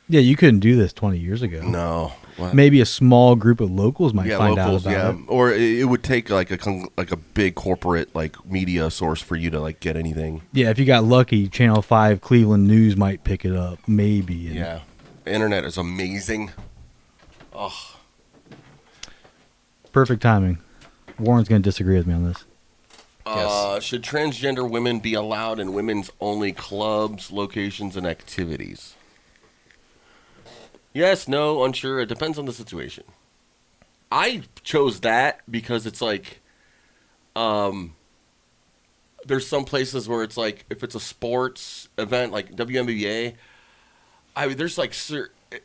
Yeah, you couldn't do this 20 years ago. No. What? Maybe a small group of locals might find out about it. Or it would take like a big corporate like media source for you to like get anything. Yeah, if you got lucky, Channel 5 Cleveland News might pick it up, maybe. Yeah. The internet is amazing. Oh. Perfect timing. Warren's going to disagree with me on this. Yes. Should transgender women be allowed in women's only clubs, locations, and activities? Yes, no, unsure. It depends on the situation. I chose that because it's like, there's some places where it's like, if it's a sports event like WNBA, there's like,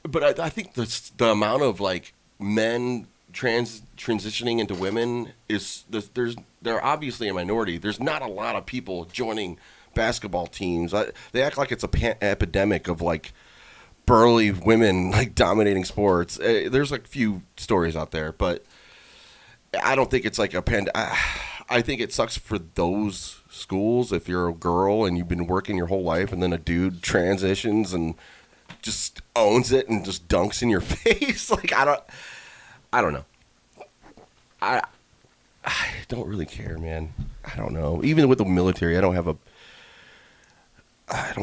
but I think the amount of like men transitioning into women they're obviously a minority. There's not a lot of people joining basketball teams. They act like it's a epidemic of like burly women like dominating sports. There's like few stories out there, but I don't think it's like I think it sucks for those schools if you're a girl and you've been working your whole life and then a dude transitions and just owns it and just dunks in your face. Like I don't know. I don't really care, man. I don't know. Even with the military, I don't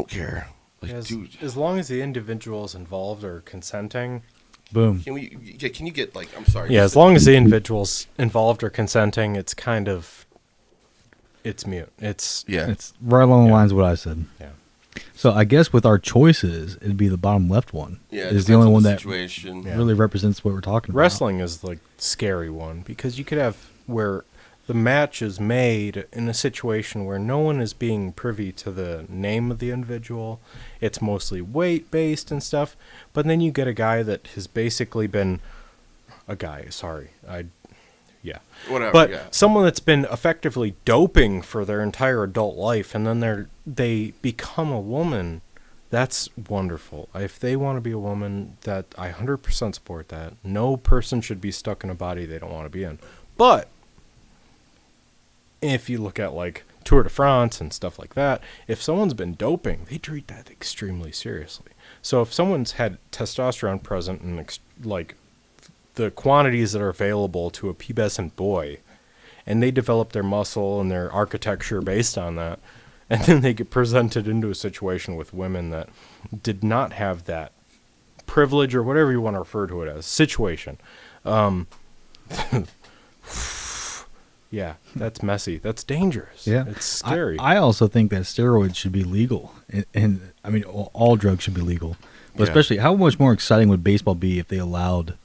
care. Like, as long as the individuals involved are consenting. Boom. Can you get like, I'm sorry. Yeah, as long as the individuals involved are consenting, it's kind of, it's mute. It's right along the lines of what I said. Yeah. So I guess with our choices, it'd be the bottom left one. Yeah, is the only one that situation. really represents what we're talking about. Wrestling is like scary one because you could have where the match is made in a situation where no one is being privy to the name of the individual. It's mostly weight based and stuff. But then you get a guy that has basically been Whatever. But someone that's been effectively doping for their entire adult life, and then they become a woman. That's wonderful. If they want to be a woman, that I 100% support that. No person should be stuck in a body they don't want to be in. But if you look at like Tour de France and stuff like that, if someone's been doping, they treat that extremely seriously. So if someone's had testosterone present in like the quantities that are available to a pubescent boy, and they develop their muscle and their architecture based on that, and then they get presented into a situation with women that did not have that privilege or whatever you want to refer to it as situation. Yeah, that's messy. That's dangerous. Yeah, it's scary. I also think that steroids should be legal, and I mean all drugs should be legal. But especially, how much more exciting would baseball be if they allowed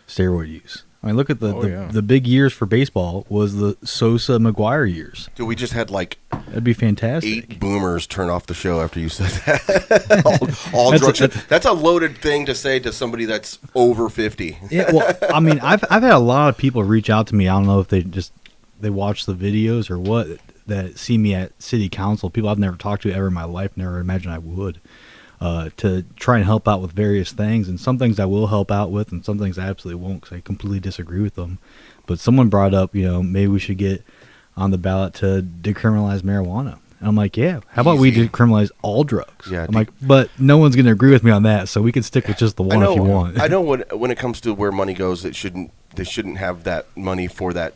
steroid use? I mean, look at the big years for baseball was the Sosa McGuire years. Dude, we just had like that'd be fantastic. 8 boomers turn off the show after you said that. all drugs. That's a loaded thing to say to somebody that's over 50. Yeah, well, I mean, I've had a lot of people reach out to me. I don't know if they watch the videos or what, that see me at city council, people I've never talked to ever in my life, never imagined I would, to try and help out with various things. And some things I will help out with, and some things I absolutely won't because I completely disagree with them. But someone brought up, maybe we should get on the ballot to decriminalize marijuana. And I'm like, yeah, how about we decriminalize all drugs? Yeah, I'm like, but no one's going to agree with me on that, so we can stick with just the one if you want. I know when it comes to where money goes, they shouldn't have that money for that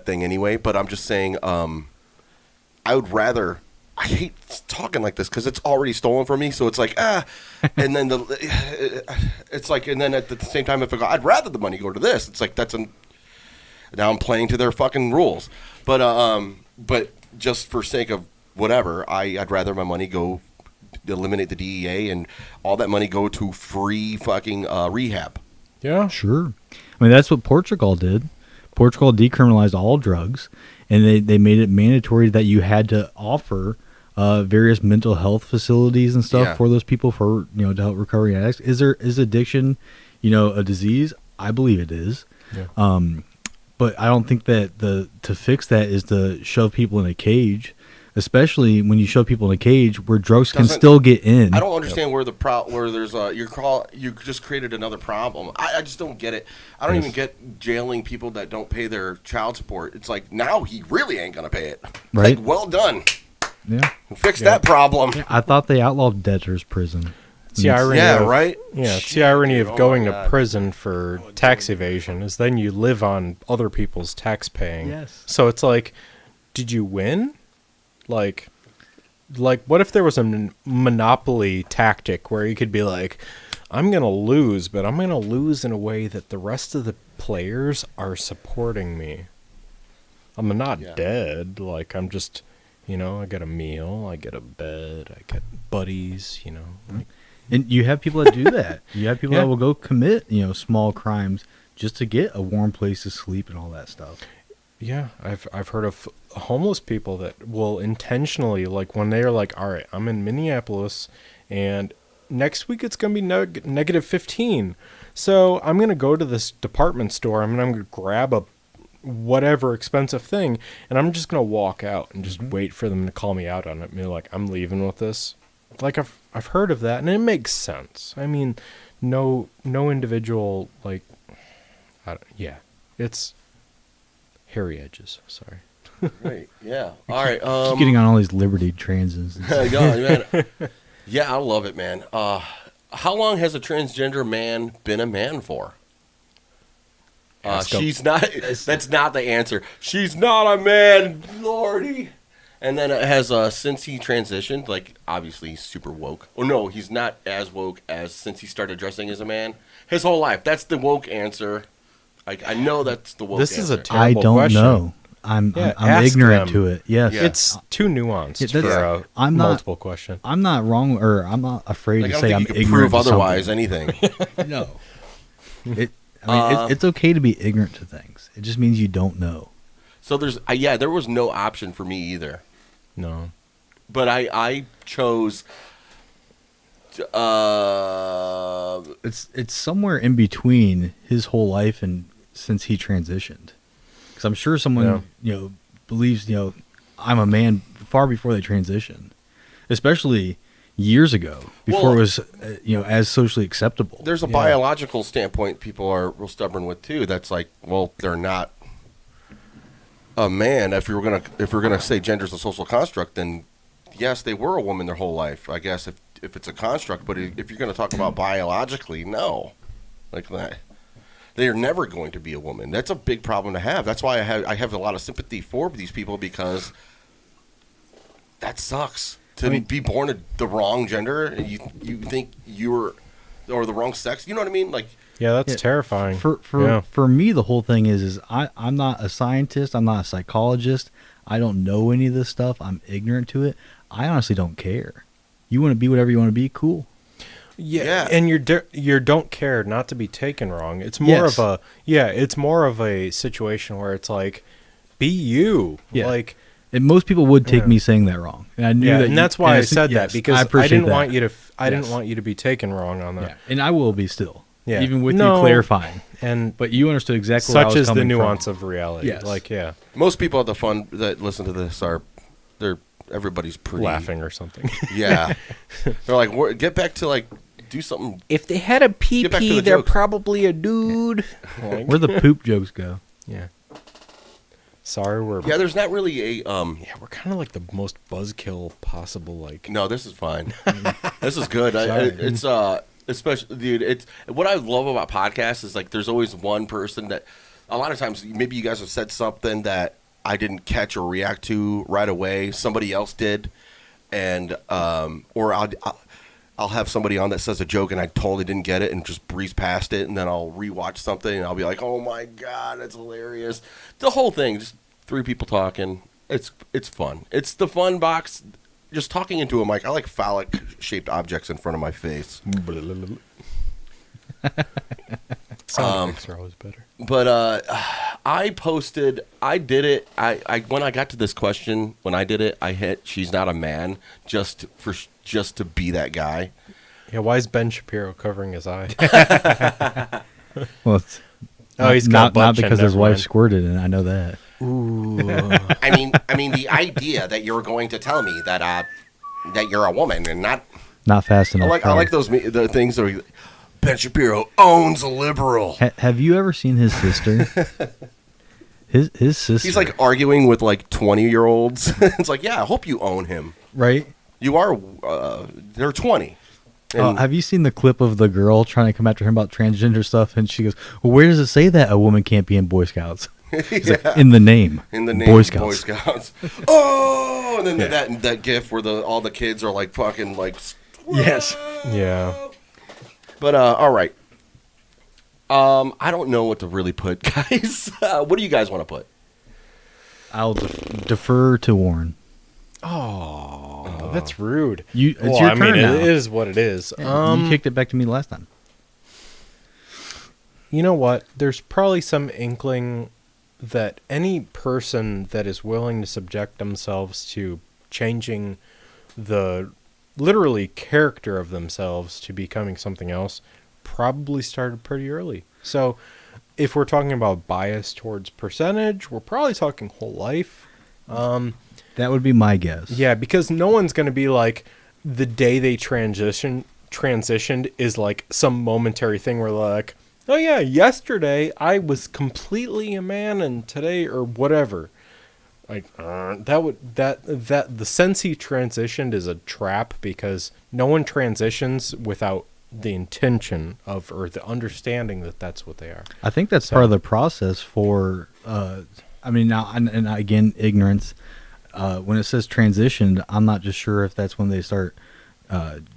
thing anyway, but I'm just saying I would rather, I hate talking like this because it's already stolen from me, so it's like and then it's like, and then at the same time, if I go, I'd rather the money go to this, it's like now I'm playing to their fucking rules, but just for sake of whatever, I'd rather my money go eliminate the DEA and all that money go to free fucking rehab. Yeah, sure. I mean, that's what Portugal did. Portugal decriminalized all drugs, and they made it mandatory that you had to offer various mental health facilities and stuff for those people to help recovering addicts. Is addiction, a disease? I believe it is. Yeah. But I don't think that to fix that is to shove people in a cage, especially when you shove people in a cage where drugs can still get in. I don't understand where there's you just created another problem. I just don't get it. I don't even get jailing people that don't pay their child support. It's like, now he really ain't gonna pay it. Right. Like, well done. Yeah. Fix that problem. Yeah, I thought they outlawed debtor's prison. It's the irony right? Yeah, it's the irony of going to prison for tax evasion is then you live on other people's tax paying. Yes. So it's like, did you win? Like what if there was a monopoly tactic where you could be like, I'm going to lose, but I'm going to lose in a way that the rest of the players are supporting me. I'm not dead. Like, I'm just, I get a meal, I get a bed, I get buddies, Like, and you have people that do that. You have people that will go commit, small crimes just to get a warm place to sleep and all that stuff. Yeah, I've heard of homeless people that will intentionally, like, when they're like, all right, I'm in Minneapolis, and next week it's going to be negative 15. So I'm going to go to this department store, and I'm going to grab a whatever expensive thing, and I'm just going to walk out and just wait for them to call me out on it. And be like, I'm leaving with this. Like, I've heard of that, and it makes sense. I mean, no individual, like, it's hairy edges. Sorry. Right. Yeah. All right. Keep getting on all these Liberty transits. Yeah, I love it, man. How long has a transgender man been a man for? She's not. That's not the answer. She's not a man, Lordy. And then it has since he transitioned, like, obviously he's super woke. Oh no, he's not as woke as since he started dressing as a man. His whole life. That's the woke answer. I know that's the woke answer. This is a terrible question. I don't know. I'm ask ignorant them. to it. Yes. Yeah. It's too nuanced for a I'm not- multiple question. I'm not wrong, or I'm not afraid Like, to I say don't I'm think you can ignorant prove to otherwise something. anything. No. It's okay to be ignorant to things. It just means you don't know. So there was no option for me either. No. But I chose. It's somewhere in between his whole life and since he transitioned. Because I'm sure someone believes I'm a man far before they transition, especially years ago before it was as socially acceptable. There's a biological standpoint people are real stubborn with too. That's like, well, they're not a man. If we're gonna say gender's a social construct, then yes, they were a woman their whole life. I guess if it's a construct, but if you're gonna talk about biologically, no, like that. They are never going to be a woman. That's a big problem to have. That's why I have a lot of sympathy for these people, because that sucks. To be born the wrong gender and you think you're or the wrong sex. You know what I mean? Like, yeah, that's terrifying. For me, the whole thing is I'm not a scientist. I'm not a psychologist. I don't know any of this stuff. I'm ignorant to it. I honestly don't care. You want to be whatever you want to be, cool. Yeah, and you don't care, not to be taken wrong. It's more of a situation where it's like, be you. Yeah. Like, and most people would take me saying that wrong. And I knew that. And that's why I said that, because I didn't want you to. I didn't Yes. want you to be taken wrong on that. Yeah. And I will be still. Yeah. Even with you clarifying. But you understood exactly where I was such is coming the from. nuance of reality. Yes. Like, yeah. most people at the fun that listen to this everybody's pretty Laughing or something. Yeah, they're like, get back to like do something. If they had a Get back to pee-pee, the they're jokes. probably a dude. Like, Where the poop jokes go. yeah. Sorry, Yeah, there's not really a Yeah, we're kind of like the most buzzkill possible. Like, No, this is fine. This is good. It's especially, dude. It's what I love about podcasts is like there's always one person that a lot of times maybe you guys have said something that I didn't catch or react to right away. Somebody else did, and or I'll have somebody on that says a joke and I totally didn't get it and just breeze past it, and then I'll rewatch something and I'll be like, oh my god, that's hilarious. The whole thing, just three people talking. It's fun. It's the fun box. Just talking into a mic. I like phallic shaped objects in front of my face. sound effects are always better. But I did it. I when I got to this question, when I did it, I hit she's not a man just to be that guy. Yeah, why is Ben Shapiro covering his eye? Well, it's he's got not butt chin, because his never wife mind. squirted, and I know that. Ooh. I mean the idea that you're going to tell me that you're a woman and not Fast enough. I like those the things that are, Ben Shapiro owns a liberal. Have you ever seen his sister? his sister. He's like arguing with like 20-year-olds. It's like, yeah, I hope you own him. Right. You are. They're 20. And Have you seen the clip of the girl trying to come after him about transgender stuff? And she goes, well, where does it say that a woman can't be in Boy Scouts? He's like, in the name. In the name Boy of Scouts. Boy Scouts. Oh, and then that gif where all the kids are like fucking like. Yes. Yeah. But all right. I don't know what to really put, guys. What do you guys want to put? I'll defer to Warren. Oh, that's rude. It's your turn now. It is what it is. You kicked it back to me last time. You know what? There's probably some inkling that any person that is willing to subject themselves to changing the literally character of themselves to becoming something else probably started pretty early. So if we're talking about bias towards percentage, we're probably talking whole life. That would be my guess. Yeah, because no one's going to be like the day they transitioned is like some momentary thing where they're like, oh yeah, yesterday I was completely a man and today or whatever. Like the sense he transitioned is a trap, because no one transitions without the intention of or the understanding that that's what they are. I think that's part of the process for I mean, now and again, ignorance. When it says transitioned, I'm not just sure if that's when they start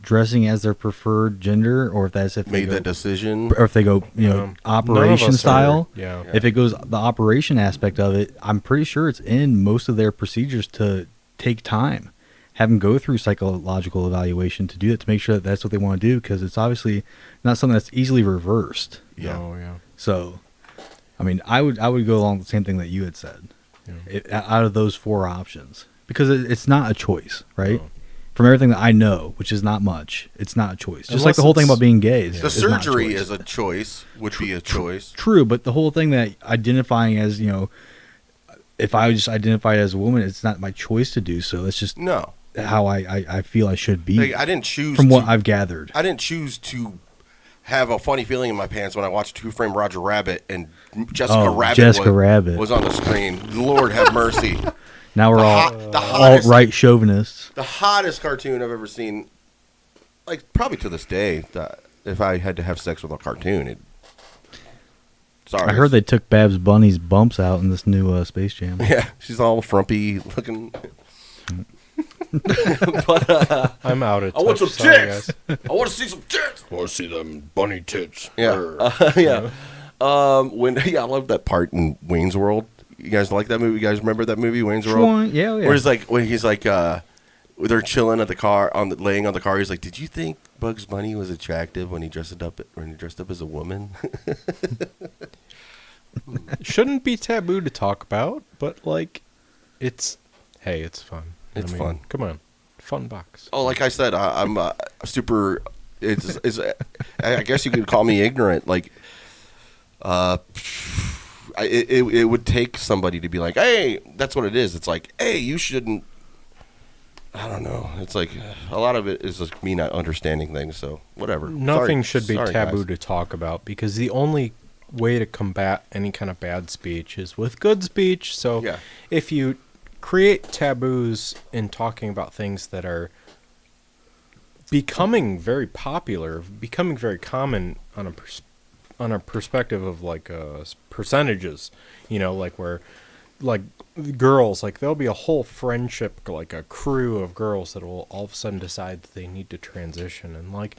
dressing as their preferred gender, or if that's if Made that decision, or if they go operation style. Yeah. If it goes the operation aspect of it, I'm pretty sure it's in most of their procedures to take time, have them go through psychological evaluation to do it, to make sure that that's what they want to do, because it's obviously not something that's easily reversed. Yeah. Oh, yeah. So, I mean, I would go along with the same thing that you had said. Yeah. Out of those 4 options, because it's not a choice, right? No. From everything that I know, which is not much, it's not a choice. Just like the whole thing about being gay. The surgery is a choice, would be a choice. True, but the whole thing that identifying as, if I just identified as a woman, it's not my choice to do so. It's just how I feel I should be. Like, I didn't choose from what I've gathered. I didn't choose to have a funny feeling in my pants when I watched Who Framed Roger Rabbit and Jessica Rabbit was on the screen. Lord have mercy. Now we're alt-right chauvinists. The hottest cartoon I've ever seen, like probably to this day. If I had to have sex with a cartoon, I heard they took Babs Bunny's bumps out in this new Space Jam. Yeah, she's all frumpy looking. But I'm out of touch. I want some tits. I want to see some tits. I want to see them bunny tits. Yeah, yeah. I love that part in Wayne's World. You guys like that movie? You guys remember that movie, Wayne's World? Yeah. Where he's like, they're chilling at the car, laying on the car. He's like, "Did you think Bugs Bunny was attractive when he dressed up as a woman?" Shouldn't be taboo to talk about, but it's fun. It's fun. Come on, FunBox. Oh, like I said, I'm super. I guess you could call me ignorant. Like, it would take somebody to be like, "Hey, that's what it is." It's like, "Hey, you shouldn't." I don't know. It's like a lot of it is just me not understanding things. So whatever. Nothing should be taboo to talk about, because the only way to combat any kind of bad speech is with good speech. So if you create taboos in talking about things that are becoming very popular, becoming very common on a perspective of percentages, where girls, there'll be a whole friendship, like a crew of girls that will all of a sudden decide that they need to transition, and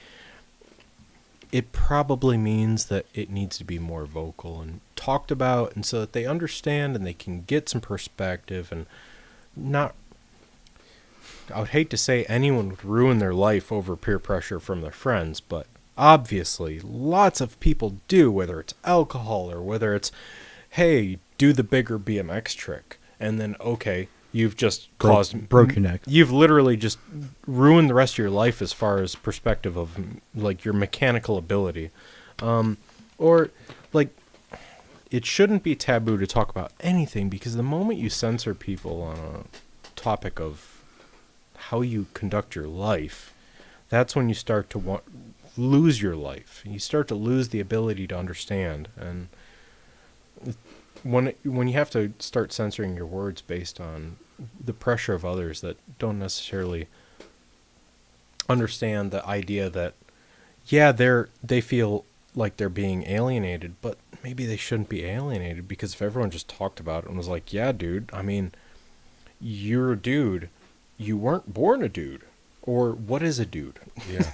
it probably means that it needs to be more vocal and talked about, and so that they understand and they can get some perspective, and not, I would hate to say anyone would ruin their life over peer pressure from their friends, but obviously lots of people do, whether it's alcohol or whether it's, hey, do the bigger BMX trick, and then, okay, you've just broke your neck. You've literally just ruined the rest of your life as far as perspective of your mechanical ability. It shouldn't be taboo to talk about anything, because the moment you censor people on a topic of how you conduct your life, that's when you start to lose your life. You start to lose the ability to understand, and when you have to start censoring your words based on the pressure of others that don't necessarily understand the idea that, they feel like they're being alienated, but maybe they shouldn't be alienated, because if everyone just talked about it and was like, yeah, dude, I mean, you're a dude, you weren't born a dude, or what is a dude? Yeah.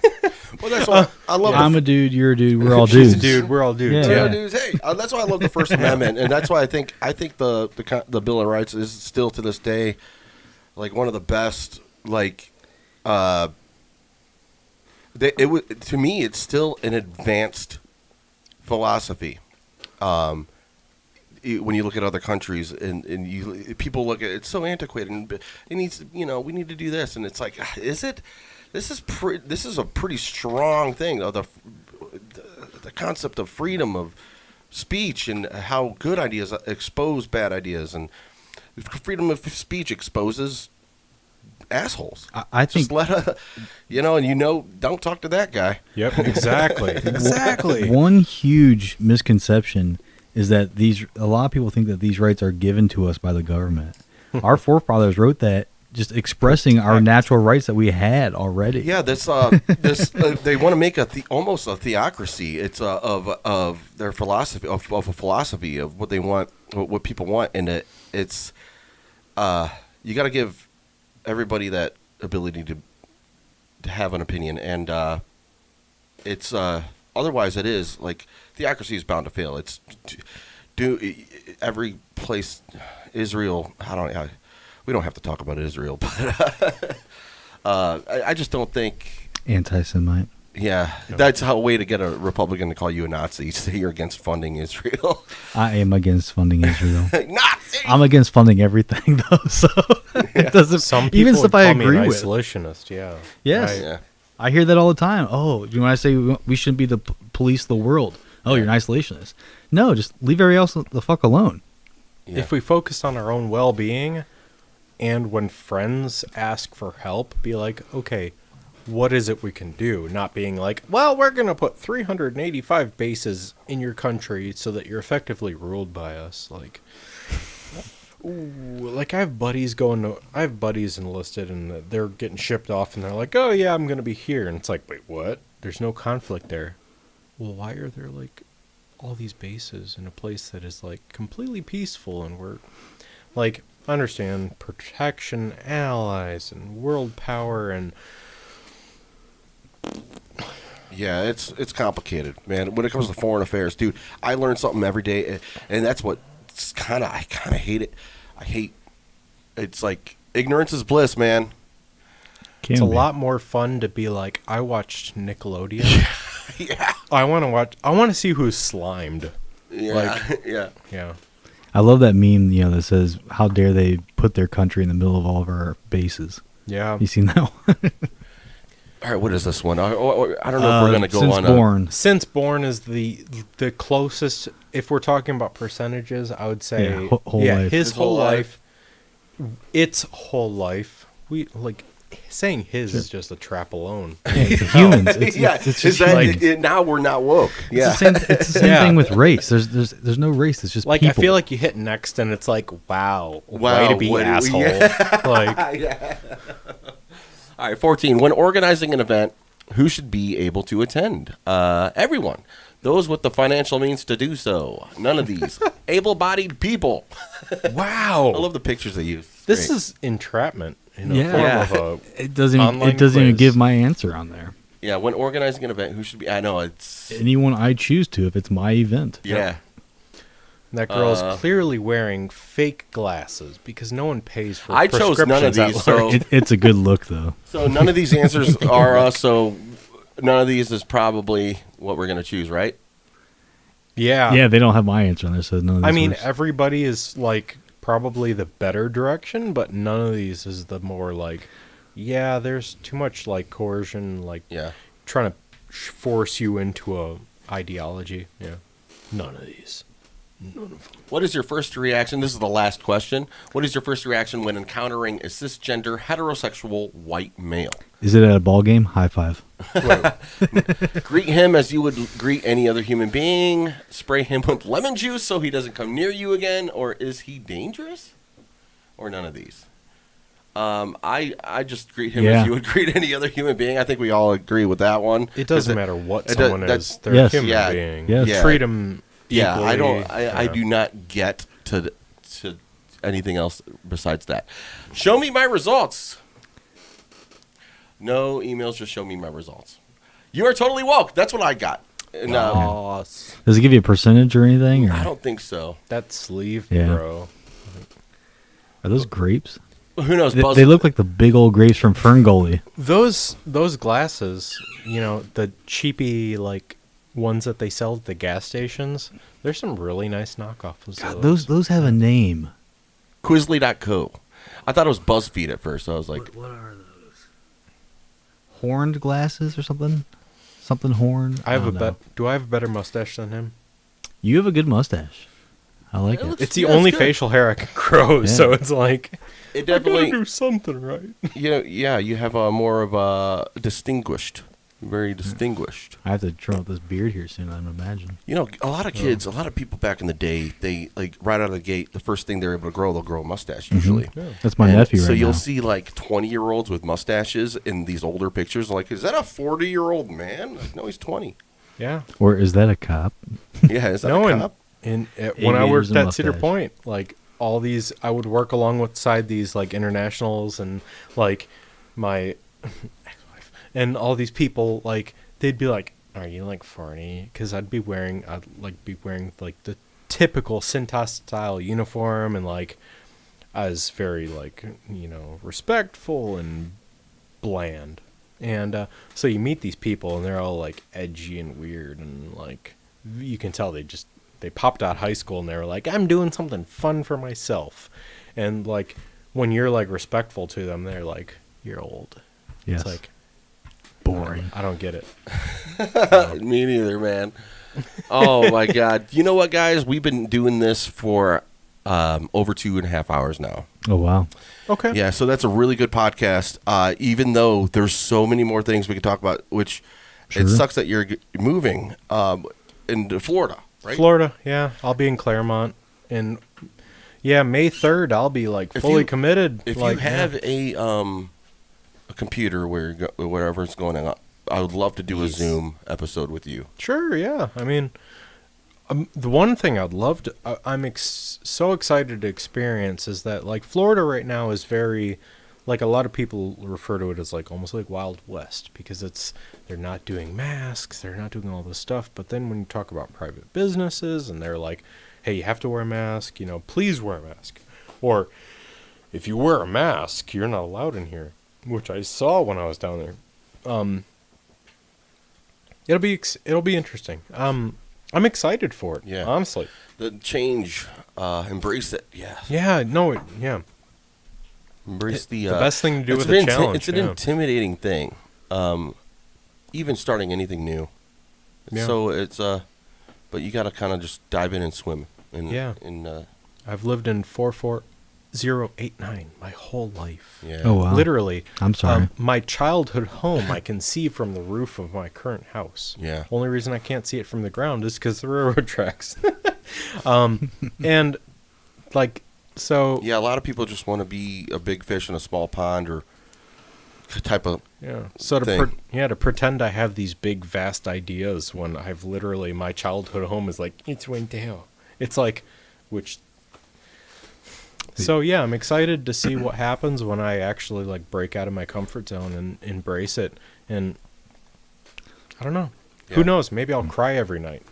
Well, that's why I love. I'm a dude. You're a dude. We're all dudes. She's a dude. We're all dudes. Yeah. Dudes. Hey, that's why I love the First Amendment, and that's why I think the Bill of Rights is still to this day one of the best. To me, it's still an advanced philosophy. When you look at other countries and people look at it, it's so antiquated, and it needs to, we need to do this, and it's like, is it? This is a pretty strong thing. The concept of freedom of speech and how good ideas expose bad ideas, and freedom of speech exposes assholes. I think just don't talk to that guy. Yep, exactly. Exactly. One huge misconception is that a lot of people think that these rights are given to us by the government. Our forefathers wrote that just expressing our natural rights that we had already. Yeah, this they want to make almost a theocracy. It's of their philosophy of a philosophy of what they want, what people want, and it's you got to give everybody that ability have an opinion, and it's otherwise it is like theocracy is bound to fail. It's every place Israel. We don't have to talk about Israel, but I just don't think anti-Semite. Yeah, that's a way to get a Republican to call you a Nazi. Say you're against funding Israel. I am against funding Israel. Nazi! I'm against funding everything, though. So it doesn't. Some people even stuff I agree with. Isolationist, yeah. Yes, I hear that all the time. Oh, when I say we shouldn't be the police of the world. Oh, you're an isolationist. No, just leave everybody else the fuck alone. Yeah. If we focus on our own well-being, and when friends ask for help, be like, okay, what is it we can do? Not being like, well, we're going to put 385 bases in your country so that you're effectively ruled by us. Like, I have buddies enlisted and they're getting shipped off and they're like, oh yeah, I'm going to be here. And it's like, wait, what? There's no conflict there. Well, why are there like all these bases in a place that is like completely peaceful? And we're like, understand protection, allies, and world power, and yeah, it's complicated, man. When it comes to foreign affairs, dude, I learn something every day, and that's what I kind of hate it. It's like ignorance is bliss, man. It's a lot more fun to be like, I watched Nickelodeon. Yeah. I want to see who's slimed. Yeah. Yeah. I love that meme, that says, how dare they put their country in the middle of all of our bases. Yeah. You seen that one? All right, what is this one? I don't know if we're going to go Since on. Born. Since Born is the closest, if we're talking about percentages, I would say whole life. His whole life. Its whole life. We like saying his is just a trap alone. Humans. It's just now we're not woke. Yeah. It's the same thing with race. There's no race. It's just like people. I feel like you hit next and it's like, wow, way to be asshole. Like, yeah. All right, 14. When organizing an event, who should be able to attend? Everyone. Those with the financial means to do so. None of these. Able-bodied people. Wow. I love the pictures they use. This is entrapment. Form of a it doesn't even give my answer on there. Yeah, when organizing an event, who should be? I know it's anyone I choose to if it's my event. Yeah. That girl's clearly wearing fake glasses because no one pays for. I chose none of these, so it's a good look though. So none of these answers are so none of these is probably what we're gonna choose, right? Yeah. Yeah, they don't have my answer on there, so none of these. I mean, everybody is like probably the better direction, but none of these is the more like, yeah, there's too much like coercion, like trying to force you into a ideology. Yeah. None of these. None of them. What is your first reaction? This is the last question. What is your first reaction when encountering a cisgender, heterosexual, white male? Is it at a ball game? High five. Greet him as you would greet any other human being. Spray him with lemon juice so he doesn't come near you again. Or is he dangerous? Or none of these? I just greet him as you would greet any other human being. I think we all agree with that one. It doesn't matter what someone is. They're a human being. Yes. Treat them. Yeah, I do not get to anything else besides that. Show me my results. No emails, just show me my results. You are totally woke. That's what I got. And, Does it give you a percentage or anything? Or? I don't think so. That sleeve, bro. Are those grapes? Who knows? They look like the big old grapes from Ferngully. Those glasses, the cheapy like ones that they sell at the gas stations. There's some really nice knockoffs of God, those have a name. Quizly.co. I thought it was BuzzFeed at first. So I was like, what are those? Horned glasses or something? Something horn? Do I have a better mustache than him? You have a good mustache. I like it. It's the only facial hair I can grow, so it's like it definitely I gotta do something right. You have a more of a distinguished. Very distinguished. I have to trim up this beard here soon, I imagine. A lot of kids, a lot of people back in the day, they like right out of the gate, the first thing they're able to grow, they'll grow a mustache usually. Yeah. That's my nephew right now. So you'll see like 20-year-olds with mustaches in these older pictures. Like, is that a 40-year-old man? Like, no, he's 20. Yeah. Or is that a cop? Yeah, is that a cop? And when I worked at Cedar Point, like all these, I would work alongside these like internationals and like my and all these people, like, they'd be like, "Are you like 40?" Because I'd be wearing like the typical Cintas style uniform, and like I was very like, you know, respectful and bland. And so you meet these people, and they're all like edgy and weird, and like you can tell they popped out of high school, and they were like, "I'm doing something fun for myself." And like when you're like respectful to them, they're like, "You're old." Yes. It's like boring. I don't get it. Me neither, man. Oh my God! You know what, guys? We've been doing this for over 2.5 hours now. Oh wow. Okay. Yeah, so that's a really good podcast. Even though there's so many more things we could talk about, which it sucks that you're moving into Florida, right? Florida, yeah. I'll be in Claremont, and yeah, May 3rd, I'll be like fully committed. If like, you have a computer wherever's going on, I would love to do a Zoom episode with you. Sure, yeah. I mean, the one thing I'd love to, I'm so excited to experience is that like Florida right now is very, like a lot of people refer to it as like almost like Wild West, because they're not doing masks, they're not doing all this stuff. But then when you talk about private businesses and they're like, "Hey, you have to wear a mask, you know, please wear a mask," or "If you wear a mask, you're not allowed in here," which I saw when I was down there. It'll be interesting. I'm excited for it. Yeah, honestly. The change, embrace it. Yeah. Yeah. No. Yeah. Embrace the best thing to do with a challenge. It's an intimidating thing, even starting anything new. Yeah. So it's but you got to kind of just dive in and swim. I've lived in 44089 my whole life. Yeah. Oh wow. Literally. I'm sorry. My childhood home I can see from the roof of my current house. Yeah. Only reason I can't see it from the ground is because the railroad tracks. And like. So yeah, a lot of people just want to be a big fish in a small pond, or type of So thing. to pretend I have these big vast ideas when I've literally my childhood home is like it's right there. It's like which. So yeah, I'm excited to see what happens when I actually like break out of my comfort zone and embrace it. And I don't know. Yeah. Who knows? Maybe I'll cry every night.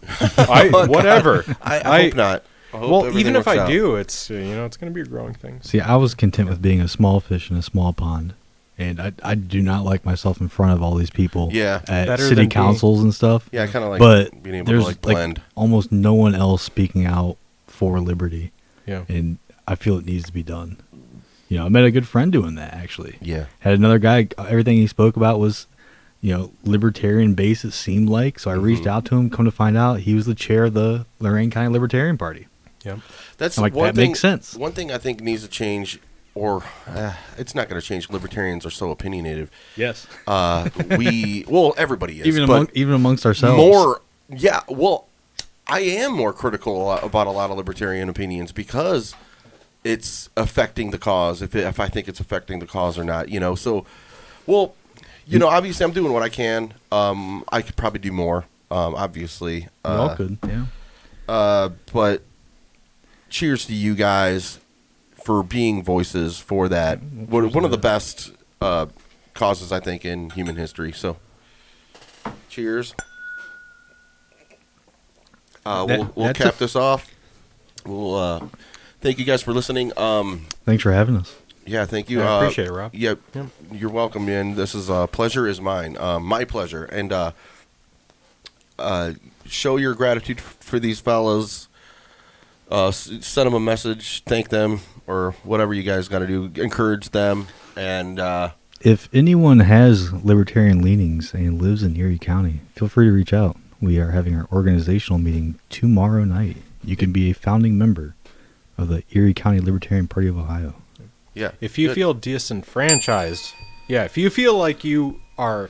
Whatever. I hope not. Well, even if I do, it's it's going to be a growing thing. See, I was content with being a small fish in a small pond, and I do not like myself in front of all these people. Yeah, at city councils and stuff. Yeah, I kind of like but being able there's to like blend. Like almost no one else speaking out for liberty. Yeah, and I feel it needs to be done. You know, I met a good friend doing that actually. Yeah, had another guy. Everything he spoke about was, libertarian base. It seemed like. So I reached out to him. Come to find out, he was the chair of the Lorain County Libertarian Party. Yeah, that's like one that thing, makes sense. One thing I think needs to change, or it's not going to change. Libertarians are so opinionated. Yes, everybody is, even amongst ourselves. More, yeah. Well, I am more critical about a lot of libertarian opinions because it's affecting the cause. If I think it's affecting the cause or not, So, obviously I'm doing what I can. I could probably do more. Obviously, we all could. Yeah. But. Cheers to you guys for being voices for that. One of the best causes, I think, in human history. So, cheers. We'll cap this off. We'll thank you guys for listening. Thanks for having us. Yeah, thank you. I appreciate it, Rob. Yeah, you're welcome, man. This is pleasure is mine. My pleasure. And show your gratitude for these fellows. Send them a message, thank them, or whatever you guys got to do. Encourage them, and if anyone has libertarian leanings and lives in Erie County, feel free to reach out. We are having our organizational meeting tomorrow night. You can be a founding member of the Erie County Libertarian Party of Ohio. Yeah. If you feel disenfranchised, if you feel like you are,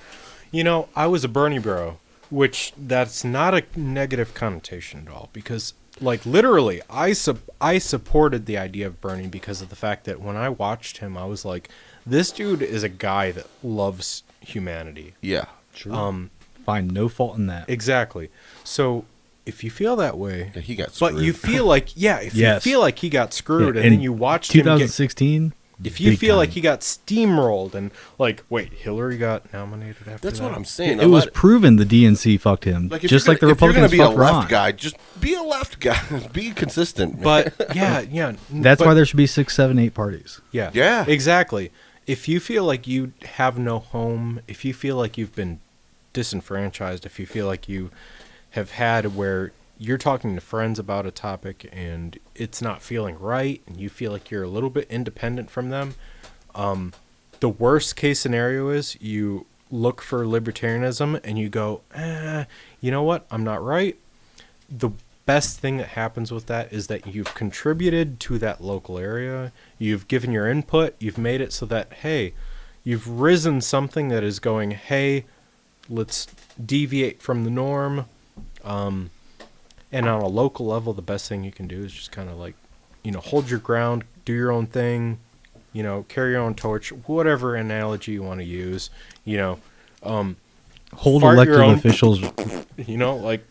I was a Bernie bro, which that's not a negative connotation at all, because. Like, literally, I supported the idea of Bernie because of the fact that when I watched him, I was like, this dude is a guy that loves humanity. Yeah. Sure. Find no fault in that. Exactly. So, if you feel that way... Yeah, he got screwed. But you feel like, you feel like he got screwed, and then you watched 2016, If you Big feel time. like he got steamrolled and like, wait, Hillary got nominated after That's that? what I'm saying. It was proven the DNC fucked him, Like, if just you're like the gonna- if you're Republicans gonna fucked be a left Ron. guy, just be a left guy. Be consistent. Man. But yeah. That's but- why there should be 6, 7, 8 parties. Yeah. Yeah. Exactly. If you feel like you have no home, if you feel like you've been disenfranchised, if you feel like you have had where you're talking to friends about a topic and it's not feeling right and you feel like you're a little bit independent from them, the worst case scenario is you look for libertarianism and you go, you know what? I'm not right. The best thing that happens with that is that you've contributed to that local area. You've given your input. You've made it so that, hey, you've risen something that is going, hey, let's deviate from the norm. And on a local level, the best thing you can do is just kind of like, hold your ground, do your own thing, carry your own torch, whatever analogy you want to use, Hold fart elected your own- officials. like,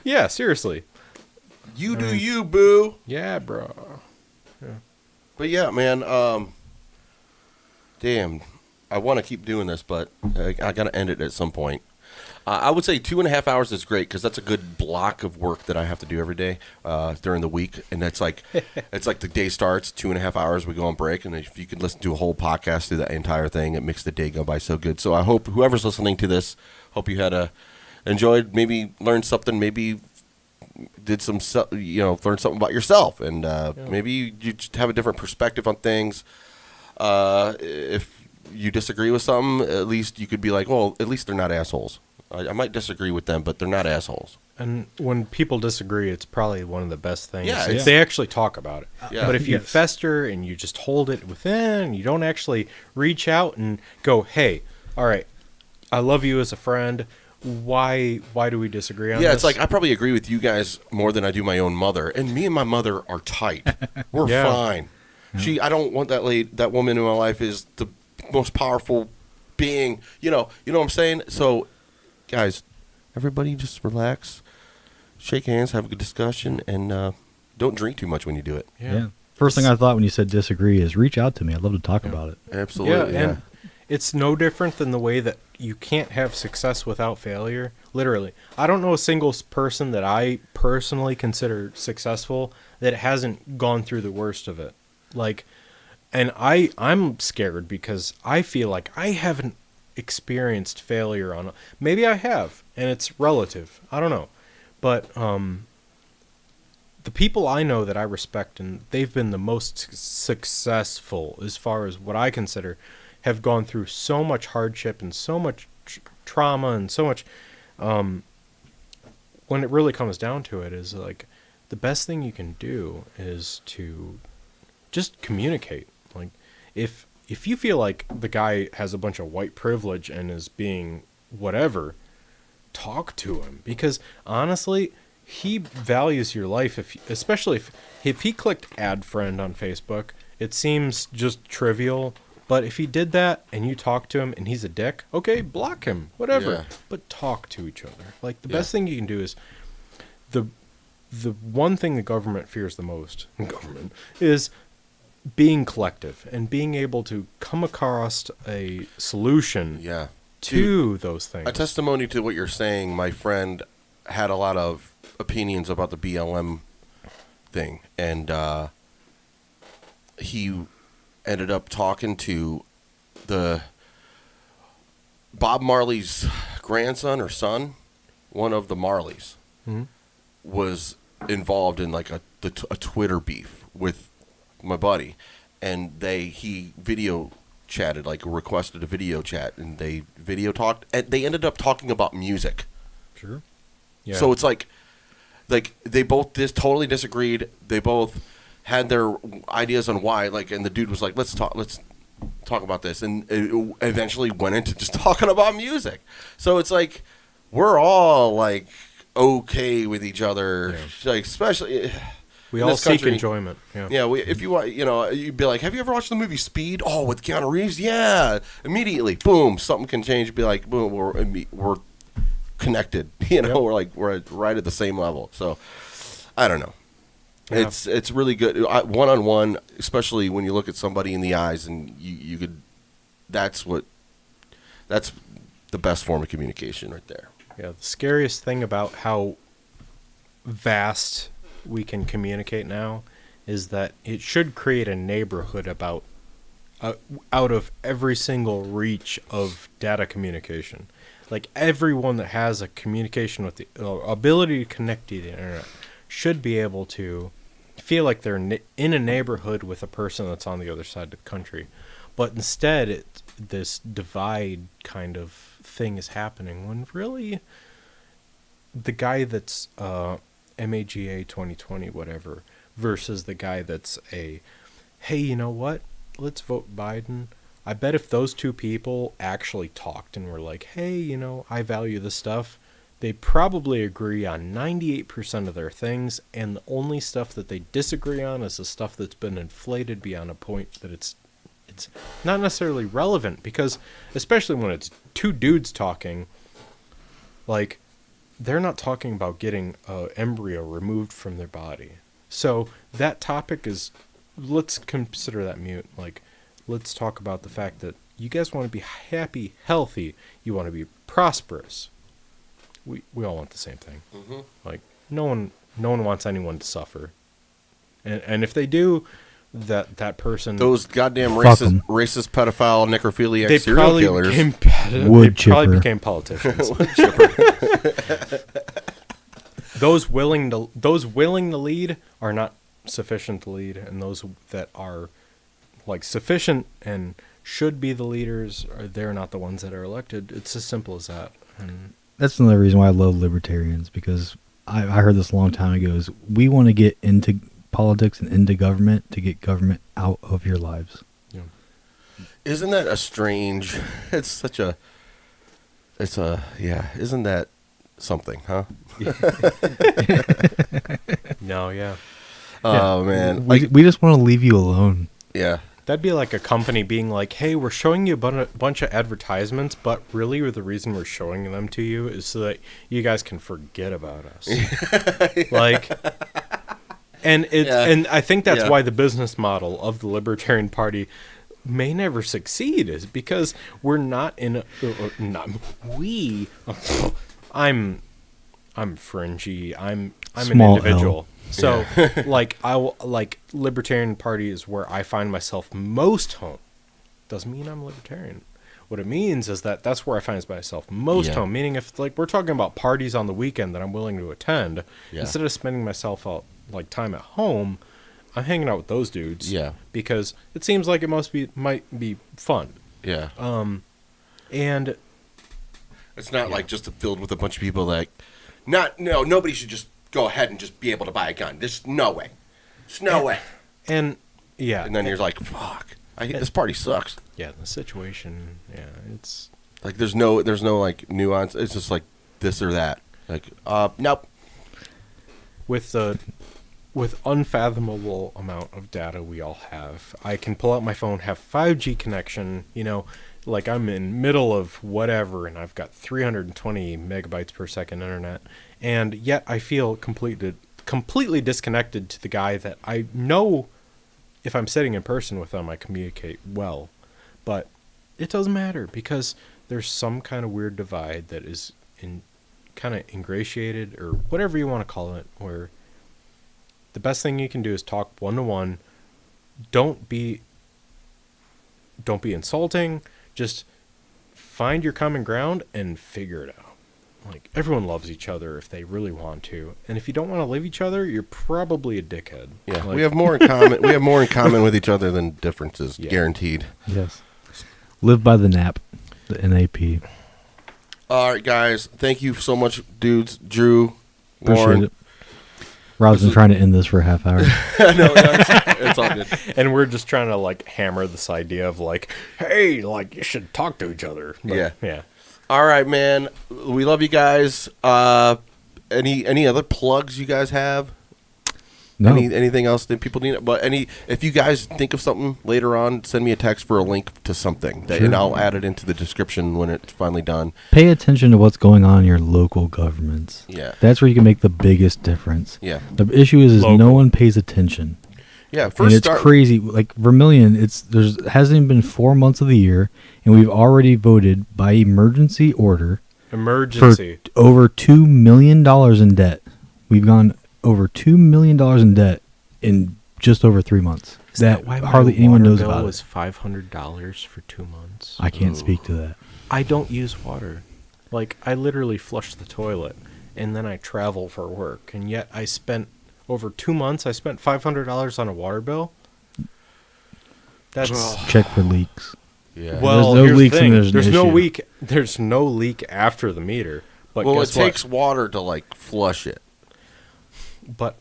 yeah, seriously. You do you, boo. Yeah, bro. But yeah, man. Damn, I want to keep doing this, but I got to end it at some point. I would say 2.5 hours is great because that's a good block of work that I have to do every day during the week, and that's like it's like the day starts 2.5 hours. We go on break, and if you could listen to a whole podcast through that entire thing, it makes the day go by so good. So I hope whoever's listening to this, hope you had enjoyed, maybe learned something, maybe did some learn something about yourself, and maybe you just have a different perspective on things. If you disagree with something, at least you could be like, well, at least they're not assholes. I might disagree with them, but they're not assholes. And when people disagree, it's probably one of the best things. Yeah, if they actually talk about it. Yeah. But if you Yes. fester and you just hold it within, and you don't actually reach out and go, hey, all right, I love you as a friend. Why do we disagree on this? Yeah, it's like I probably agree with you guys more than I do my own mother, and me and my mother are tight. We're Yeah. fine. I don't want that woman in my life is the most powerful being. You know what I'm saying? So, guys, everybody just relax, shake hands, have a good discussion, and don't drink too much when you do it. Yeah. First thing I thought when you said disagree is reach out to me. I'd love to talk about it. Absolutely. Yeah, and it's no different than the way that you can't have success without failure. Literally. I don't know a single person that I personally consider successful that hasn't gone through the worst of it. Like, and I'm scared because I feel like I haven't experienced failure on. Maybe I have, and it's relative. I don't know. But the people I know that I respect and they've been the most successful as far as what I consider have gone through so much hardship and so much trauma and so much when it really comes down to it is like the best thing you can do is to just communicate. Like if you feel like the guy has a bunch of white privilege and is being whatever, talk to him, because honestly he values your life. Especially if he clicked add friend on Facebook, it seems just trivial. But if he did that and you talk to him and he's a dick, okay, block him, whatever. Yeah. But talk to each other. Like the best thing you can do is the one thing the government fears the most, is being collective and being able to come across a solution to those things. A testimony to what you're saying, my friend had a lot of opinions about the BLM thing, and he ended up talking to the Bob Marley's grandson or son, one of the Marleys, was involved in like a Twitter beef with my buddy, and he video chatted, like requested a video chat, and they video talked, and they ended up talking about music. Sure. Yeah. So it's like they both totally disagreed. They both had their ideas on why, like, and the dude was like, let's talk about this, and it eventually went into just talking about music. So it's like we're all like okay with each other, like especially we in all this seek country. enjoyment. If you want, you'd be like, have you ever watched the movie Speed? Oh, with Keanu Reeves, yeah. Immediately, boom, something can change. Be like, boom, we're connected. We're right at the same level. So I don't know. Yeah. It's really good one-on-one, especially when you look at somebody in the eyes and you could. That's the best form of communication right there. Yeah, the scariest thing about how vast we can communicate now is that it should create a neighborhood about out of every single reach of data communication. Like everyone that has a communication with the ability to connect to the internet should be able to feel like they're in a neighborhood with a person that's on the other side of the country. But instead, this divide kind of thing is happening when really the guy that's MAGA 2020 whatever versus the guy that's hey, you know what? Let's vote Biden. I bet if those two people actually talked and were like, hey, you know, I value this stuff, they'd probably agree on 98% of their things, and the only stuff that they disagree on is the stuff that's been inflated beyond a point that it's not necessarily relevant, because especially when it's two dudes talking, like, they're not talking about getting an embryo removed from their body. So that topic is, let's consider that mute. Like, let's talk about the fact that you guys want to be happy, healthy. You want to be prosperous. We all want the same thing. Mm-hmm. Like, no one wants anyone to suffer. And if they do, that person, those goddamn racist pedophile necrophiliac serial killers, probably became politicians. Those willing to lead are not sufficient to lead, and those that are like sufficient and should be the leaders, they're not the ones that are elected. It's as simple as that. And that's another reason why I love libertarians, because I heard this a long time ago, is we want to get into politics and into government to get government out of your lives. Yeah. Isn't that a strange, isn't that something, huh? No, yeah. Oh, man. We just want to leave you alone. Yeah. That'd be like a company being like, hey, we're showing you a bunch of advertisements, but really the reason we're showing them to you is so that you guys can forget about us. Like, and I think that's why the business model of the Libertarian Party may never succeed, is because we're not in I'm fringy. I'm Small an individual. L. So, Libertarian Party is where I find myself most home. Doesn't mean I'm libertarian. What it means is that's where I find myself most home. Meaning, if we're talking about parties on the weekend that I'm willing to attend, instead of spending myself out time at home, I'm hanging out with those dudes. Yeah. Because it seems like it might be fun. Yeah. And it's not like just filled with a bunch of people nobody should just go ahead and just be able to buy a gun. There's no way. There's no way. And then you're like, fuck. This party sucks. Yeah, the situation. Yeah, it's like there's no like nuance. It's just like this or that. Like, nope. With unfathomable amount of data we all have, I can pull out my phone, have 5G connection. You know, like I'm in middle of whatever, and I've got 320 megabytes per second internet, and yet I feel completely disconnected to the guy that I know. If I'm sitting in person with them, I communicate well, but it doesn't matter because there's some kind of weird divide that is kind of ingratiated, or whatever you want to call it, where the best thing you can do is talk one-to-one. Don't be insulting. Just find your common ground and figure it out. Like, everyone loves each other if they really want to, and if you don't want to love each other, you're probably a dickhead. Yeah, we have more in common. We have more in common with each other than differences, guaranteed. Yes. Live by the NAP, the NAP. All right, guys. Thank you so much, dudes. Drew, Appreciate Warren. it. Rob's been trying to end this for a half hour. No, it's all good. And we're just trying to hammer this idea of hey, you should talk to each other. But, yeah. All right, man. We love you guys. Any other plugs you guys have? No. Anything else that people need? But if you guys think of something later on, send me a text for a link to something, and I'll add it into the description when it's finally done. Pay attention to what's going on in your local governments. Yeah. That's where you can make the biggest difference. Yeah. The issue is no one pays attention. Yeah, and it's crazy. Like Vermilion, hasn't even been 4 months of the year, and we've already voted by emergency order for over $2 million in debt. We've gone over $2 million in debt in just over 3 months. Is that why hardly anyone knows about it? It Was $500 for 2 months. I can't speak to that. I don't use water. Like, I literally flush the toilet, and then I travel for work, and yet I spent over 2 months. I spent $500 on a water bill. That's check for leaks. Yeah. Well, there's no here's leaks the thing. and there's no issue. leak. There's no leak after the meter. But well, it guess what? takes water to like flush it. But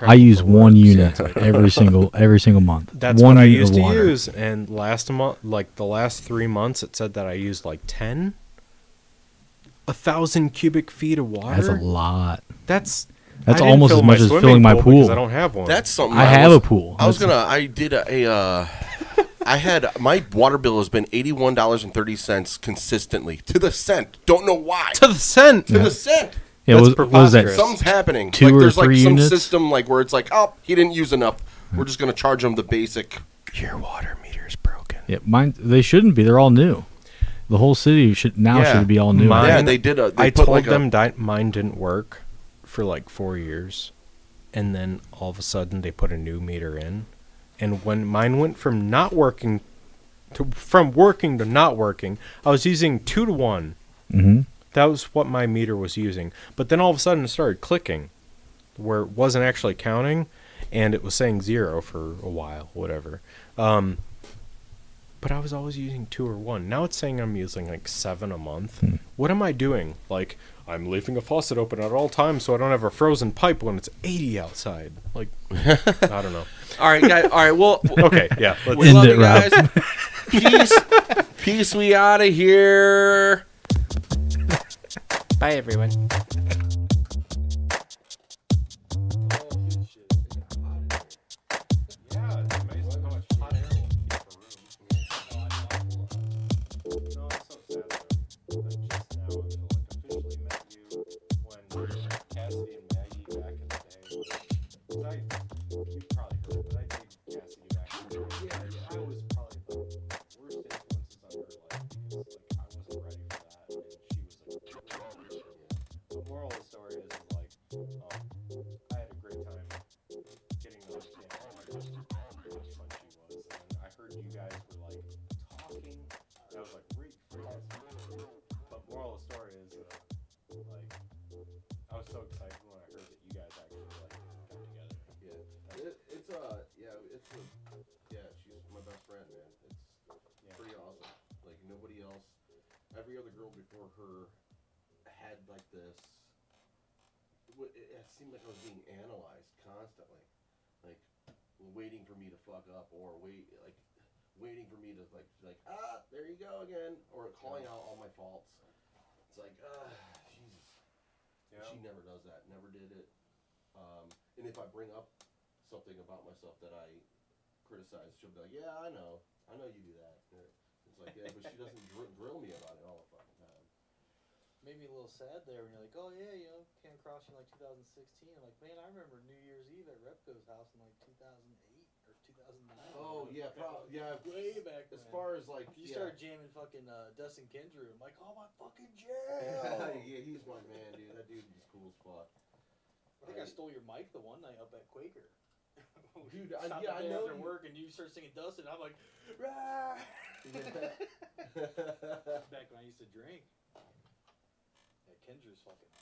I use one unit every single month. That's one what I unit used of to water. use, and last month, like the last 3 months, it said that I used like 10. 1,000 cubic feet of water. That's a lot. That's almost as much as filling my pool. Because I don't have one. That's something I have a pool. I did I had my water bill has been $81.30 consistently to the cent. Don't know why. To the cent. To the cent. Yeah, what was that? Something's happening. Two or there's three like some units? system like where it's like, oh, he didn't use enough. We're just gonna charge him the basic. Your water meter's broken. Yeah, mine. They shouldn't be. They're all new. The whole city should be all new. Yeah, they did. I told them mine didn't work for like 4 years, and then all of a sudden they put a new meter in, and when mine went from working to not working, I was using 2 to 1. Mm-hmm. That was what my meter was using. But then all of a sudden it started clicking, where it wasn't actually counting, and it was saying 0 for a while, whatever. But I was always using 2 or 1. Now it's saying I'm using like 7 a month. What am I doing? Like, I'm leaving a faucet open at all times so I don't have a frozen pipe when it's 80 outside. Like, I don't know. All right, guys. All right, well. Okay, yeah. Let's We love you guys. Peace. We out of here. Bye, everyone. Moral of the story is like, I had a great time getting to understand how much fun she was, and then I heard you guys were like talking, and I was like, great, but moral of the story is like, I was so excited when I heard that you guys actually like come together. She's my best friend, man. It's pretty awesome. Like nobody else, every other girl before her had like this. It seemed like I was being analyzed constantly, like waiting for me to fuck up, or waiting for me to like there you go again, or calling out all my faults. It's like Jesus. Yeah. She never does that. Never did it. And if I bring up something about myself that I criticize, she'll be like, "Yeah, I know you do that." It's like, yeah, but she doesn't drill me about it all the fucking time. Made me a little sad there when you're like, oh yeah, came across you in like 2016. I'm like, man, I remember New Year's Eve at Repco's house in like 2008 or 2009. Oh yeah, yeah, way back. As far as like you started jamming fucking Dustin Kendrew. I'm like, oh my fucking jam. Yeah, he's my man, dude. That dude is cool as fuck. I think I stole your mic the one night up at Quaker. Dude, I know after work and you start singing Dustin. I'm like, rah! Back when I used to drink. Kendrew's fucking.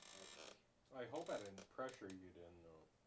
I hope I didn't pressure you to know.